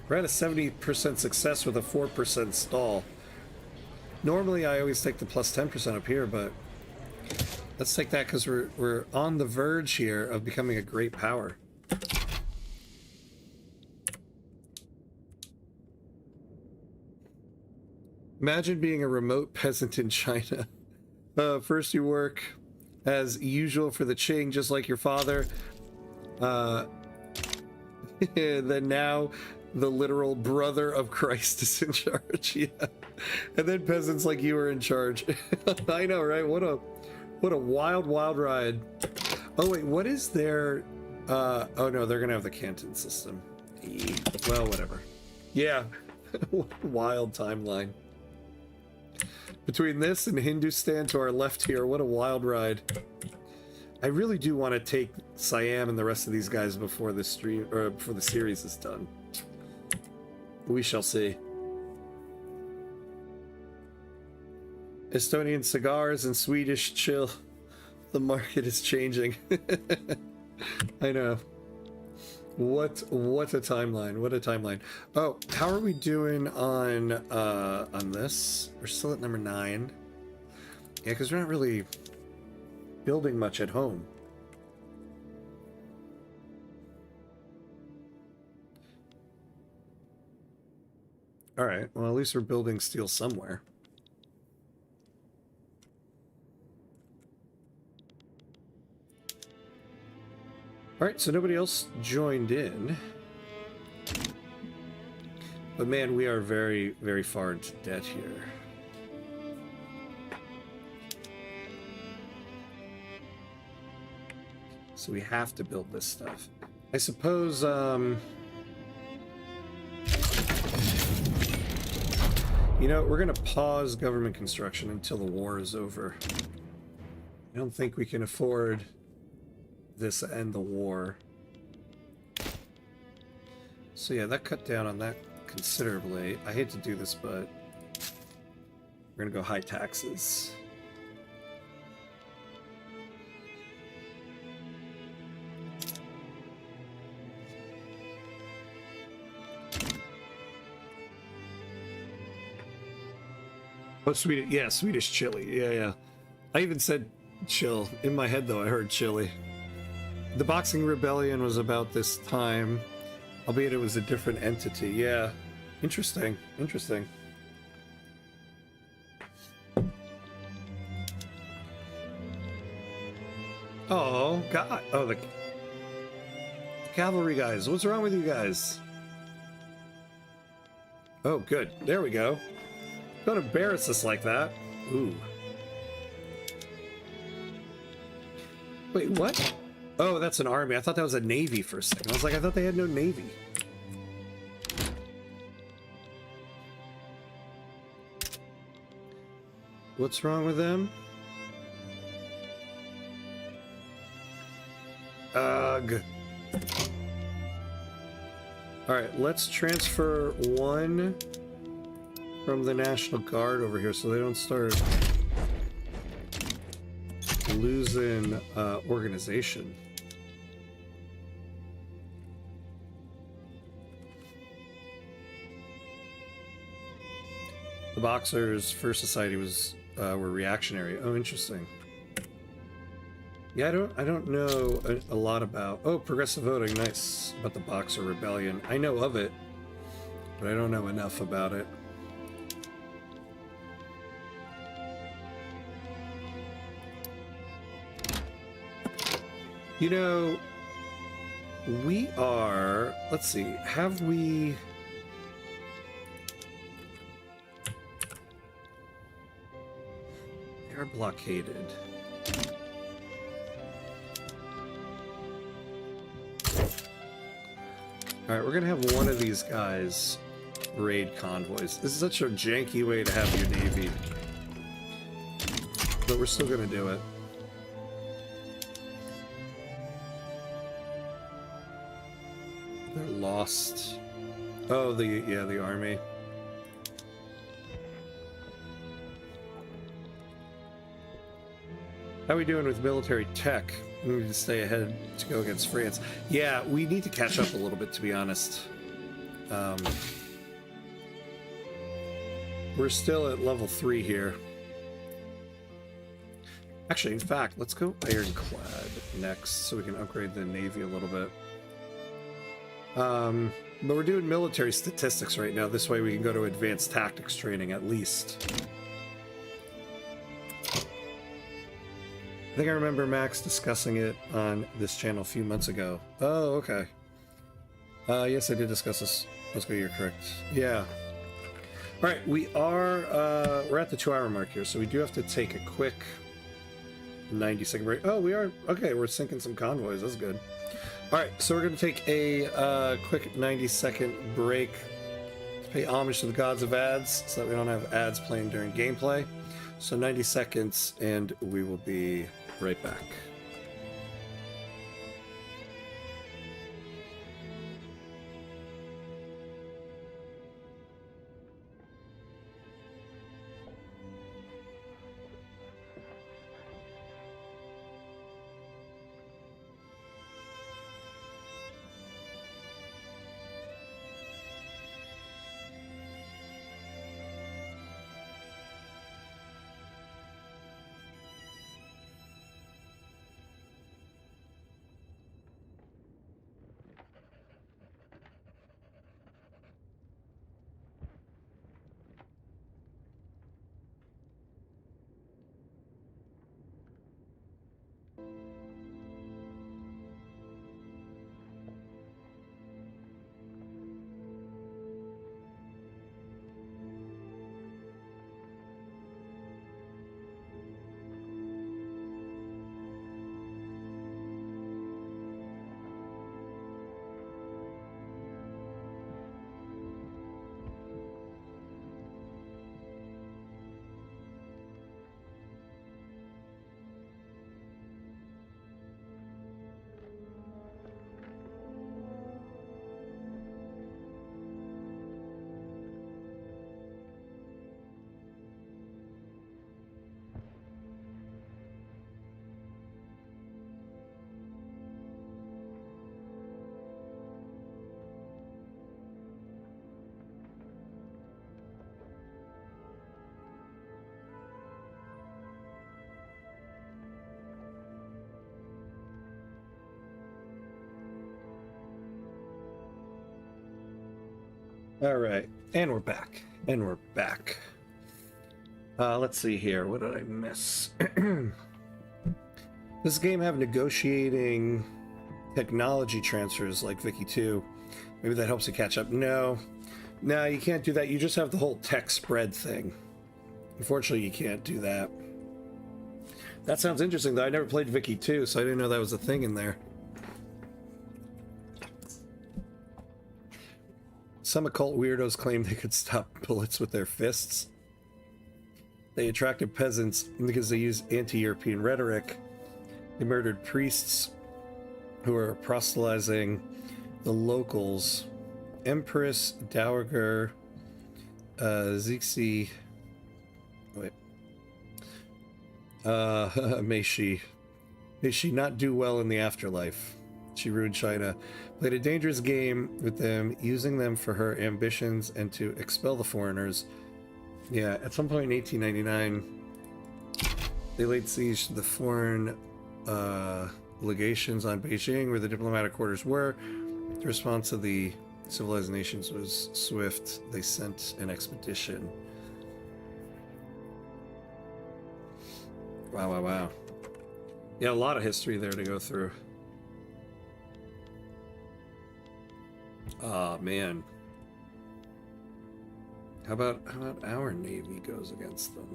We're at a 70% success with a 4% stall. Normally, I always take the plus 10% up here, but let's take that because we're on the verge here of becoming a great power. Imagine being a remote peasant in China. First you work as usual for the Qing, just like your father. Then now the literal brother of Christ is in charge. Yeah. And then peasants like you are in charge. I know, right? What a wild ride. Oh wait, what is their oh no, they're gonna have the canton system. Well, whatever. Yeah. Wild timeline. Between this and Hindustan to our left here, what a wild ride. I really do want to take Siam and the rest of these guys before the stream or before the series is done. We shall see. Estonian cigars and Swedish chill. The market is changing. I know. What a timeline. What a timeline. Oh, how are we doing on this? We're still at number 9. Yeah, because we're not really building much at home. All right. Well, at least we're building steel somewhere. All right, so nobody else joined in. But man, we are very, very far into debt here. So we have to build this stuff. I suppose, you know, we're gonna pause government construction until the war is over. I don't think we can afford this and the war. So yeah, that cut down on that considerably. I hate to do this, but we're gonna go high taxes. Oh, Swedish, yeah, Swedish chili. Yeah. I even said chill. In my head, though, I heard chili. The Boxing Rebellion was about this time, albeit it was a different entity. Yeah. Interesting. Interesting. Oh, God. Oh, the cavalry guys. What's wrong with you guys? Oh, good. There we go. Don't embarrass us like that. Ooh. Wait, what? Oh, that's an army. I thought that was a navy for a second. I was like, I thought they had no navy. What's wrong with them? Ugh. Alright, let's transfer one from the National Guard over here so they don't start losing organization. The Boxers' first society was were reactionary. Oh, interesting. Yeah, I don't know a lot about. Oh, progressive voting, nice. About the Boxer Rebellion, I know of it, but I don't know enough about it. You know, we are, let's see, have we... They are blockaded. Alright, we're gonna have one of these guys raid convoys. This is such a janky way to have your navy. But we're still gonna do it. They're lost. Oh, the army. How are we doing with military tech? We need to stay ahead to go against France. Yeah, we need to catch up a little bit, to be honest. We're still at level 3 here. Actually, in fact, let's go ironclad next so we can upgrade the navy a little bit. But we're doing military statistics right now. This way we can go to advanced tactics training at least. I think I remember Max discussing it on this channel a few months ago. Oh, okay. Yes, I did discuss this. Let's go, you're correct. Yeah. Alright, we're at the 2-hour mark here, so we do have to take a quick 90-second break. Oh, we are. Okay, we're sinking some convoys. That's good. Alright, so we're going to take a quick 90-second break to pay homage to the gods of ads so that we don't have ads playing during gameplay. So 90 seconds, and we will be right back. All right, and we're back. Let's see here. What did I miss? Does this game have negotiating technology transfers like Vicky 2? Maybe that helps you catch up. No, you can't do that. You just have the whole tech spread thing. Unfortunately, you can't do that. That sounds interesting, though. I never played Vicky 2, so I didn't know that was a thing in there. Some occult weirdos claim they could stop bullets with their fists. They attracted peasants because they used anti-European rhetoric. They murdered priests who were proselytizing the locals. Empress Dowager Zixi. Wait. May she not do well in the afterlife. She ruined China. Played a dangerous game with them, using them for her ambitions and to expel the foreigners. Yeah, at some point in 1899, they laid siege to the foreign legations on Beijing, where the diplomatic quarters were. The response of the civilized nations was swift. They sent an expedition. Wow. Yeah, a lot of history there to go through. Ah, man. How about our Navy goes against them?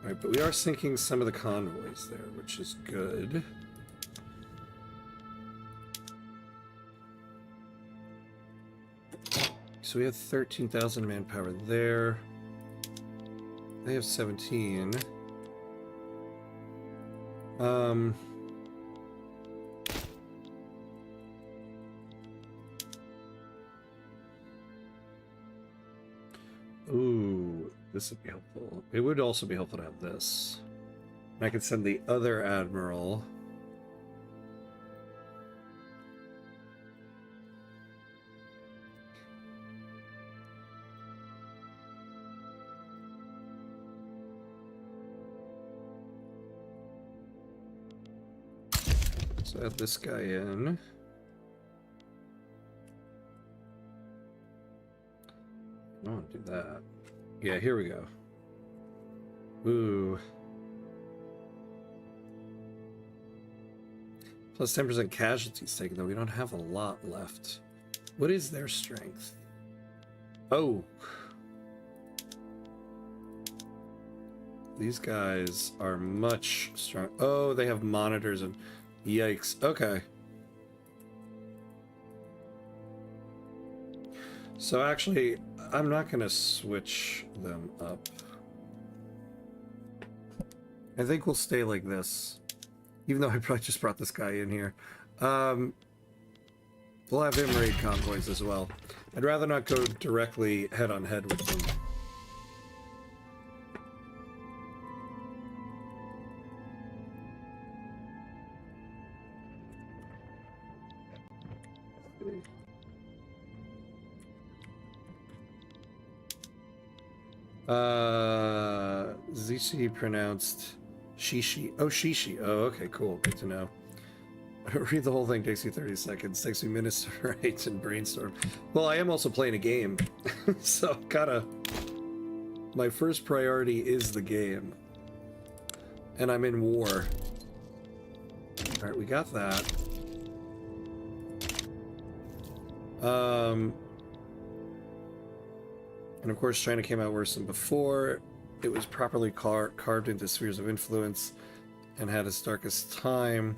Alright, but we are sinking some of the convoys there, which is good. So we have 13,000 manpower there. They have 17. Ooh, this would be helpful. It would also be helpful to have this. I could send the other admiral. So add this guy in. I don't want to do that. Yeah, here we go. Ooh. Plus 10% casualties taken, though. We don't have a lot left. What is their strength? Oh. These guys are much strong. Oh, they have monitors and... Yikes. Okay. So actually, I'm not going to switch them up. I think we'll stay like this. Even though I probably just brought this guy in here. We'll have him raid convoys as well. I'd rather not go directly head-on-head with them. ZC pronounced Shishi. Oh, Shishi. Oh, okay, cool. Good to know. Read the whole thing takes you 30 seconds. Takes you minutes to write and brainstorm. Well, I am also playing a game. So, my first priority is the game. And I'm in war. Alright, we got that. And of course, China came out worse than before. It was properly carved into spheres of influence and had its darkest time.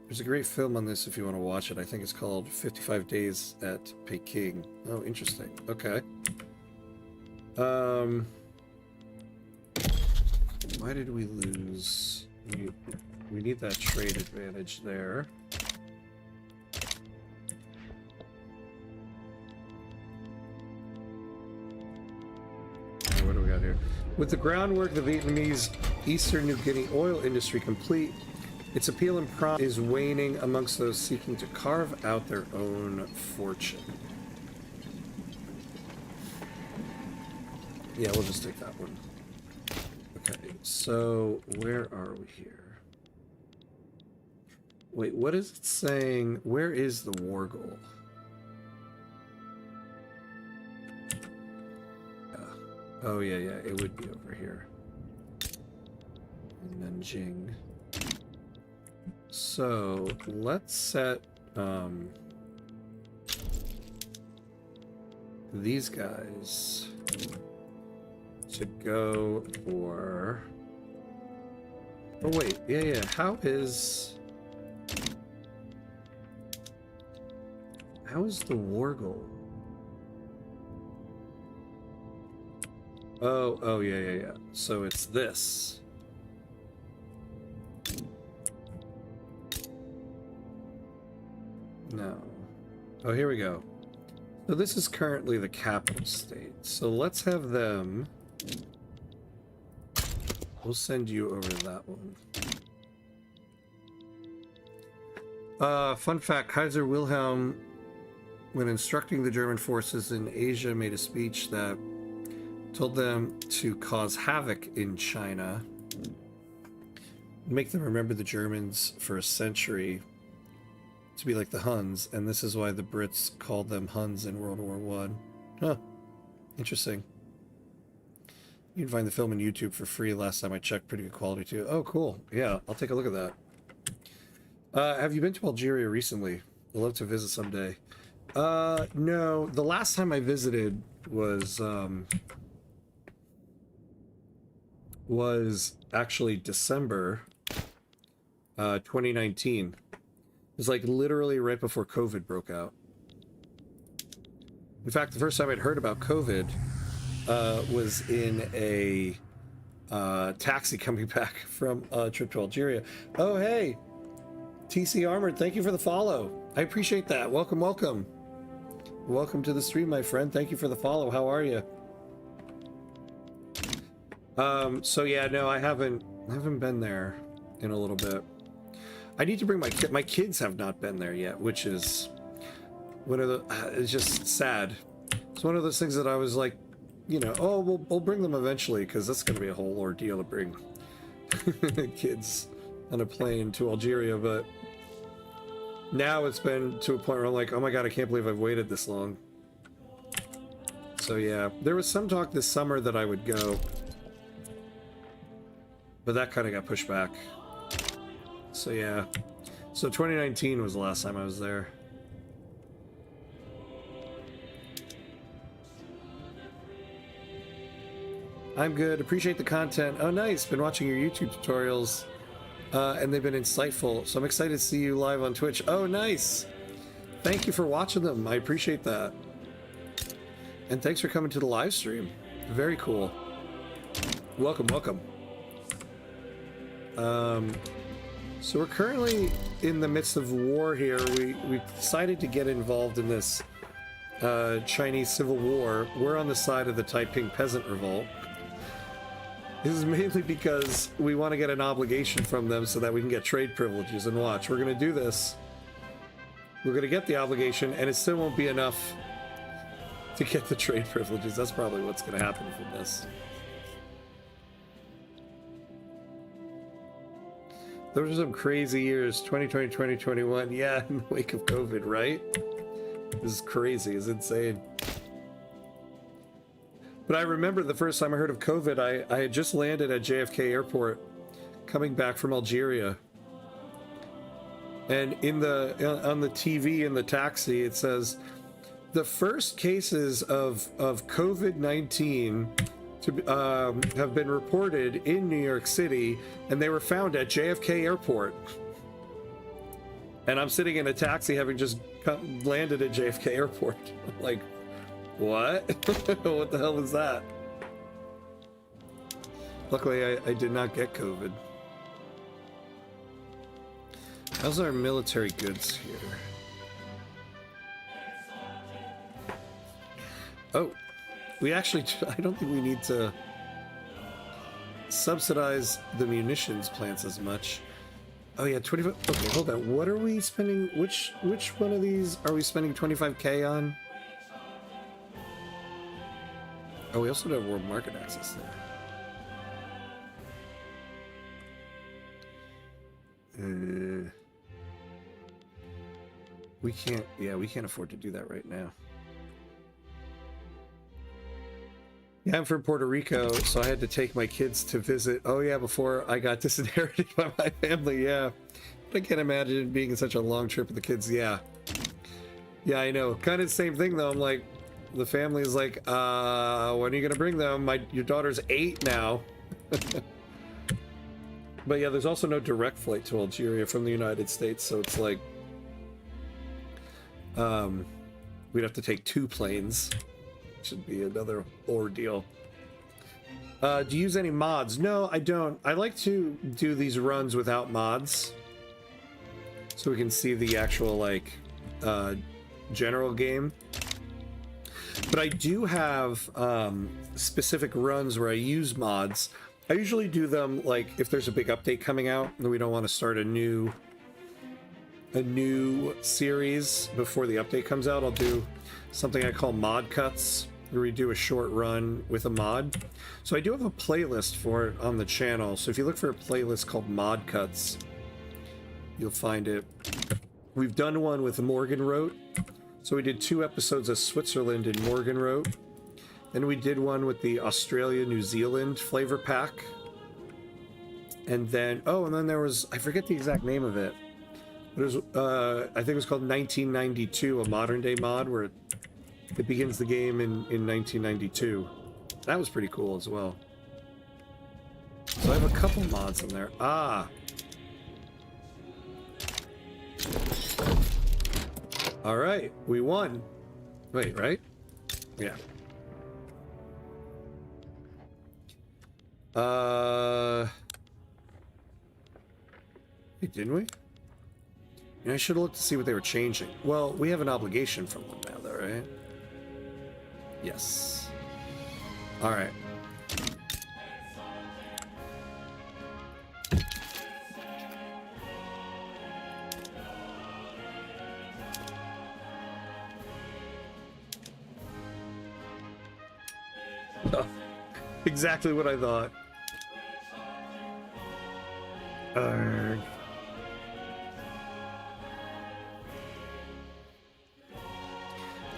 There's a great film on this if you want to watch it. I think it's called 55 Days at Peking. Oh, interesting. Okay. Why did we lose? We need that trade advantage there. What do we got here? With the groundwork of the Vietnamese Eastern New Guinea oil industry complete, its appeal and promise is waning amongst those seeking to carve out their own fortune. Yeah, we'll just take that one. Okay, so where are we here? Wait, what is it saying? Where is the war goal? Oh, yeah, it would be over here. And Nanjing. So, let's set, these guys to go for... Oh, wait, yeah, how is the war goal? Oh, yeah. So it's this. No. Oh, here we go. So this is currently the capital state. So let's have them... We'll send you over to that one. Fun fact, Kaiser Wilhelm, when instructing the German forces in Asia, made a speech that told them to cause havoc in China, make them remember the Germans for a century, to be like the Huns, and this is why the Brits called them Huns in World War One. Huh. Interesting. You can find the film on YouTube for free. Last time I checked, pretty good quality too. Oh, cool. Yeah, I'll take a look at that. Have you been to Algeria recently? I'd love to visit someday. No, the last time I visited was actually December 2019. It was like literally right before COVID broke out. In fact, the first time I'd heard about COVID was in a taxi coming back from a trip to Algeria. Oh, hey, TC Armored, thank you for the follow. I appreciate that. Welcome, welcome. Welcome to the stream, my friend. Thank you for the follow. How are you? So yeah, no, I haven't been there in a little bit. I need to bring my kids have not been there yet, which is one of the it's just sad. It's one of those things that I was like, you know, oh, we'll bring them eventually, because that's going to be a whole ordeal to bring kids on a plane to Algeria. But now it's been to a point where I'm like, oh my god, I can't believe I've waited this long. So yeah, there was some talk this summer that I would go, but that kind of got pushed back. So yeah, so 2019 was the last time I was there. I'm good. Appreciate the content. Oh, nice. Been watching your YouTube tutorials, and they've been insightful. So I'm excited to see you live on Twitch. Oh, nice. Thank you for watching them. I appreciate that. And thanks for coming to the live stream. Very cool. Welcome, welcome. So we're currently in the midst of war here. We decided to get involved in this Chinese Civil War. We're on the side of the Taiping Peasant Revolt. This is mainly because we want to get an obligation from them so that we can get trade privileges. And watch, we're going to do this. We're going to get the obligation, and it still won't be enough to get the trade privileges. That's probably what's going to happen from this. Those are some crazy years, 2020, 2021. Yeah, in the wake of COVID, right? This is crazy. It's insane. But I remember the first time I heard of COVID, I had just landed at JFK Airport, coming back from Algeria. And on the TV in the taxi, it says, the first cases of COVID-19 to have been reported in New York City, and they were found at JFK Airport. And I'm sitting in a taxi having just landed at JFK Airport. Like, what? What the hell is that? Luckily, I did not get COVID. How's our military goods here? Oh, we actually, I don't think we need to subsidize the munitions plants as much. Oh yeah, 25. Okay, hold on. What are we spending? Which one of these are we spending 25K on? Oh, we also don't have world market access there. We can't. Yeah, we can't afford to do that right now. Yeah, I'm from Puerto Rico, so I had to take my kids to visit. Oh yeah, before I got disinherited by my family. Yeah, I can't imagine being such a long trip with the kids. Yeah, yeah, I know. Kind of the same thing though. I'm like, the family is like, when are you gonna bring them? Your daughter's 8 now. But yeah, there's also no direct flight to Algeria from the United States, so it's like, we'd have to take 2 planes. Should be another ordeal. Do you use any mods? No, I don't. I like to do these runs without mods, so we can see the actual like general game. But I do have specific runs where I use mods. I usually do them like if there's a big update coming out and we don't want to start a new series before the update comes out. I'll do something I call mod cuts, where we do a short run with a mod. So I do have a playlist for it on the channel. So if you look for a playlist called Mod Cuts, you'll find it. We've done one with Morgenrot. So we did 2 episodes of Switzerland in Morgenrot. Then we did one with the Australia-New Zealand flavor pack. And then, oh, and then there was, I forget the exact name of it. There's, I think it was called 1992, a modern day mod where it begins the game in 1992. That was pretty cool as well. So I have a couple mods in there. Ah. All right, we won. Wait, right? Yeah. Wait, didn't we? Yeah, I should have looked to see what they were changing. Well, we have an obligation from them now, though, right? Yes. All right. Oh, exactly what I thought.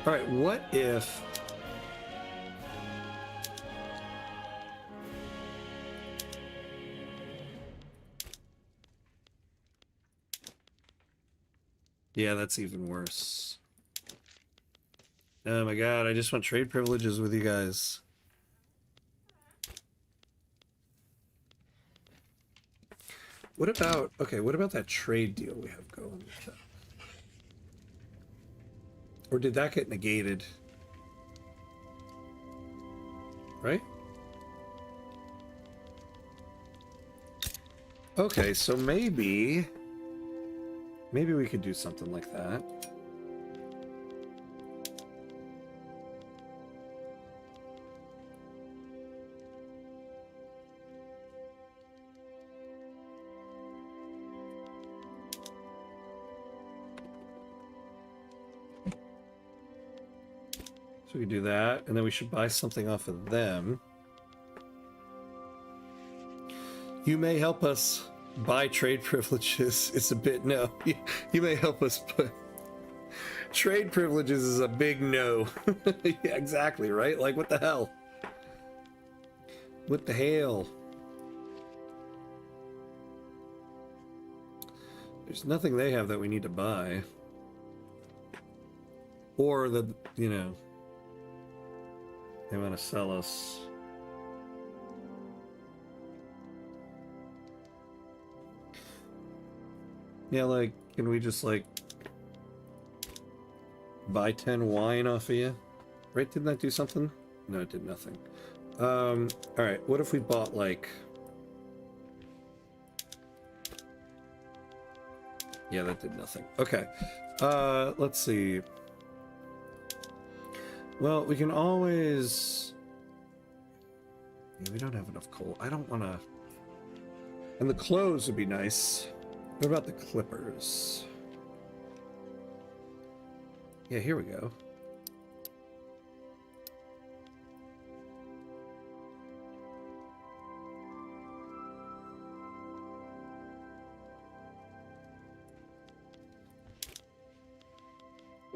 All right, what if... Yeah, that's even worse. Oh my god, I just want trade privileges with you guys. What about... Okay, what about that trade deal we have going with that? Or did that get negated? Right? Okay, so maybe we could do something like that. So we could do that, and then we should buy something off of them. You may help us buy trade privileges. It's a bit no. You may help us put... Trade privileges is a big no. Yeah, exactly, right? Like, what the hell? What the hell? There's nothing they have that we need to buy. Or that, you know, they want to sell us. Yeah, like, can we just, like, buy 10 wine off of you? Right, didn't that do something? No, it did nothing. Alright, what if we bought, like... Yeah, that did nothing. Okay, let's see. Well, we can always... Yeah, we don't have enough coal. I don't want to... And the clothes would be nice. What about the clippers? Yeah, here we go.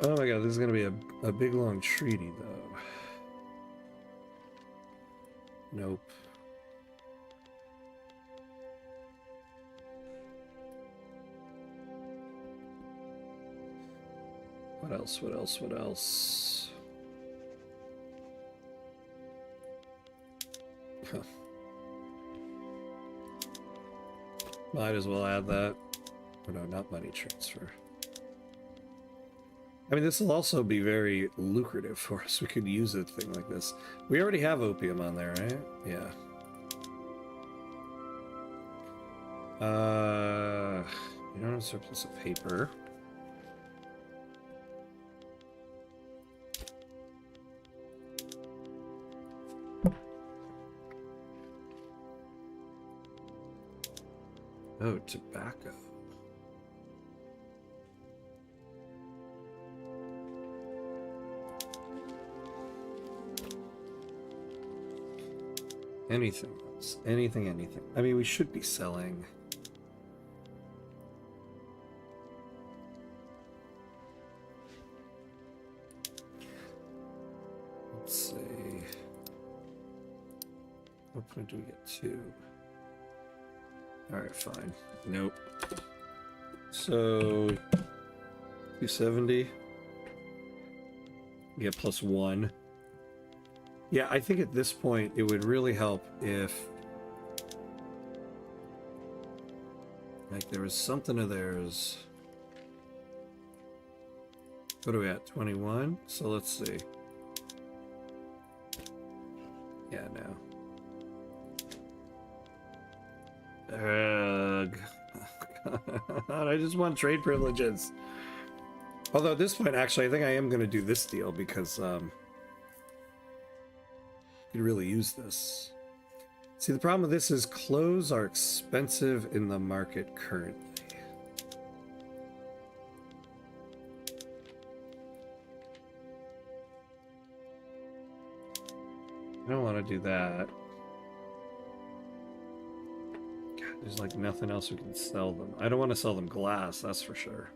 Oh my god, this is going to be a big long treaty, though. Nope. What else? What else? What else? Huh. Might as well add that. Or no, not money transfer. I mean, this will also be very lucrative for us. We could use a thing like this. We already have opium on there, right? Yeah. We don't have surplus of paper. Oh, tobacco. Anything else? Anything. I mean, we should be selling. Let's see. What point do we get to? Alright, fine. Nope. So 270. Get +1. Yeah, I think at this point it would really help if like there was something of theirs. What are we at? 21? So let's see. Yeah, no. God, I just want trade privileges. Although at this point, actually, I think I am going to do this deal because you could really use this. See, the problem with this is clothes are expensive in the market currently. I don't want to do that. God, there's like nothing else we can sell them. I don't want to sell them glass, that's for sure.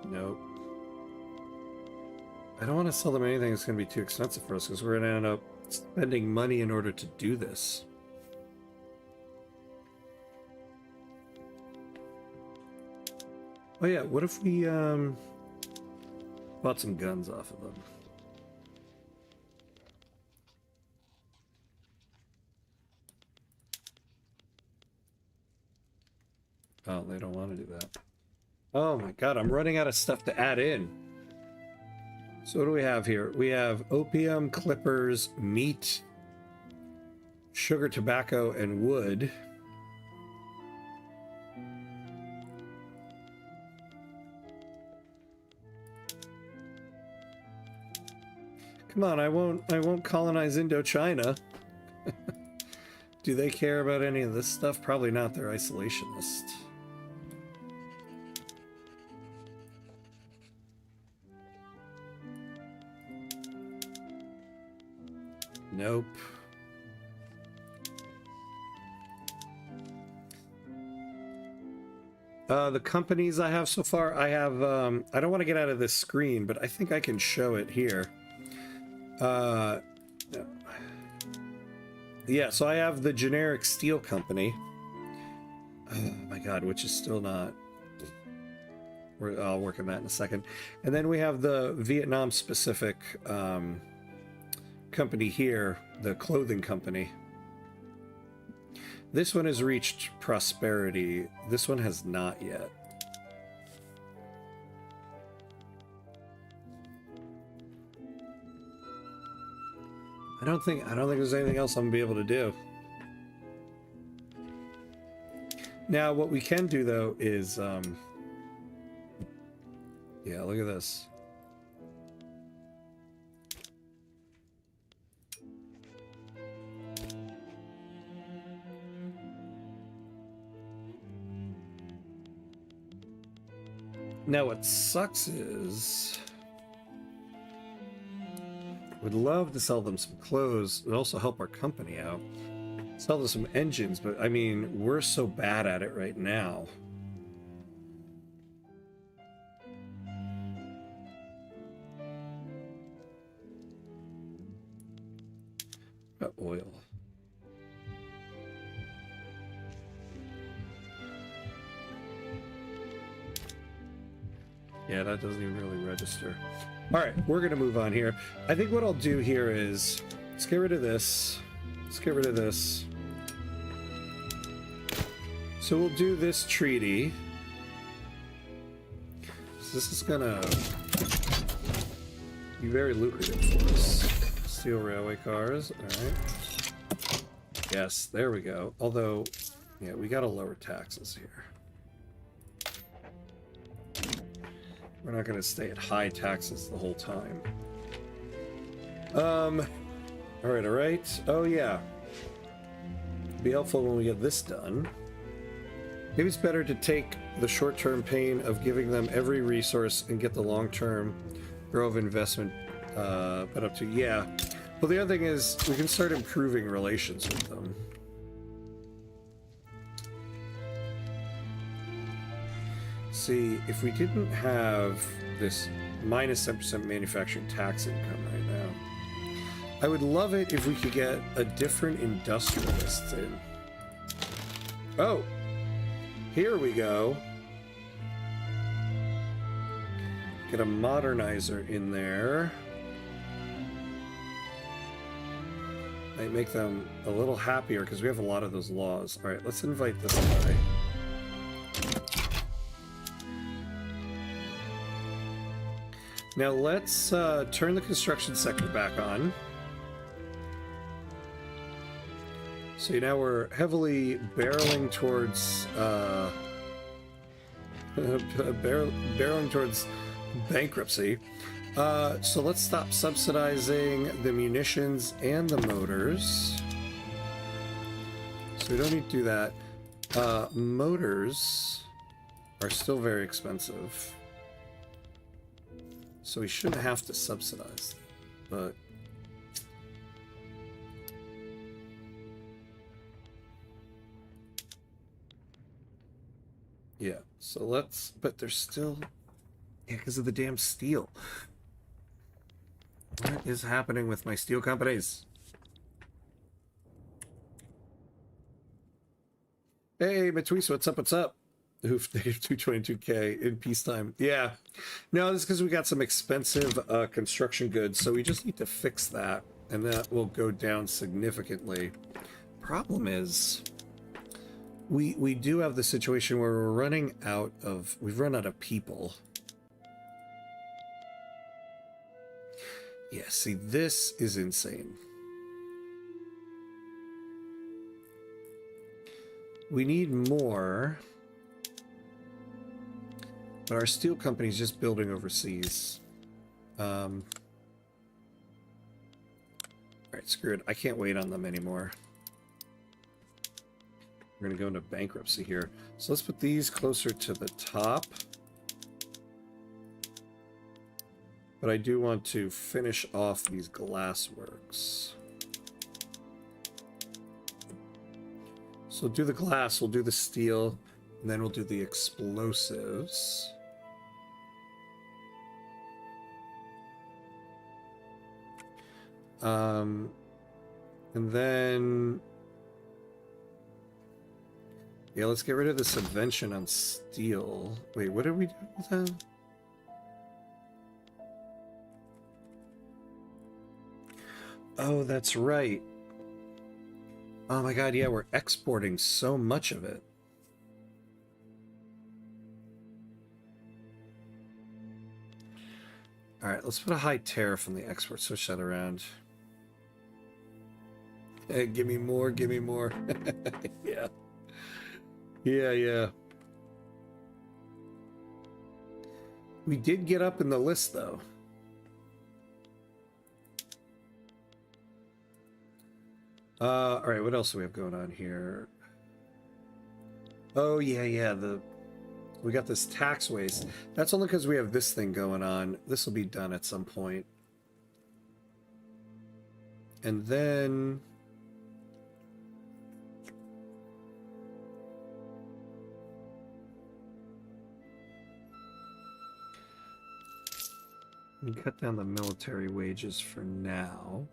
Nope. I don't want to sell them anything that's going to be too expensive for us because we're going to end up spending money in order to do this. Oh yeah, what if we bought some guns off of them? Oh, they don't want to do that. Oh my god, I'm running out of stuff to add in. So what do we have here? We have opium, clippers, meat, sugar, tobacco, and wood. Come on, I won't colonize Indochina. Do they care about any of this stuff? Probably not, they're isolationist. Nope. The companies I have so far, I have, I don't want to get out of this screen, but I think I can show it here. Yeah, so I have the generic steel company. Oh my god, which is still not... I'll work on that in a second. And then we have the Vietnam-specific company here, the clothing company. This one has reached prosperity. This one has not yet. I don't think there's anything else I'm gonna be able to do. Now, what we can do though is, yeah, look at this. Now, what sucks is, would love to sell them some clothes and also help our company out. Sell them some engines, but I mean, we're so bad at it right now. Got oil. Yeah, that doesn't even really register. All right, we're going to move on here. I think what I'll do here is, let's get rid of this. Let's get rid of this. So we'll do this treaty. So this is going to be very lucrative for us. Steel railway cars, all right. Yes, there we go. Although, yeah, we got to lower taxes here. We're not going to stay at high taxes the whole time. All right. Oh, yeah. It'd be helpful when we get this done. Maybe it's better to take the short-term pain of giving them every resource and get the long-term growth of investment put up to, yeah. Well, the other thing is we can start improving relations with them. See, if we didn't have this minus 10% manufacturing tax income right now, I would love it if we could get a different industrialist in. Oh, here we go. Get a modernizer in there. Might make them a little happier because we have a lot of those laws. All right, let's invite this guy. Now let's turn the construction sector back on. So now we're heavily barreling towards barreling towards bankruptcy. So let's stop subsidizing the munitions and the motors. So we don't need to do that. Motors are still very expensive. So we shouldn't have to subsidize them, but yeah, so let's, but there's still, yeah, because of the damn steel. What is happening with my steel companies? Hey, Matwisa, what's up? What's up? Oof, they have 222K in peacetime. Yeah. No, this is because we got some expensive construction goods, so we just need to fix that, and that will go down significantly. Problem is, we do have the situation where we're running out of, we've run out of people. Yeah, see, this is insane. We need more. But our steel company's just building overseas. Alright, screw it. I can't wait on them anymore. We're going to go into bankruptcy here. So let's put these closer to the top. But I do want to finish off these glass works. So we'll do the glass, we'll do the steel, and then we'll do the explosives. And then, yeah, let's get rid of the subvention on steel. Wait, what did we do with that? Oh, that's right. Oh my god, yeah, we're exporting so much of it. Alright, let's put a high tariff on the export, switch that around. Hey, give me more, give me more. Yeah. Yeah. We did get up in the list, though. Alright, what else do we have going on here? Oh, yeah, we got this tax waste. That's only because we have this thing going on. This will be done at some point. And then... we can cut down the military wages for now.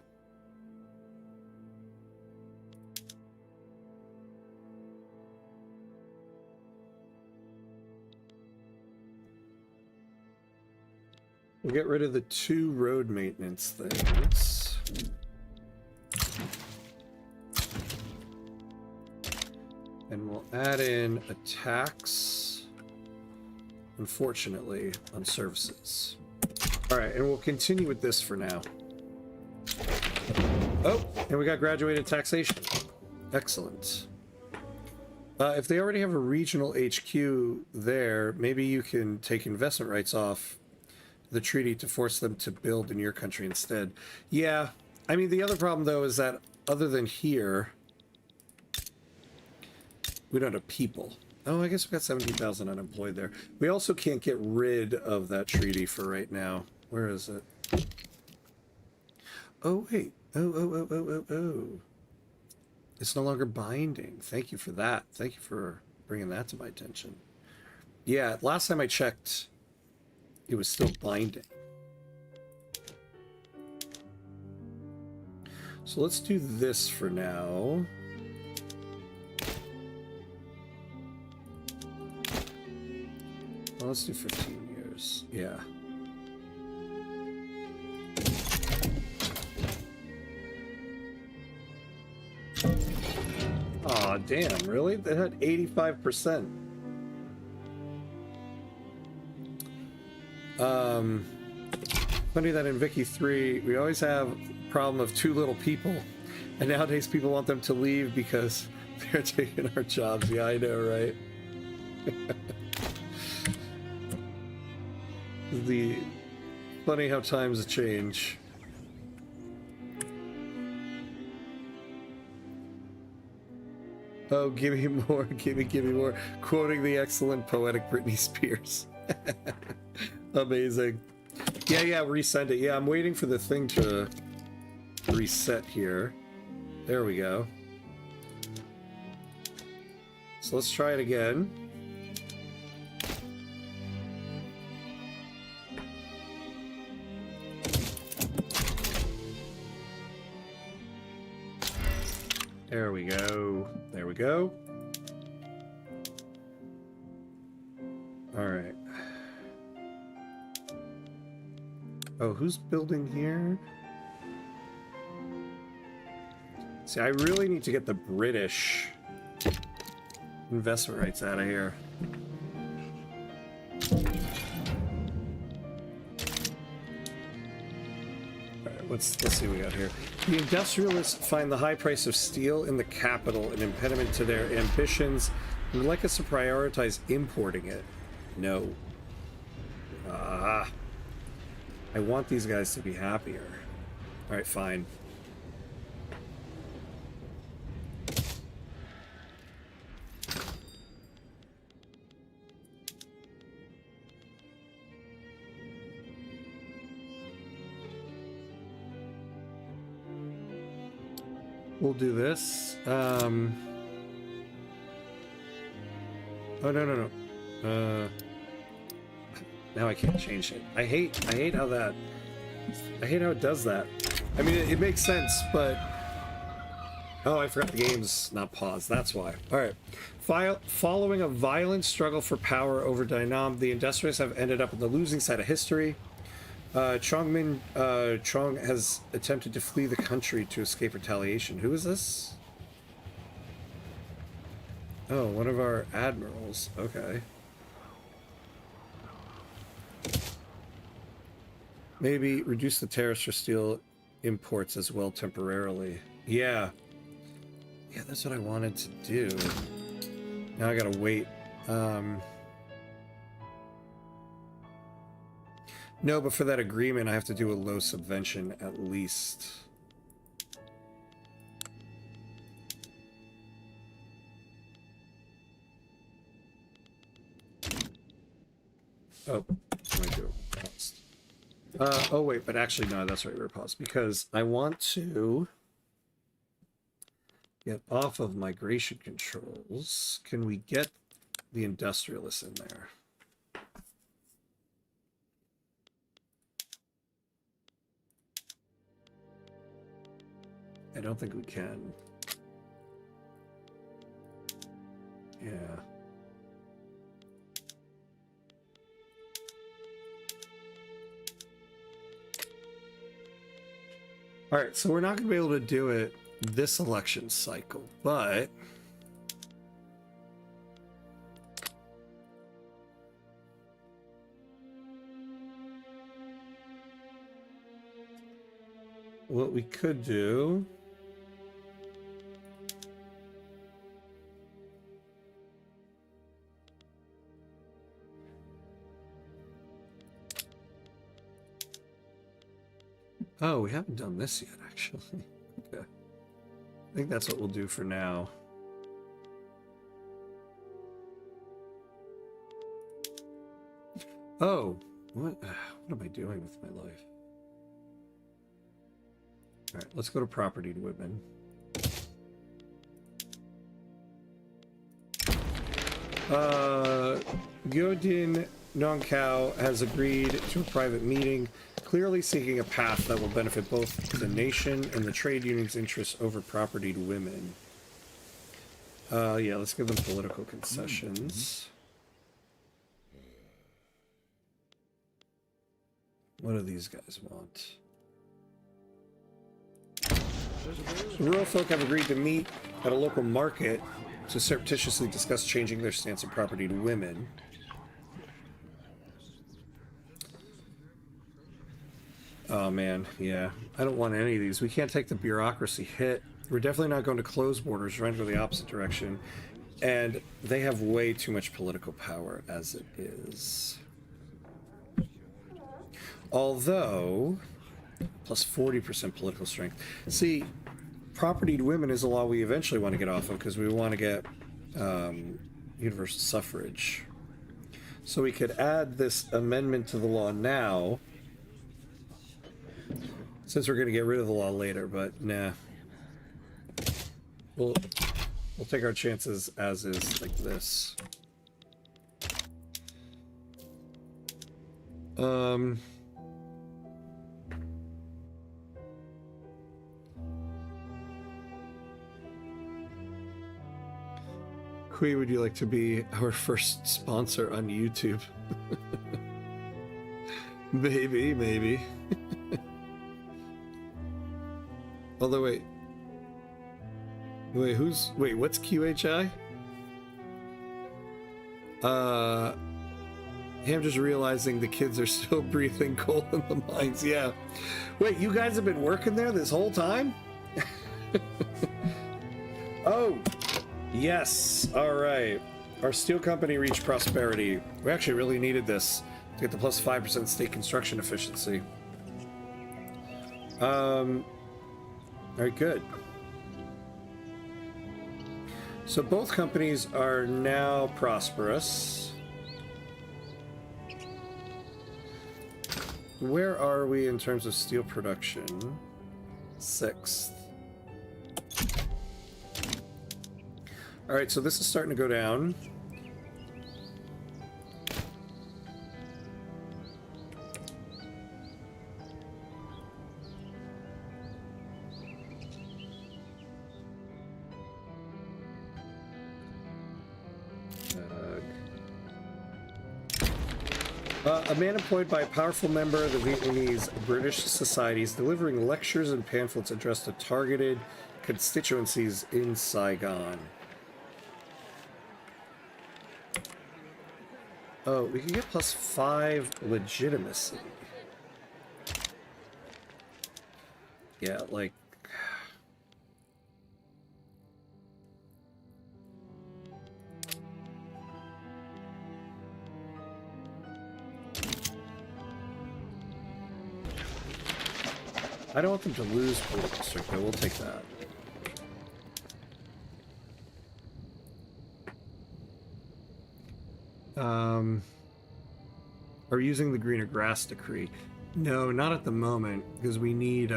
We'll get rid of the 2 road maintenance things. And we'll add in a tax, unfortunately, on services. Alright, and we'll continue with this for now. Oh, and we got graduated taxation. Excellent. If they already have a regional HQ there, maybe you can take investment rights off the treaty to force them to build in your country instead. Yeah, I mean, the other problem, though, is that other than here, we don't have people. Oh, I guess we got 17,000 unemployed there. We also can't get rid of that treaty for right now. Where is it? Oh, wait. Oh. It's no longer binding. Thank you for that. Thank you for bringing that to my attention. Yeah, last time I checked, it was still binding. So let's do this for now. Well, let's do 15 years. Yeah. Aw, damn, really? They had 85%. Funny that in Vicky 3, we always have a problem of too little people. And nowadays people want them to leave because they're taking our jobs. Yeah, I know, right? Funny how times change. Oh, give me more, give me more. Quoting the excellent poetic Britney Spears. Amazing. Yeah, resend it. Yeah, I'm waiting for the thing to reset here. There we go. So let's try it again. There we go. There we go. All right. Oh, who's building here? See, I really need to get the British investment rights out of here. Alright, let's see what we got here. The industrialists find the high price of steel in the capital an impediment to their ambitions and would like us to prioritize importing it. No. I want these guys to be happier. Alright, fine. We'll do this. Oh, no. Now I can't change it. I hate how it does that. I mean, it makes sense, but... Oh, I forgot the game's not paused. That's why. Alright. Following a violent struggle for power over Dai Nam, the industrialists have ended up on the losing side of history. Chong has attempted to flee the country to escape retaliation. Who is this? Oh, one of our admirals. Okay. Maybe reduce the tariffs for steel imports as well temporarily. Yeah. Yeah, that's what I wanted to do. Now I gotta wait. No, but for that agreement, I have to do a low subvention at least. Oh, what do I do? Paused. Oh wait, but actually no, that's right, we're paused because I want to get off of migration controls. Can we get the industrialists in there? I don't think we can. Yeah. All right, so we're not going to be able to do it this election cycle, but what we could do oh, we haven't done this yet, actually. Okay. I think that's what we'll do for now. Oh, what am I doing with my life? All right, let's go to property to women. Gyodin Nonkao has agreed to a private meeting. clearly seeking a path that will benefit both the nation and the trade union's interests over propertied women. Yeah, let's give them political concessions. What do these guys want? The rural folk have agreed to meet at a local market to surreptitiously discuss changing their stance on property to women. Oh man, yeah. I don't want any of these. We can't take the bureaucracy hit. We're definitely not going to close borders. We're trying to go the opposite direction. And they have way too much political power as it is. Although, plus 40% political strength. See, propertied women is a law we eventually want to get off of because we want to get universal suffrage. So we could add this amendment to the law now, since we're going to get rid of the law later, but nah. We'll take our chances as is, like this. Kui, would you like to be our first sponsor on YouTube? Maybe. Although, wait, what's QHI? I'm just realizing the kids are still breathing coal in the mines. Yeah. Wait, you guys have been working there this whole time? Oh, yes. All right. Our steel company reached prosperity. We actually really needed this to get the plus 5% state construction efficiency. All right, good. So both companies are now prosperous. Where are we in terms of steel production? 6th. All right, so this is starting to go down. A man employed by a powerful member of the Vietnamese British Society is delivering lectures and pamphlets addressed to targeted constituencies in Saigon. Oh, we can get plus 5 legitimacy. Yeah, like... I don't want them to lose political strength, though. We'll take that. Are we using the greener grass decree? No, not at the moment, because we need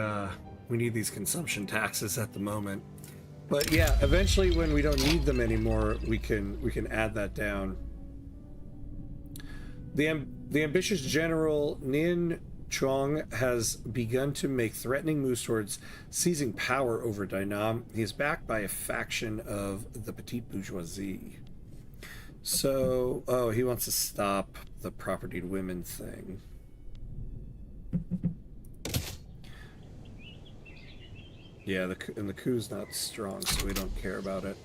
these consumption taxes at the moment. But yeah, eventually when we don't need them anymore, we can add that down. The ambitious general Nin Chong has begun to make threatening moves towards seizing power over Dai Nam. He is backed by a faction of the petite bourgeoisie. So, oh, he wants to stop the propertied women thing. Yeah, the coup's not strong, so we don't care about it.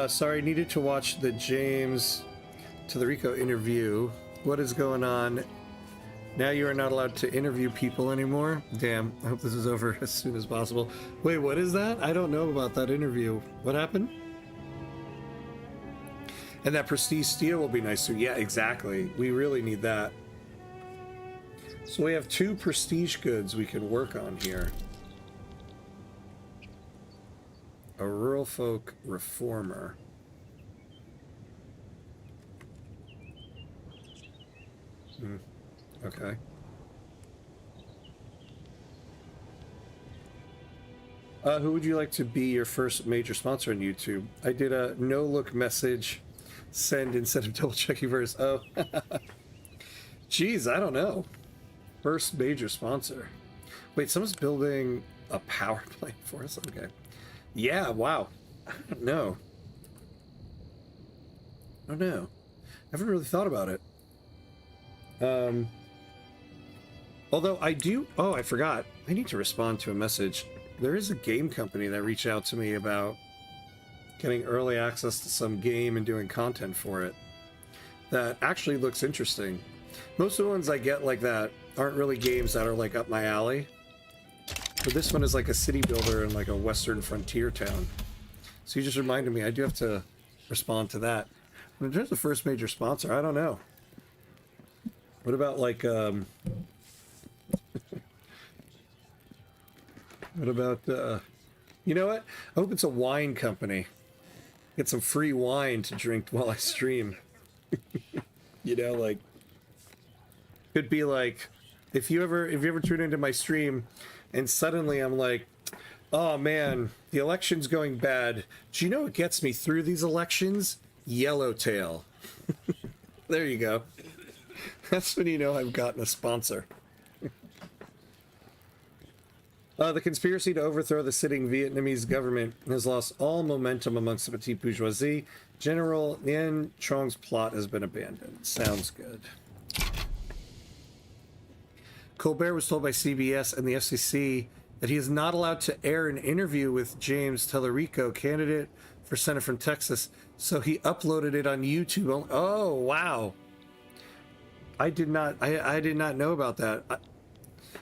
Sorry, needed to watch the James Tallarico interview. What is going on? Now you are not allowed to interview people anymore? Damn, I hope this is over as soon as possible. Wait, what is that? I don't know about that interview. What happened? And that prestige steel will be nice too. Yeah, exactly. We really need that. So we have 2 prestige goods we can work on here. A rural folk reformer. Okay. Who would you like to be your first major sponsor on YouTube? I did a no-look message Send instead of double checking first. Oh, geez, I don't know. First major sponsor. Wait, someone's building a power plant for us? Okay. Yeah, wow. I don't know. I don't know. I haven't really thought about it. Although I do... Oh, I forgot. I need to respond to a message. There is a game company that reached out to me about getting early access to some game and doing content for it. That actually looks interesting. Most of the ones I get like that aren't really games that are like up my alley. But this one is like a city builder in like a western frontier town. So you just reminded me, I do have to respond to that. But in terms of first major sponsor, I don't know. What about like, what about, you know what? I hope it's a wine company. Get some free wine to drink while I stream. You know, like, could be like, if you ever tune into my stream and suddenly I'm like, oh man, the election's going bad. Do you know what gets me through these elections? Yellowtail. There you go. That's when you know I've gotten a sponsor. The conspiracy to overthrow the sitting Vietnamese government has lost all momentum amongst the petite bourgeoisie. General Nguyen Truong's plot has been abandoned. Sounds good. Colbert was told by CBS and the FCC that he is not allowed to air an interview with James Tellerico, candidate for Senate from Texas, so he uploaded it on YouTube. Oh, wow. I did not know about that.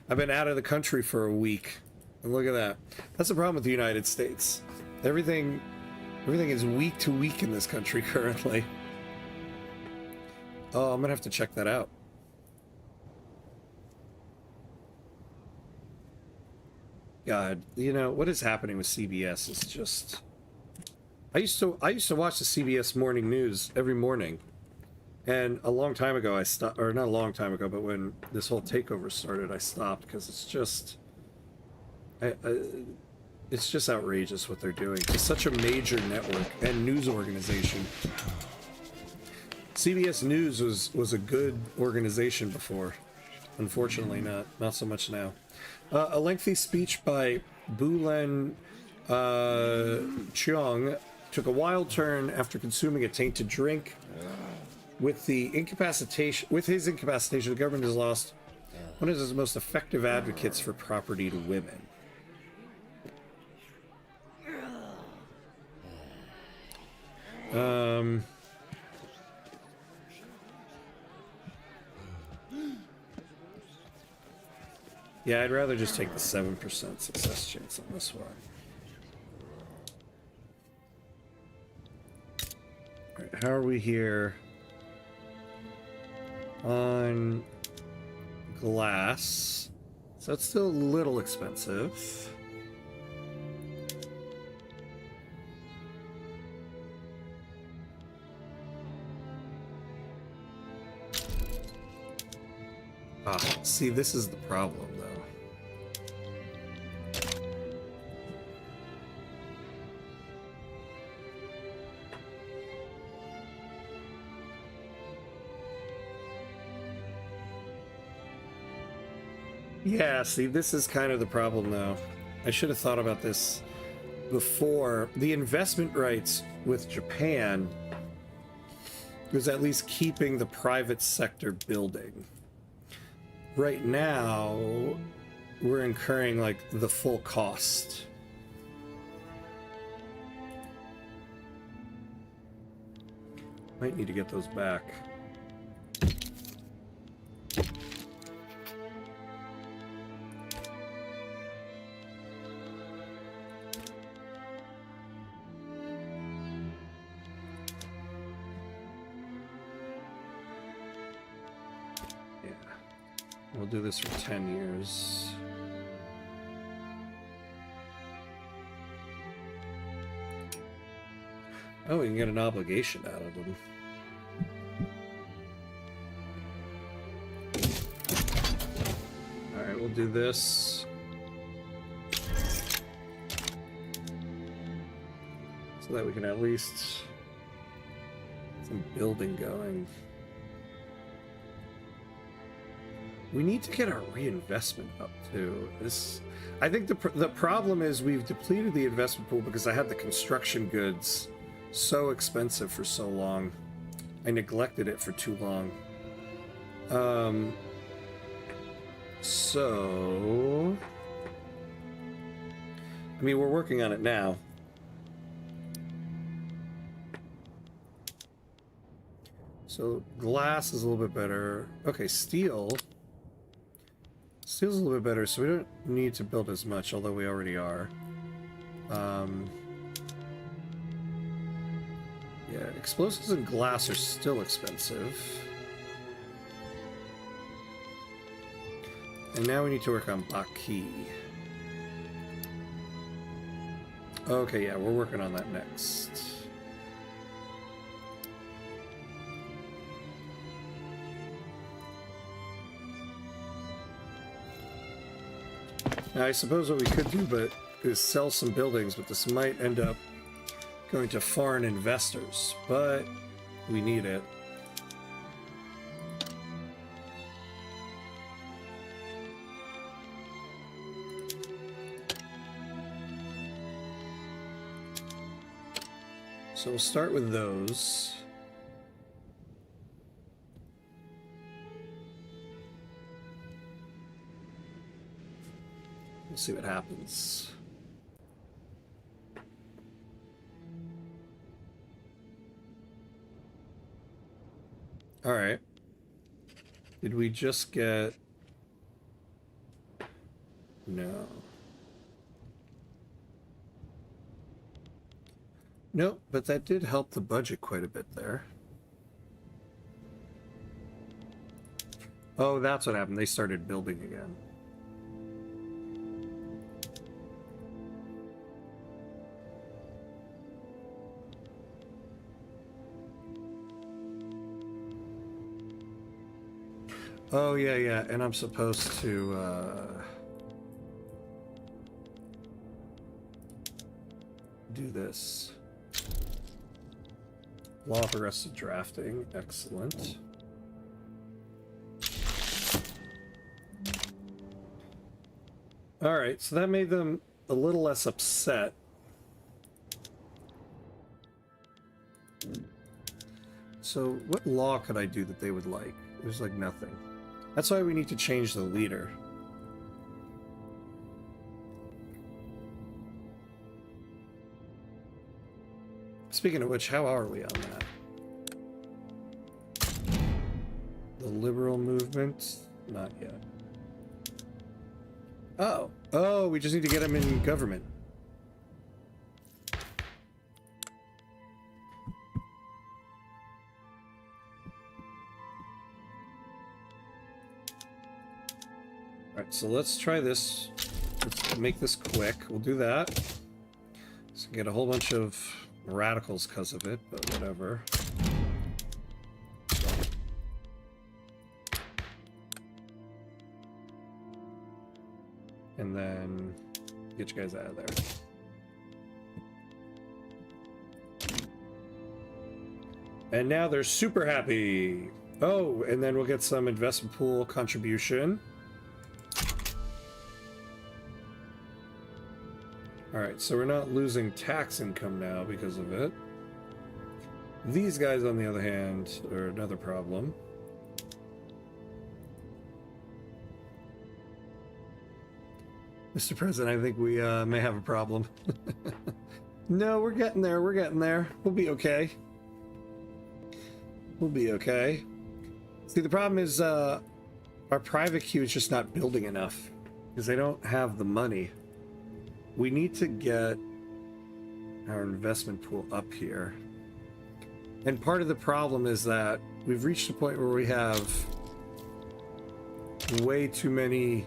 I've been out of the country for a week. And look at that. That's the problem with the United States. Everything is week to week in this country currently. Oh, I'm gonna have to check that out. God, you know what is happening with CBS is just. I used to watch the CBS morning news every morning, and a long time ago I stopped, or not a long time ago, but when this whole takeover started, I stopped because it's just. It's just outrageous what they're doing. It's such a major network and news organization. CBS News was a good organization before. Unfortunately, not so much now. A lengthy speech by Bulen Cheong took a wild turn after consuming a tainted drink. With his incapacitation, the government has lost one of its most effective advocates for property to women. Yeah, I'd rather just take the 7% success chance on this one. All right, how are we here on glass? So it's still a little expensive. Ah, see, this is the problem, though. Yeah, see, this is kind of the problem, though. I should have thought about this before. The investment rights with Japan was at least keeping the private sector building. Right now, we're incurring, like, the full cost. Might need to get those back. We'll do this for 10 years. Oh, we can get an obligation out of them. Alright, we'll do this. So that we can at least some building going. We need to get our reinvestment up too. I think the problem is we've depleted the investment pool because I had the construction goods so expensive for so long. I neglected it for too long. So I mean, we're working on it now. So glass is a little bit better. Okay, steel. Steel's a little bit better, so we don't need to build as much, although we already are. Yeah, explosives and glass are still expensive. And now we need to work on Baki. Okay, yeah, we're working on that next. Now, I suppose what we could do is sell some buildings, but this might end up going to foreign investors, but we need it. So we'll start with those. We'll see what happens. All right. Did we just get... No. Nope, but that did help the budget quite a bit there. Oh, that's what happened. They started building again. Oh, yeah, yeah, and I'm supposed to, do this. Law of arrested drafting, excellent. Alright, so that made them a little less upset. So, what law could I do that they would like? There's like nothing. That's why we need to change the leader. Speaking of which, how are we on that? The liberal movement? Not yet. Oh. Oh, we just need to get him in government. Alright, so let's try this. Let's make this quick. We'll do that. So get a whole bunch of radicals because of it, but whatever. And then get you guys out of there. And now they're super happy. Oh, and then we'll get some investment pool contribution. Alright, so we're not losing tax income now because of it. These guys, on the other hand, are another problem. Mr. President, I think we may have a problem. No, we're getting there, we're getting there. We'll be okay. We'll be okay. See, the problem is our private queue is just not building enough because they don't have the money. We need to get our investment pool up here. And part of the problem is that we've reached a point where we have way too many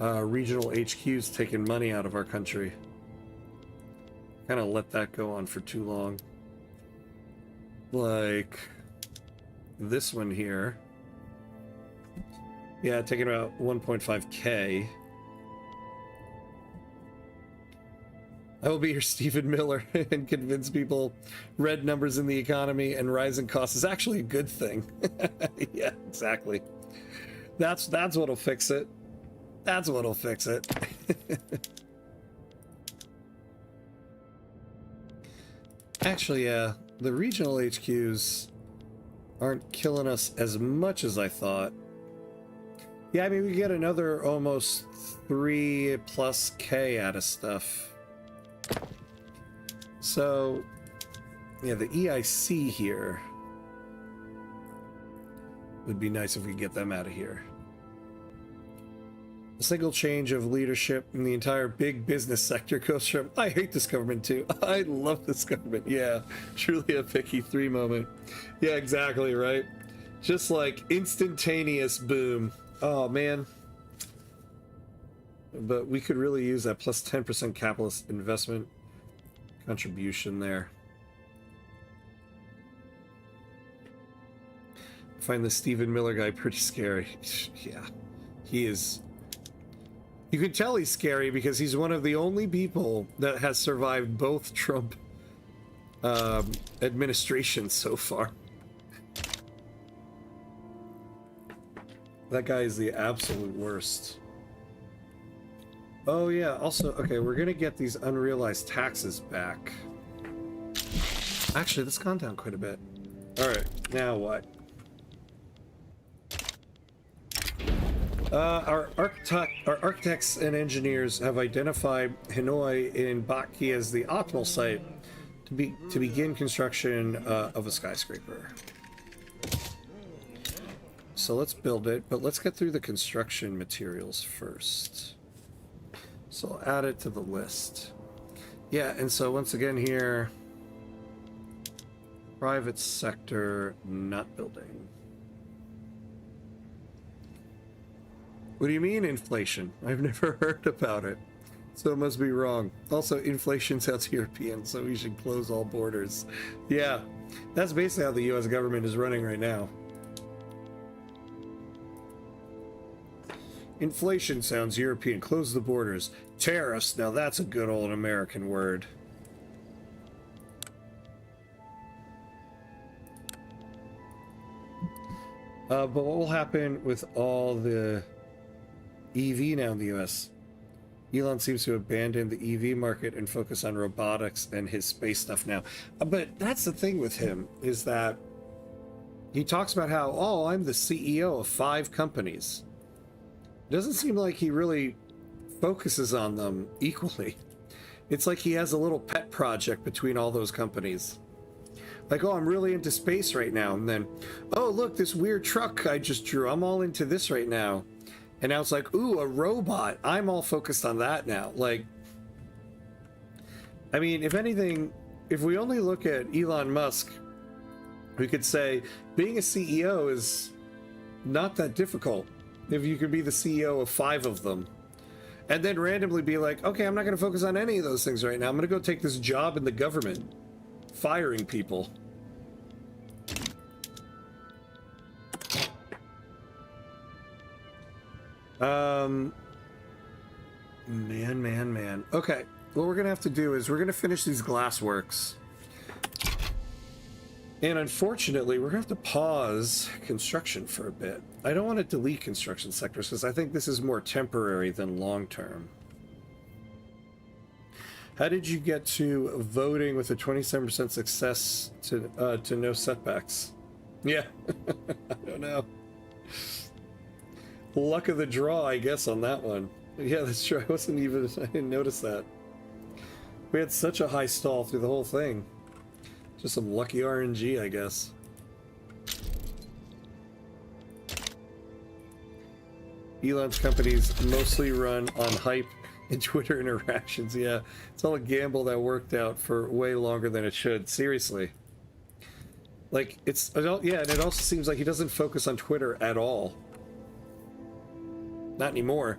regional HQs taking money out of our country. Kind of let that go on for too long. Like this one here. Yeah, taking about 1.5K. I will be your Stephen Miller and convince people red numbers in the economy and rising costs is actually a good thing. Yeah, exactly. That's what'll fix it. That's what'll fix it. Actually, yeah, the regional HQs aren't killing us as much as I thought. Yeah, I mean, we get another almost 3+ K out of stuff. So, yeah, the EIC here would be nice if we could get them out of here. A single change of leadership in the entire big business sector goes from, I hate this government too, I love this government. Yeah, truly a picky 3 moment. Yeah, exactly, right? Just like instantaneous boom. Oh, man. But we could really use that plus 10% capitalist investment contribution there. I find the Stephen Miller guy pretty scary. Yeah, he is. You can tell he's scary because he's one of the only people that has survived both Trump administrations so far. That guy is the absolute worst. Oh yeah, also, okay, we're gonna get these unrealized taxes back. Actually, that's gone down quite a bit. Alright, now what? Our architects and engineers have identified Hanoi in Baki as the optimal site to begin construction of a skyscraper. So let's build it, but let's get through the construction materials first. So I'll add it to the list. Yeah, and so once again here, private sector not building. What do you mean inflation? I've never heard about it. So it must be wrong. Also, inflation sounds European, so we should close all borders. Yeah, that's basically how the US government is running right now. Inflation sounds European. Close the borders. Tariffs, now that's a good old American word. But what will happen with all the EV now in the US? Elon seems to abandon the EV market and focus on robotics and his space stuff now. But that's the thing with him, is that he talks about how, oh, I'm the CEO of 5 companies. It doesn't seem like he really focuses on them equally. It's like he has a little pet project between all those companies. Like, oh, I'm really into space right now. And then, oh, look, this weird truck I just drew. I'm all into this right now. And now it's like, ooh, a robot. I'm all focused on that now. Like, I mean, if anything, if we only look at Elon Musk, we could say being a CEO is not that difficult if you could be the CEO of 5 of them. And then randomly be like, okay, I'm not going to focus on any of those things right now. I'm going to go take this job in the government, firing people. Man. Okay, what we're gonna have to do is we're gonna finish these glassworks. And unfortunately, we're gonna have to pause construction for a bit. I don't want to delete construction sectors because I think this is more temporary than long-term. How did you get to voting with a 27% success to no setbacks? Yeah, I don't know. Luck of the draw, I guess, on that one. Yeah, that's true. I didn't notice that. We had such a high stall through the whole thing. Just some lucky RNG, I guess. Elon's companies mostly run on hype and Twitter interactions. Yeah, it's all a gamble that worked out for way longer than it should. Seriously. Like, yeah, and it also seems like he doesn't focus on Twitter at all. Not anymore.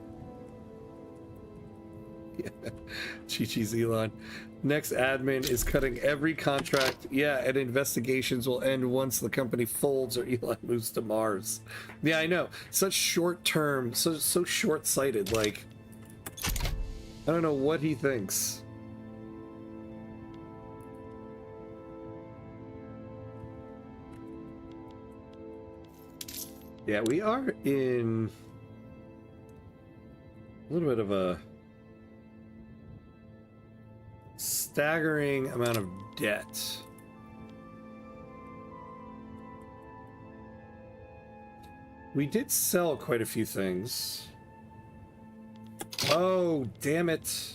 Yeah. Chi-Chi's Elon. Next admin is cutting every contract. Yeah, and investigations will end once the company folds or Elon moves to Mars. Yeah, I know. Such short term, so short-sighted. Like, I don't know what he thinks. Yeah, we are in a little bit of a staggering amount of debt. We did sell quite a few things. Oh, damn it.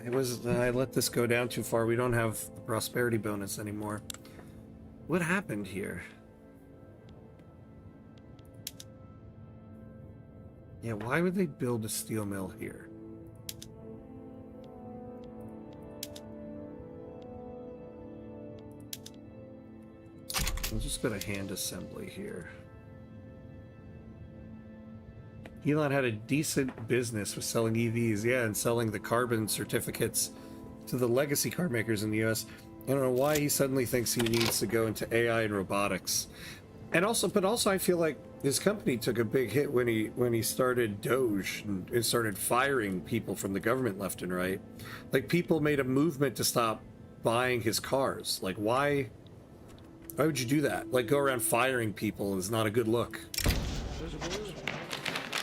I let this go down too far. We don't have the prosperity bonus anymore. What happened here? Yeah, why would they build a steel mill here? We'll just go to hand assembly here. Elon had a decent business with selling EVs, yeah, and selling the carbon certificates to the legacy car makers in the US. I don't know why he suddenly thinks he needs to go into AI and robotics. And also, but also I feel like his company took a big hit when he started Doge and started firing people from the government left and right. Like, people made a movement to stop buying his cars. Like, why would you do that? Like, go around firing people is not a good look.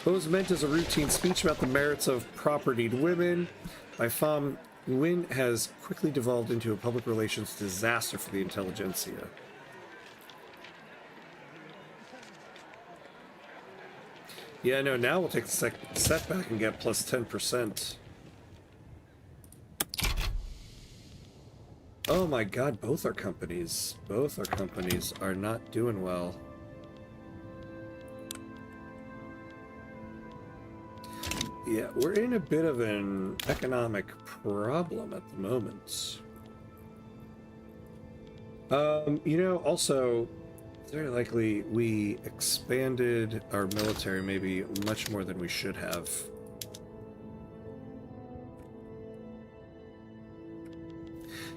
What was meant as a routine speech about the merits of propertied women by Pham Nguyen has quickly devolved into a public relations disaster for the intelligentsia. Yeah, no, now we'll take the setback and get plus 10%. Oh my god, both our companies are not doing well. Yeah, we're in a bit of an economic problem at the moment. You know, also, very likely we expanded our military maybe much more than we should have.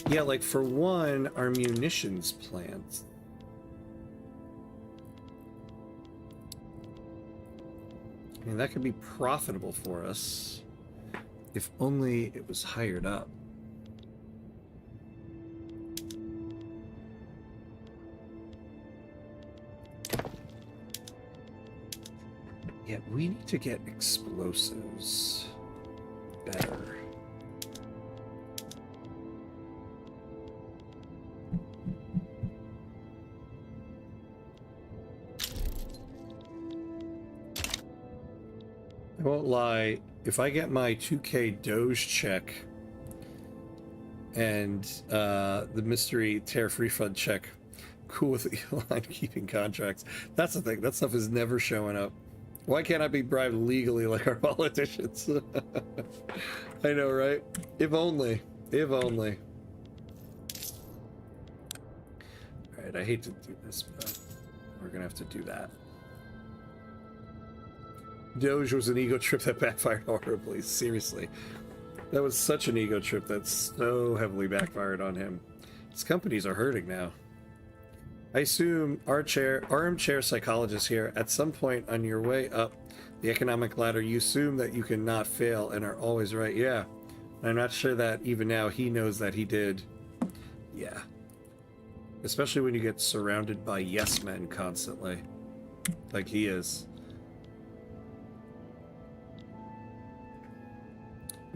Yeah, like, for one, our munitions plant. I mean, that could be profitable for us if only it was hired up. Yeah, we need to get explosives better. I won't lie, if I get my 2K Doge check and the mystery tariff refund check, cool with Elon keeping contracts. That's the thing, that stuff is never showing up. Why can't I be bribed legally like our politicians? I know, right? If only. If only. Alright, I hate to do this, but we're gonna have to do that. Doge was an ego trip that backfired horribly. Seriously. That was such an ego trip that so heavily backfired on him. His companies are hurting now. I assume armchair psychologist here, at some point on your way up the economic ladder, you assume that you cannot fail and are always right. Yeah. I'm not sure that even now he knows that he did. Yeah. Especially when you get surrounded by yes men constantly. Like he is.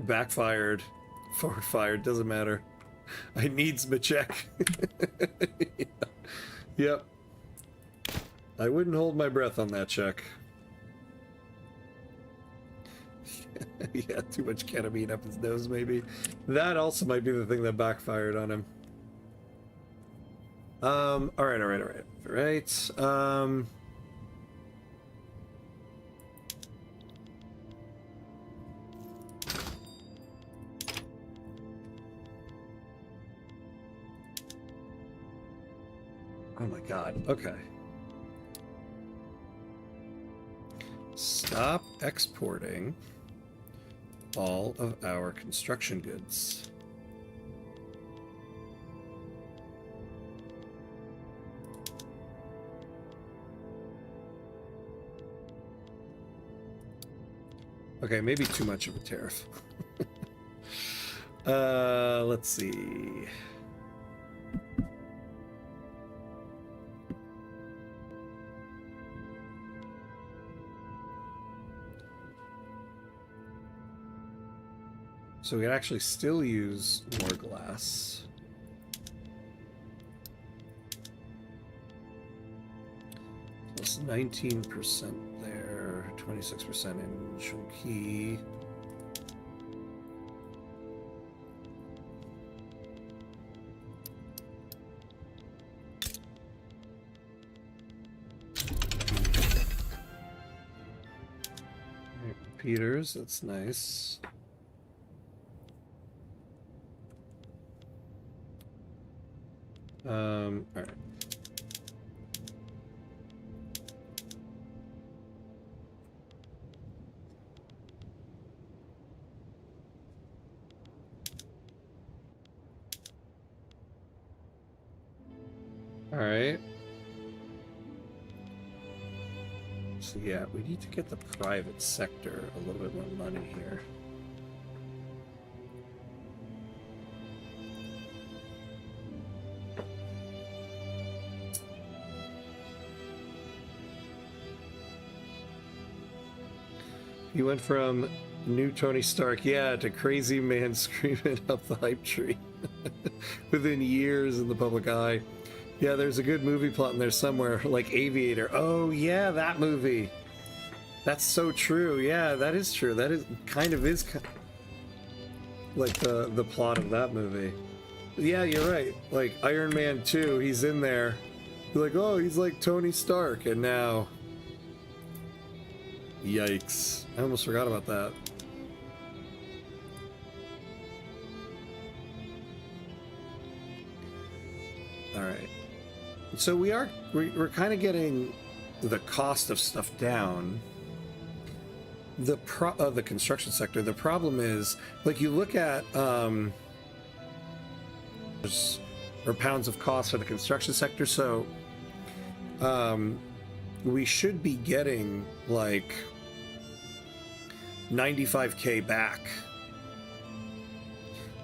Backfired, forward fired, doesn't matter. I needs my check. Yeah. Yep. I wouldn't hold my breath on that check. Yeah, too much ketamine up his nose, maybe. That also might be the thing that backfired on him. Alright. Oh my god, okay. Stop exporting all of our construction goods. Okay, maybe too much of a tariff. Let's see. So we can actually still use more glass. Plus 19% there, 26% in Chunky. Peters, that's nice. All right. All right. So yeah, we need to get the private sector a little bit more money here. You went from new Tony Stark, yeah, to crazy man screaming up the hype tree within years in the public eye. Yeah, there's a good movie plot in there somewhere, like Aviator. Oh yeah, that movie. That's so true. Yeah, that is true. That is like the plot of that movie. Yeah, you're right. Like Iron Man 2, he's in there. You're like, oh, he's like Tony Stark, and now, yikes! I almost forgot about that. All right. So we're kind of getting the cost of stuff down. The construction sector. The problem is, like, you look at or pounds of cost for the construction sector. So we should be getting like 95K back.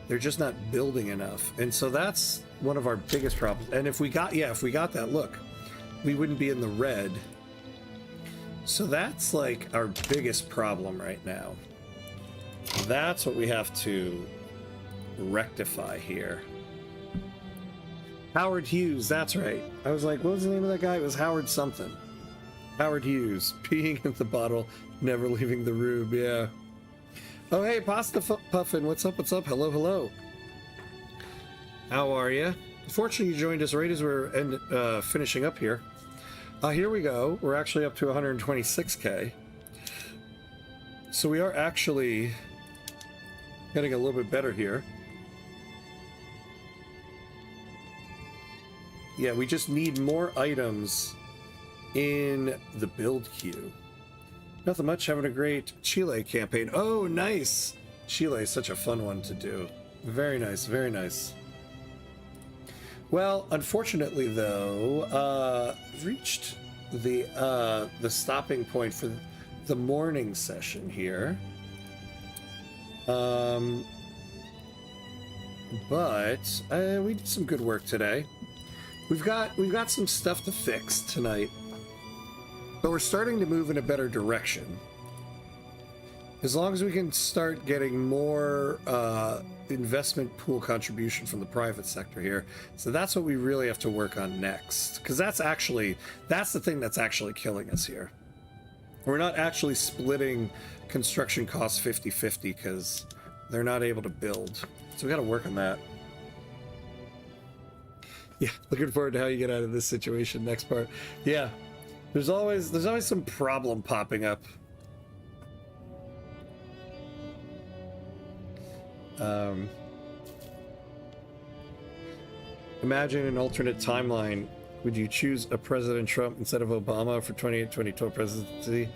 They're just not building enough, and so that's one of our biggest problems. And if we got that, look, we wouldn't be in the red. So that's like our biggest problem right now. That's what we have to rectify here. Howard Hughes, that's right. I was like, what was the name of that guy? It was Howard something. Howard Hughes, peeing in the bottle, never leaving the room, yeah. Oh, hey, Pasta Puffin, what's up, what's up? Hello, hello. How are you? Fortunately, you joined us right as we're finishing up here. Here we go. We're actually up to 126K. So we are actually getting a little bit better here. Yeah, we just need more items in the build queue. Nothing much, having a great Chile campaign. Oh, nice! Chile is such a fun one to do. Very nice, very nice. Well, unfortunately, though, reached the stopping point for the morning session here. But we did some good work today. We've got some stuff to fix tonight, but we're starting to move in a better direction. As long as we can start getting more investment pool contribution from the private sector here. So that's what we really have to work on next, because that's the thing that's actually killing us here. We're not actually splitting construction costs 50-50 because they're not able to build. So we got to work on that. Yeah, looking forward to how you get out of this situation next part. Yeah, there's always some problem popping up. Imagine an alternate timeline. Would you choose a President Trump instead of Obama for 2012 presidency,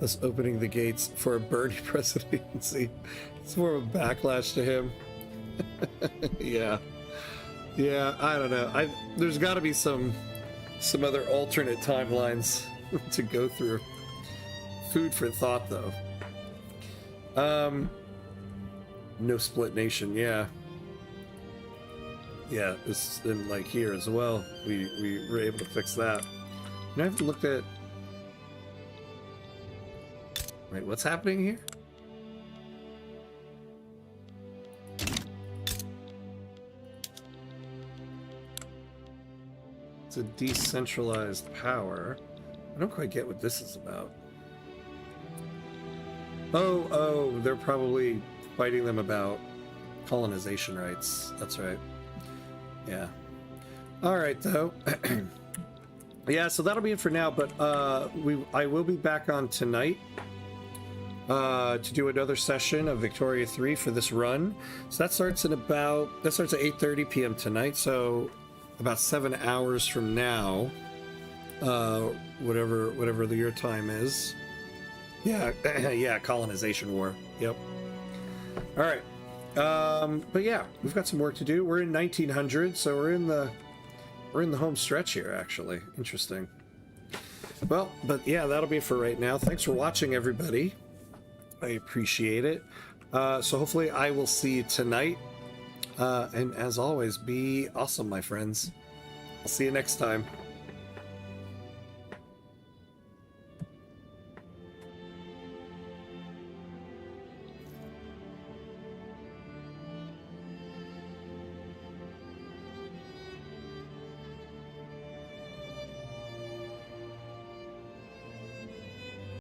thus opening the gates for a Bernie presidency? It's more of a backlash to him. Yeah, I don't know. There's got to be some other alternate timelines to go through. Food for thought, though. No split nation, yeah. Yeah, it's in like here as well. We were able to fix that. And I haven't looked at. Wait, what's happening here? It's a decentralized power. I don't quite get what this is about. Oh, they're probably fighting them about colonization rights. That's right. Yeah. All right, though. Yeah, so that'll be it for now, but I will be back on tonight to do another session of Victoria 3 for this run. So that starts at 8:30 p.m. tonight, so about 7 hours from now, whatever your time is. Yeah, yeah, colonization war. Yep. All right. But yeah, we've got some work to do. We're in 1900, so we're in the home stretch here, actually. Interesting. Well, but yeah, that'll be it for right now. Thanks for watching, everybody. I appreciate it. So hopefully I will see you tonight. And as always, be awesome, my friends. I'll see you next time.